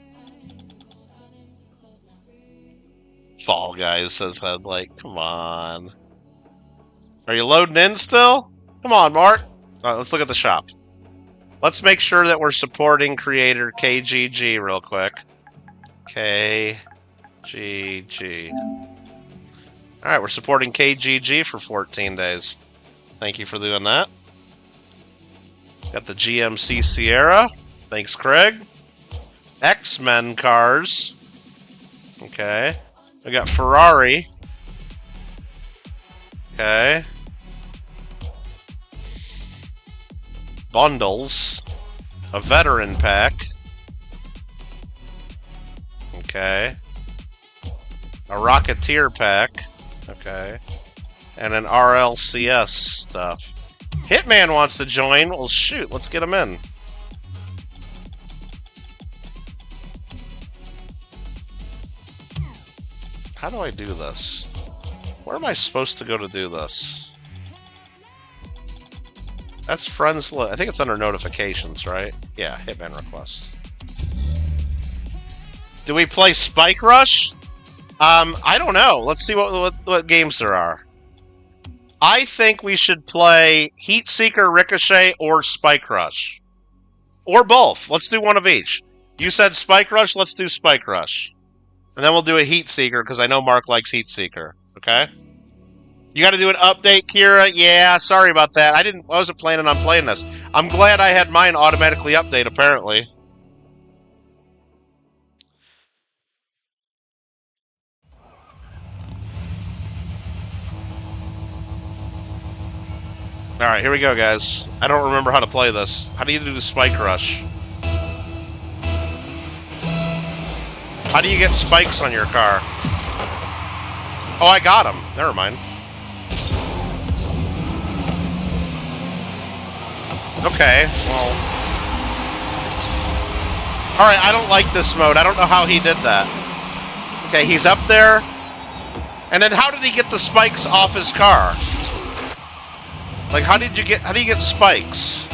Fall Guys says Headlight. Come on. Are you loading in still? Come on, Mark. Alright, let's look at the shop. Let's make sure that we're supporting creator KGG real quick. KGG. Alright, we're supporting KGG for 14 days. Thank you for doing that. Got the GMC Sierra. Thanks, Craig. X-Men cars. Okay. We got Ferrari. Okay. Bundles. A veteran pack. Okay. A Rocketeer pack. Okay. And an RLCS stuff. Hitman wants to join. Well, shoot. Let's get him in. How do I do this? Where am I supposed to go to do this? That's friends list. I think it's under notifications, right? Yeah, Hitman request. Do we play Spike Rush? I don't know. Let's see what games there are. I think we should play Heat Seeker, Ricochet, or Spike Rush. Or both. Let's do one of each. You said Spike Rush, let's do Spike Rush. And then we'll do a Heat Seeker, because I know Mark likes Heat Seeker. Okay? You gotta do an update, Kira? Yeah, sorry about that. I wasn't planning on playing this. I'm glad I had mine automatically update, apparently. Alright, here we go, guys. I don't remember how to play this. How do you do the Spike Rush? How do you get spikes on your car? Oh, I got them. Never mind. Okay, well... alright, I don't like this mode. I don't know how he did that. Okay, he's up there. And then how did he get the spikes off his car? Like, how do you get spikes?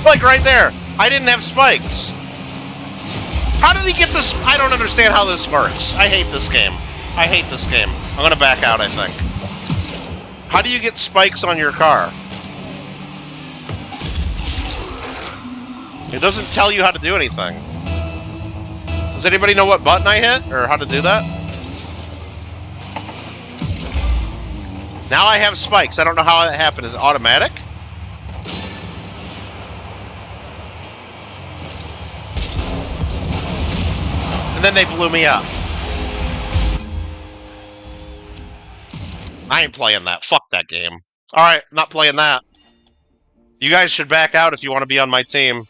Like, right there. I didn't have spikes. How did he get this? I don't understand how this works. I hate this game. I hate this game. I'm gonna back out, I think. How do you get spikes on your car? It doesn't tell you how to do anything. Does anybody know what button I hit? Or how to do that? Now I have spikes. I don't know how that happened. Is it automatic? And then they blew me up. I ain't playing that. Fuck that game. Alright, not playing that. You guys should back out if you want to be on my team.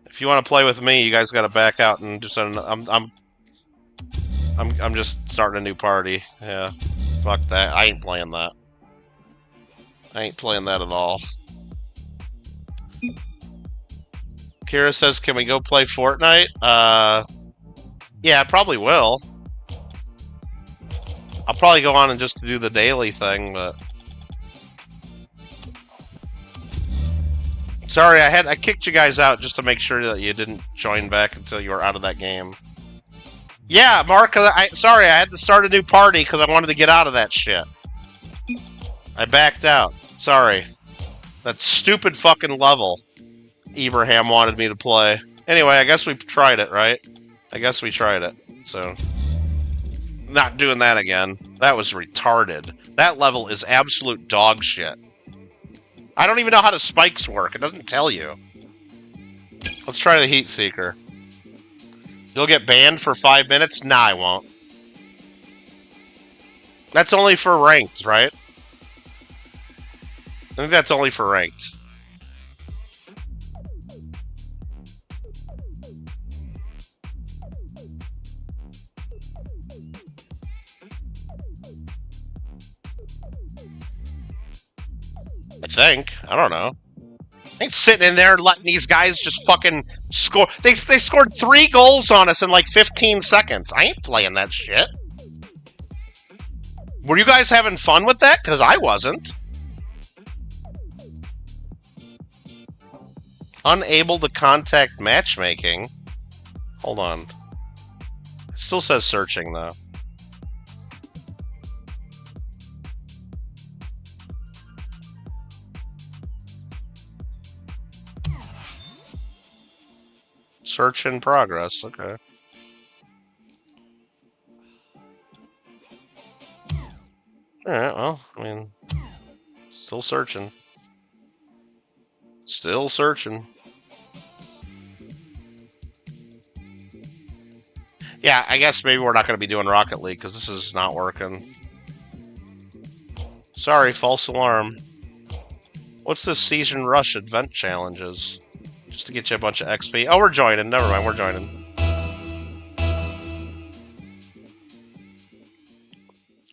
If you want to play with me, you guys gotta back out and just... I'm just starting a new party. Yeah. Fuck that. I ain't playing that. I ain't playing that at all. Kira says, can we go play Fortnite? Yeah, I probably will. I'll probably go on and just do the daily thing, but... sorry, I kicked you guys out just to make sure that you didn't join back until you were out of that game. Yeah, Mark, sorry, I had to start a new party because I wanted to get out of that shit. I backed out. Sorry. That stupid fucking level Ibrahim wanted me to play. Anyway, I guess we tried it, right? I guess we tried it, so... not doing that again. That was retarded. That level is absolute dog shit. I don't even know how the spikes work. It doesn't tell you. Let's try the Heat Seeker. You'll get banned for 5 minutes? Nah, I won't. That's only for ranked, right? I think that's only for ranked. I think. I don't know. I ain't sitting in there letting these guys just fucking score. They scored 3 goals on us in like 15 seconds. I ain't playing that shit. Were you guys having fun with that? Because I wasn't. Unable to contact matchmaking. Hold on. It still says searching, though. Search in progress. Okay. Alright, well, I mean, still searching. Still searching. Yeah, I guess maybe we're not going to be doing Rocket League because this is not working. Sorry, false alarm. What's this Season Rush event challenges? Just to get you a bunch of XP. Oh, we're joining. Never mind, we're joining.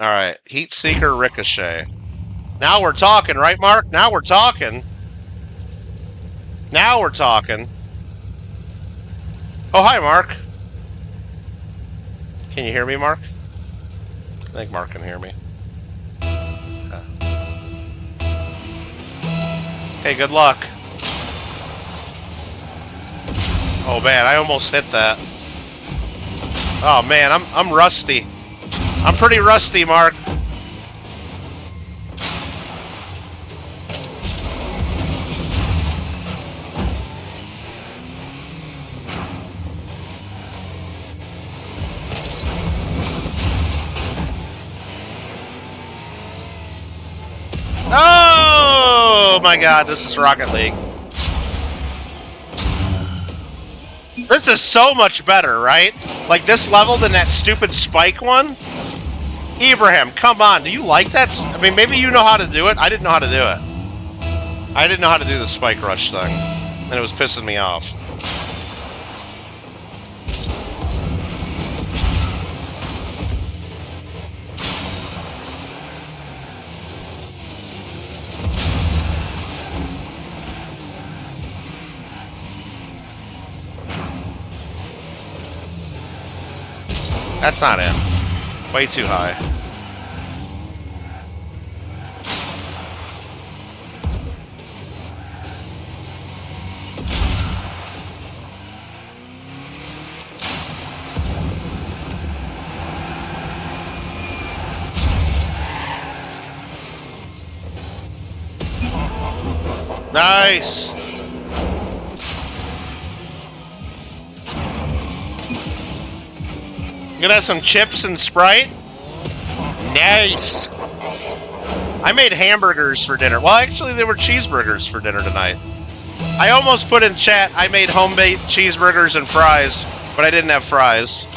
Alright, Heat Seeker Ricochet. Now we're talking, right, Mark? Now we're talking. Now we're talking. Oh, hi, Mark. Can you hear me, Mark? I think Mark can hear me. Yeah. Hey, good luck. Oh man, I almost hit that. Oh man, I'm rusty. I'm pretty rusty, Mark. Oh my god, this is Rocket League. This is so much better, right? Like this level than that stupid spike one? Ibrahim, come on. Do you like that? I mean, maybe you know how to do it. I didn't know how to do it. I didn't know how to do the spike rush thing. And it was pissing me off. That's not it. Way too high. Nice! You gonna have some chips and Sprite? Nice! I made hamburgers for dinner. Well, actually, they were cheeseburgers for dinner tonight. I almost put in chat, I made homemade cheeseburgers and fries, but I didn't have fries.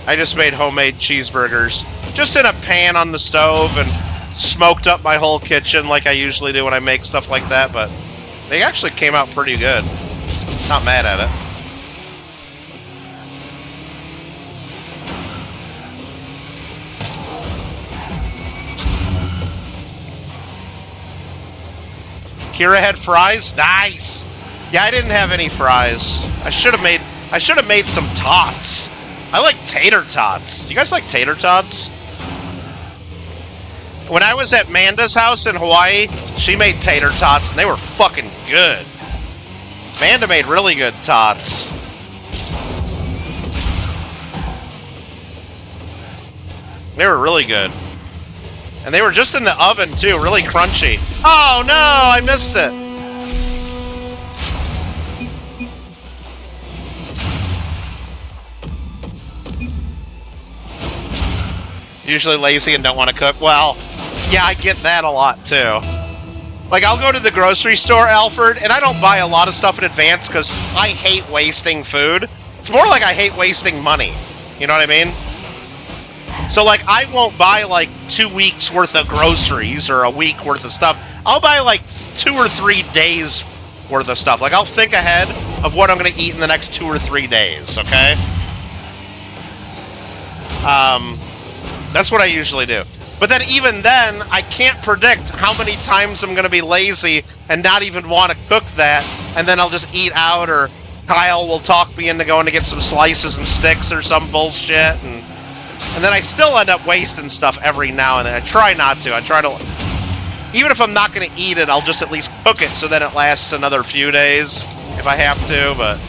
I just made homemade cheeseburgers. Just in a pan on the stove and smoked up my whole kitchen like I usually do when I make stuff like that, but they actually came out pretty good. Not mad at it. Kira had fries? Nice! Yeah, I didn't have any fries. I should have made some tots. I like tater tots. Do you guys like tater tots? When I was at Manda's house in Hawaii, she made tater tots, and they were fucking good. Manda made really good tots. They were really good. And they were just in the oven, too, really crunchy. Oh, no, I missed it. Usually lazy and don't want to cook. Well, yeah, I get that a lot, too. Like, I'll go to the grocery store, Alfred, and I don't buy a lot of stuff in advance because I hate wasting food. It's more like I hate wasting money. You know what I mean? So, like, I won't buy, like, 2 weeks worth of groceries or a week worth of stuff. I'll buy, like, 2 or 3 days worth of stuff. Like, I'll think ahead of what I'm going to eat in the next 2 or 3 days, okay? That's what I usually do. But then even then, I can't predict how many times I'm going to be lazy and not even want to cook that, and then I'll just eat out, or Kyle will talk me into going to get some slices and sticks or some bullshit, and then I still end up wasting stuff every now and then. I try not to. I try to... Even if I'm not going to eat it, I'll just at least cook it so then it lasts another few days if I have to, but...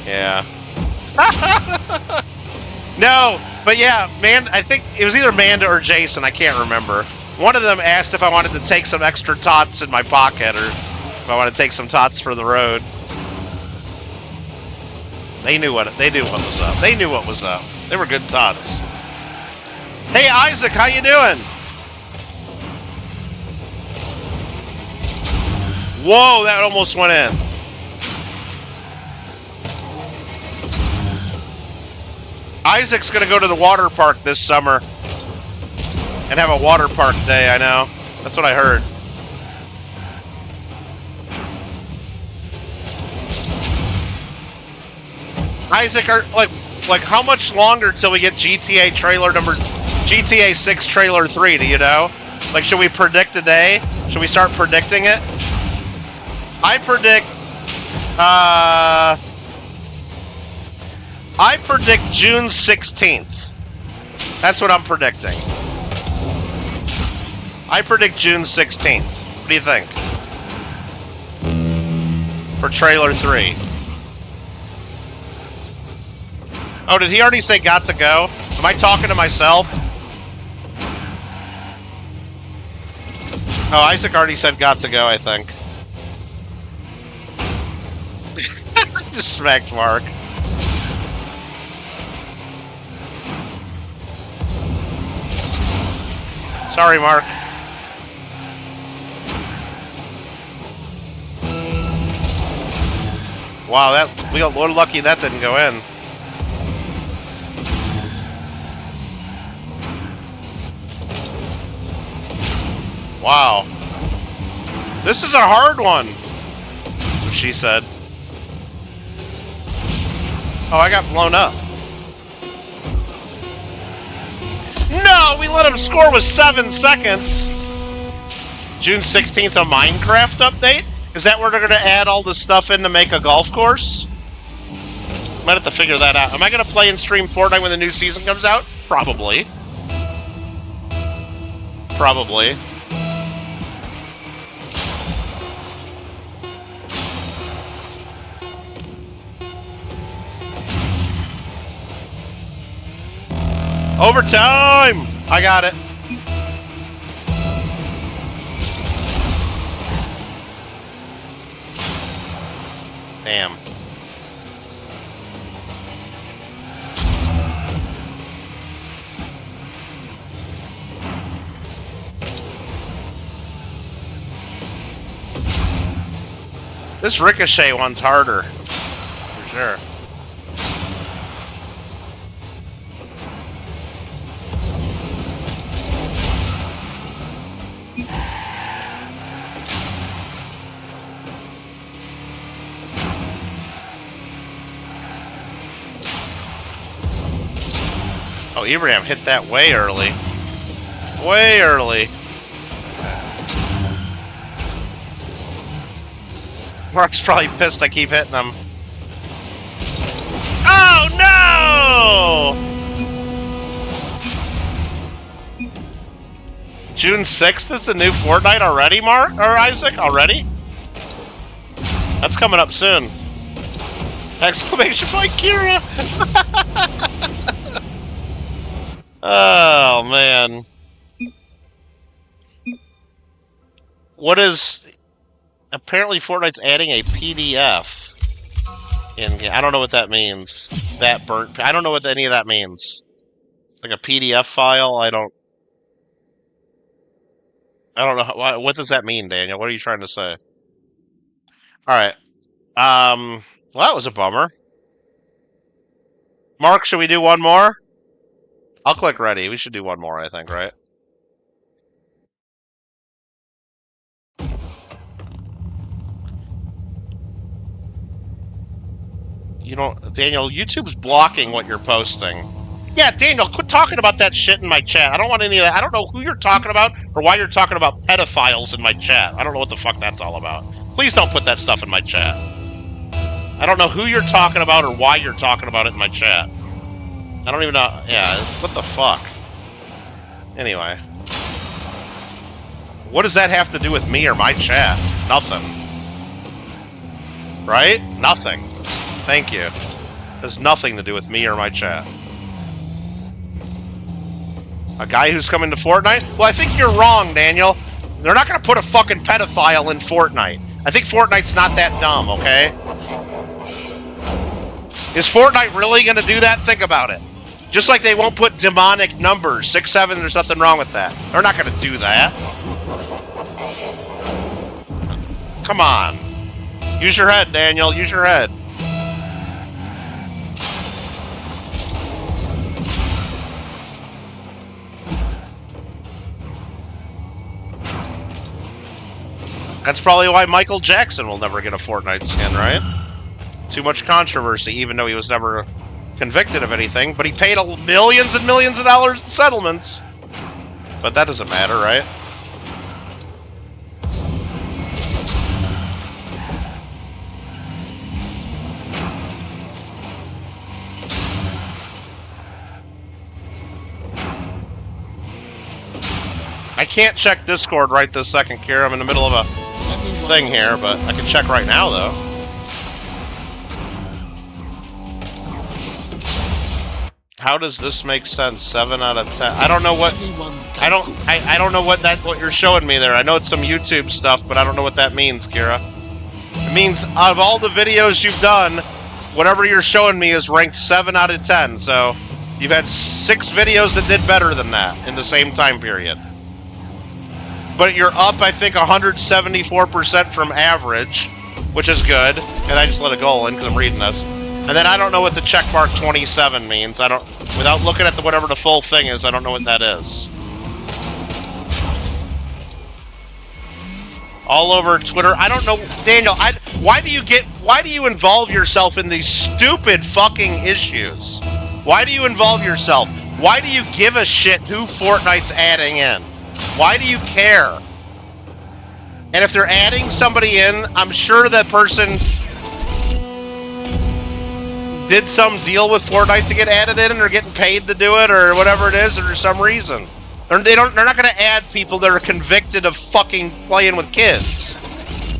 Yeah. No, but yeah, I think it was either Manda or Jason, I can't remember. One of them asked if I wanted to take some extra tots in my pocket, or if I want to take some tots for the road. They knew what was up. They knew what was up. They were good tots. Hey Isaac, how you doing? Whoa, that almost went in. Isaac's gonna go to the water park this summer and have a water park day, I know. That's what I heard. Isaac, like how much longer till we get GTA 6 trailer 3, do you know? Like, should we predict a day? Should we start predicting it? I predict June 16th. That's what I'm predicting. I predict June 16th. What do you think? For trailer 3. Oh, did he already say got to go? Am I talking to myself? Oh, Isaac already said got to go, I think. Just smacked Mark. Sorry, Mark. Wow, we got a little lucky that didn't go in. Wow. This is a hard one, she said. Oh, I got blown up. No, we let him score with 7 seconds. June 16th, a Minecraft update? Is that where they're going to add all the stuff in to make a golf course? Might have to figure that out. Am I going to play and stream Fortnite when the new season comes out? Probably. Probably. Overtime! I got it. Damn. This Ricochet one's harder. For sure. Oh, Ibrahim hit that way early. Way early. Mark's probably pissed I keep hitting him. Oh, no! June 6th is the new Fortnite already, Mark? Or Isaac? Already? That's coming up soon. Exclamation point, Kira! Oh, man. What is... Apparently Fortnite's adding a PDF in... I don't know what that means. That burnt... I don't know what any of that means. Like a PDF file? I don't I don't know. What does that mean, Daniel? What are you trying to say? Alright. Well, that was a bummer. Mark, should we do one more? I'll click ready. We should do one more, I think, right? You know, Daniel, YouTube's blocking what you're posting. Yeah, Daniel, quit talking about that shit in my chat. I don't want any of that. I don't know who you're talking about or why you're talking about pedophiles in my chat. I don't know what the fuck that's all about. Please don't put that stuff in my chat. I don't know who you're talking about or why you're talking about it in my chat. I don't even know. Yeah, what the fuck? Anyway. What does that have to do with me or my chat? Nothing. Right? Nothing. Thank you. It has nothing to do with me or my chat. A guy who's coming to Fortnite? Well, I think you're wrong, Daniel. They're not going to put a fucking pedophile in Fortnite. I think Fortnite's not that dumb, okay? Is Fortnite really going to do that? Think about it. Just like they won't put demonic numbers. 6, 7, there's nothing wrong with that. They're not going to do that. Come on. Use your head, Daniel. Use your head. That's probably why Michael Jackson will never get a Fortnite skin, right? Too much controversy, even though he was never convicted of anything, but he paid millions and millions of dollars in settlements. But that doesn't matter, right? I can't check Discord right this second, Kira. I'm in the middle of a thing here, but I can check right now, though. How does this make sense? 7 out of 10. I don't know what. I don't know what you're showing me there. I know it's some YouTube stuff, but I don't know what that means, Kira. It means out of all the videos you've done, whatever you're showing me is ranked 7 out of 10. So you've had 6 videos that did better than that in the same time period. But you're up, I think, 174% from average, which is good. And I just let a goal in because I'm reading this. And then I don't know what the checkmark 27 means. I don't, without looking at whatever the full thing is, I don't know what that is. All over Twitter. I don't know, Daniel. Why do you involve yourself in these stupid fucking issues? Why do you involve yourself? Why do you give a shit who Fortnite's adding in? Why do you care? And if they're adding somebody in, I'm sure that person did some deal with Fortnite to get added in and they're getting paid to do it or whatever it is, or for some reason. They're not going to add people that are convicted of fucking playing with kids.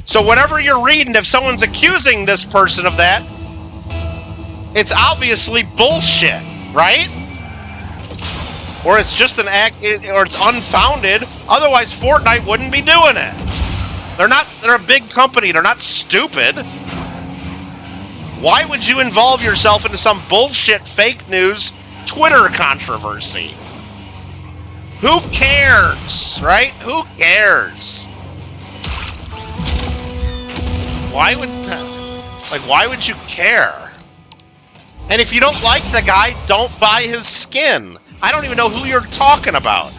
So whatever you're reading, if someone's accusing this person of that, it's obviously bullshit, right? Or it's just an act, or it's unfounded. Otherwise, Fortnite wouldn't be doing it. They're a big company. They're not stupid. Why would you involve yourself into some bullshit fake news Twitter controversy? Who cares, right? Who cares? Why would you care? And if you don't like the guy, don't buy his skin. I don't even know who you're talking about.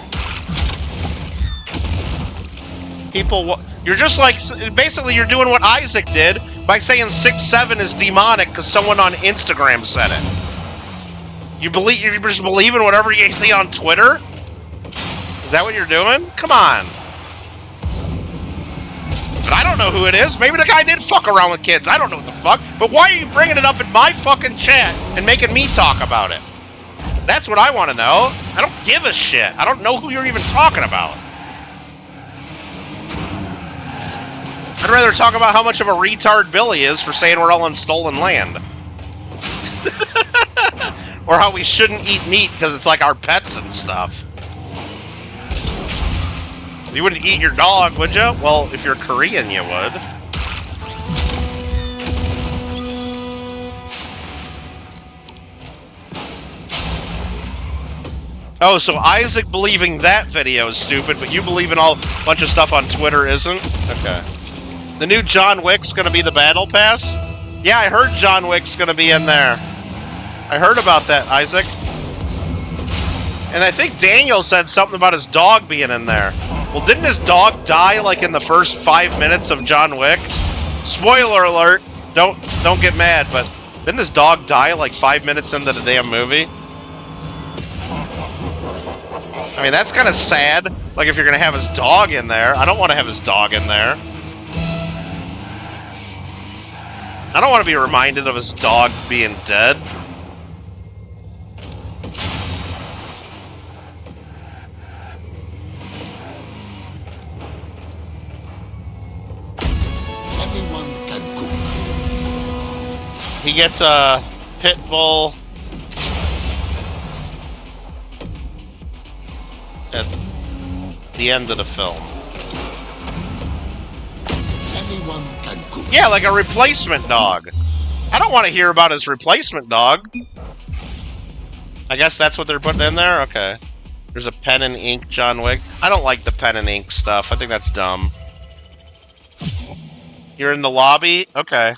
People, you're just like, basically you're doing what Isaac did by saying 6, 7 is demonic because someone on Instagram said it. You just believe in whatever you see on Twitter? Is that what you're doing? Come on. But I don't know who it is. Maybe the guy did fuck around with kids. I don't know what the fuck. But why are you bringing it up in my fucking chat and making me talk about it? That's what I want to know. I don't give a shit. I don't know who you're even talking about. I'd rather talk about how much of a retard Billy is for saying we're all on stolen land. Or how we shouldn't eat meat because it's like our pets and stuff. You wouldn't eat your dog, would you? Well, if you're Korean, you would. Oh, so Isaac believing that video is stupid, but you believe in a bunch of stuff on Twitter isn't? Okay. The new John Wick's gonna be the Battle Pass? Yeah, I heard John Wick's gonna be in there. I heard about that, Isaac. And I think Daniel said something about his dog being in there. Well, didn't his dog die, like, in the first 5 minutes of John Wick? Spoiler alert! Don't get mad, but didn't his dog die, like, 5 minutes into the damn movie? I mean, that's kind of sad. Like, if you're gonna have his dog in there. I don't want to have his dog in there. I don't want to be reminded of his dog being dead. Anyone can cook. He gets a pit bull at the end of the film. Anyone can cook. Yeah, like a replacement dog. I don't want to hear about his replacement dog. I guess that's what they're putting in there? Okay. There's a pen and ink John Wick. I don't like the pen and ink stuff. I think that's dumb. You're in the lobby? Okay.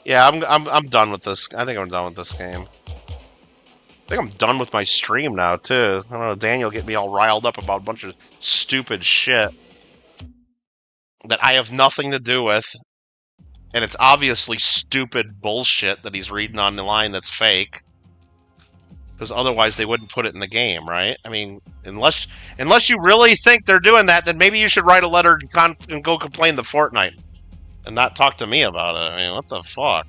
Yeah, I'm done with this. I think I'm done with this game. I think I'm done with my stream now, too. I don't know, Daniel get me all riled up about a bunch of stupid shit that I have nothing to do with. And it's obviously stupid bullshit that he's reading on the line that's fake. Because otherwise they wouldn't put it in the game, right? I mean, unless you really think they're doing that, then maybe you should write a letter and go complain to Fortnite. And not talk to me about it. I mean, what the fuck?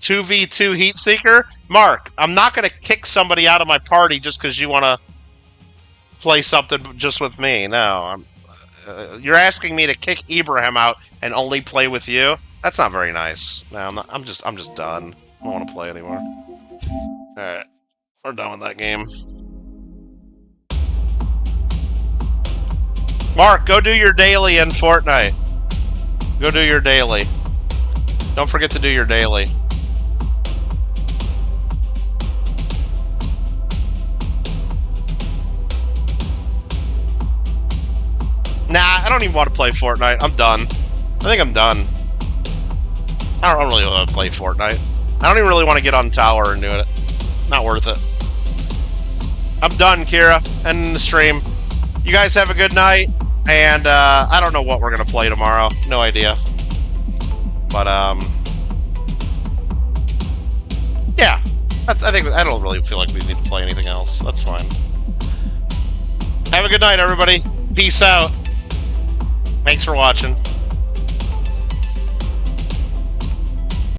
2v2 Heat Seeker? Mark, I'm not going to kick somebody out of my party just because you want to play something just with me. No, you're asking me to kick Ibrahim out and only play with you? That's not very nice. No, I'm not. I'm just done. I don't want to play anymore. Alright. We're done with that game. Mark, go do your daily in Fortnite. Go do your daily. Don't forget to do your daily. Nah, I don't even want to play Fortnite. I'm done. I think I'm done. I don't really want to play Fortnite. I don't even really want to get on tower and do it. Not worth it. I'm done, Kira. Ending the stream. You guys have a good night. And, I don't know what we're going to play tomorrow. No idea. But, yeah. I don't really feel like we need to play anything else. That's fine. Have a good night, everybody. Peace out. Thanks for watching.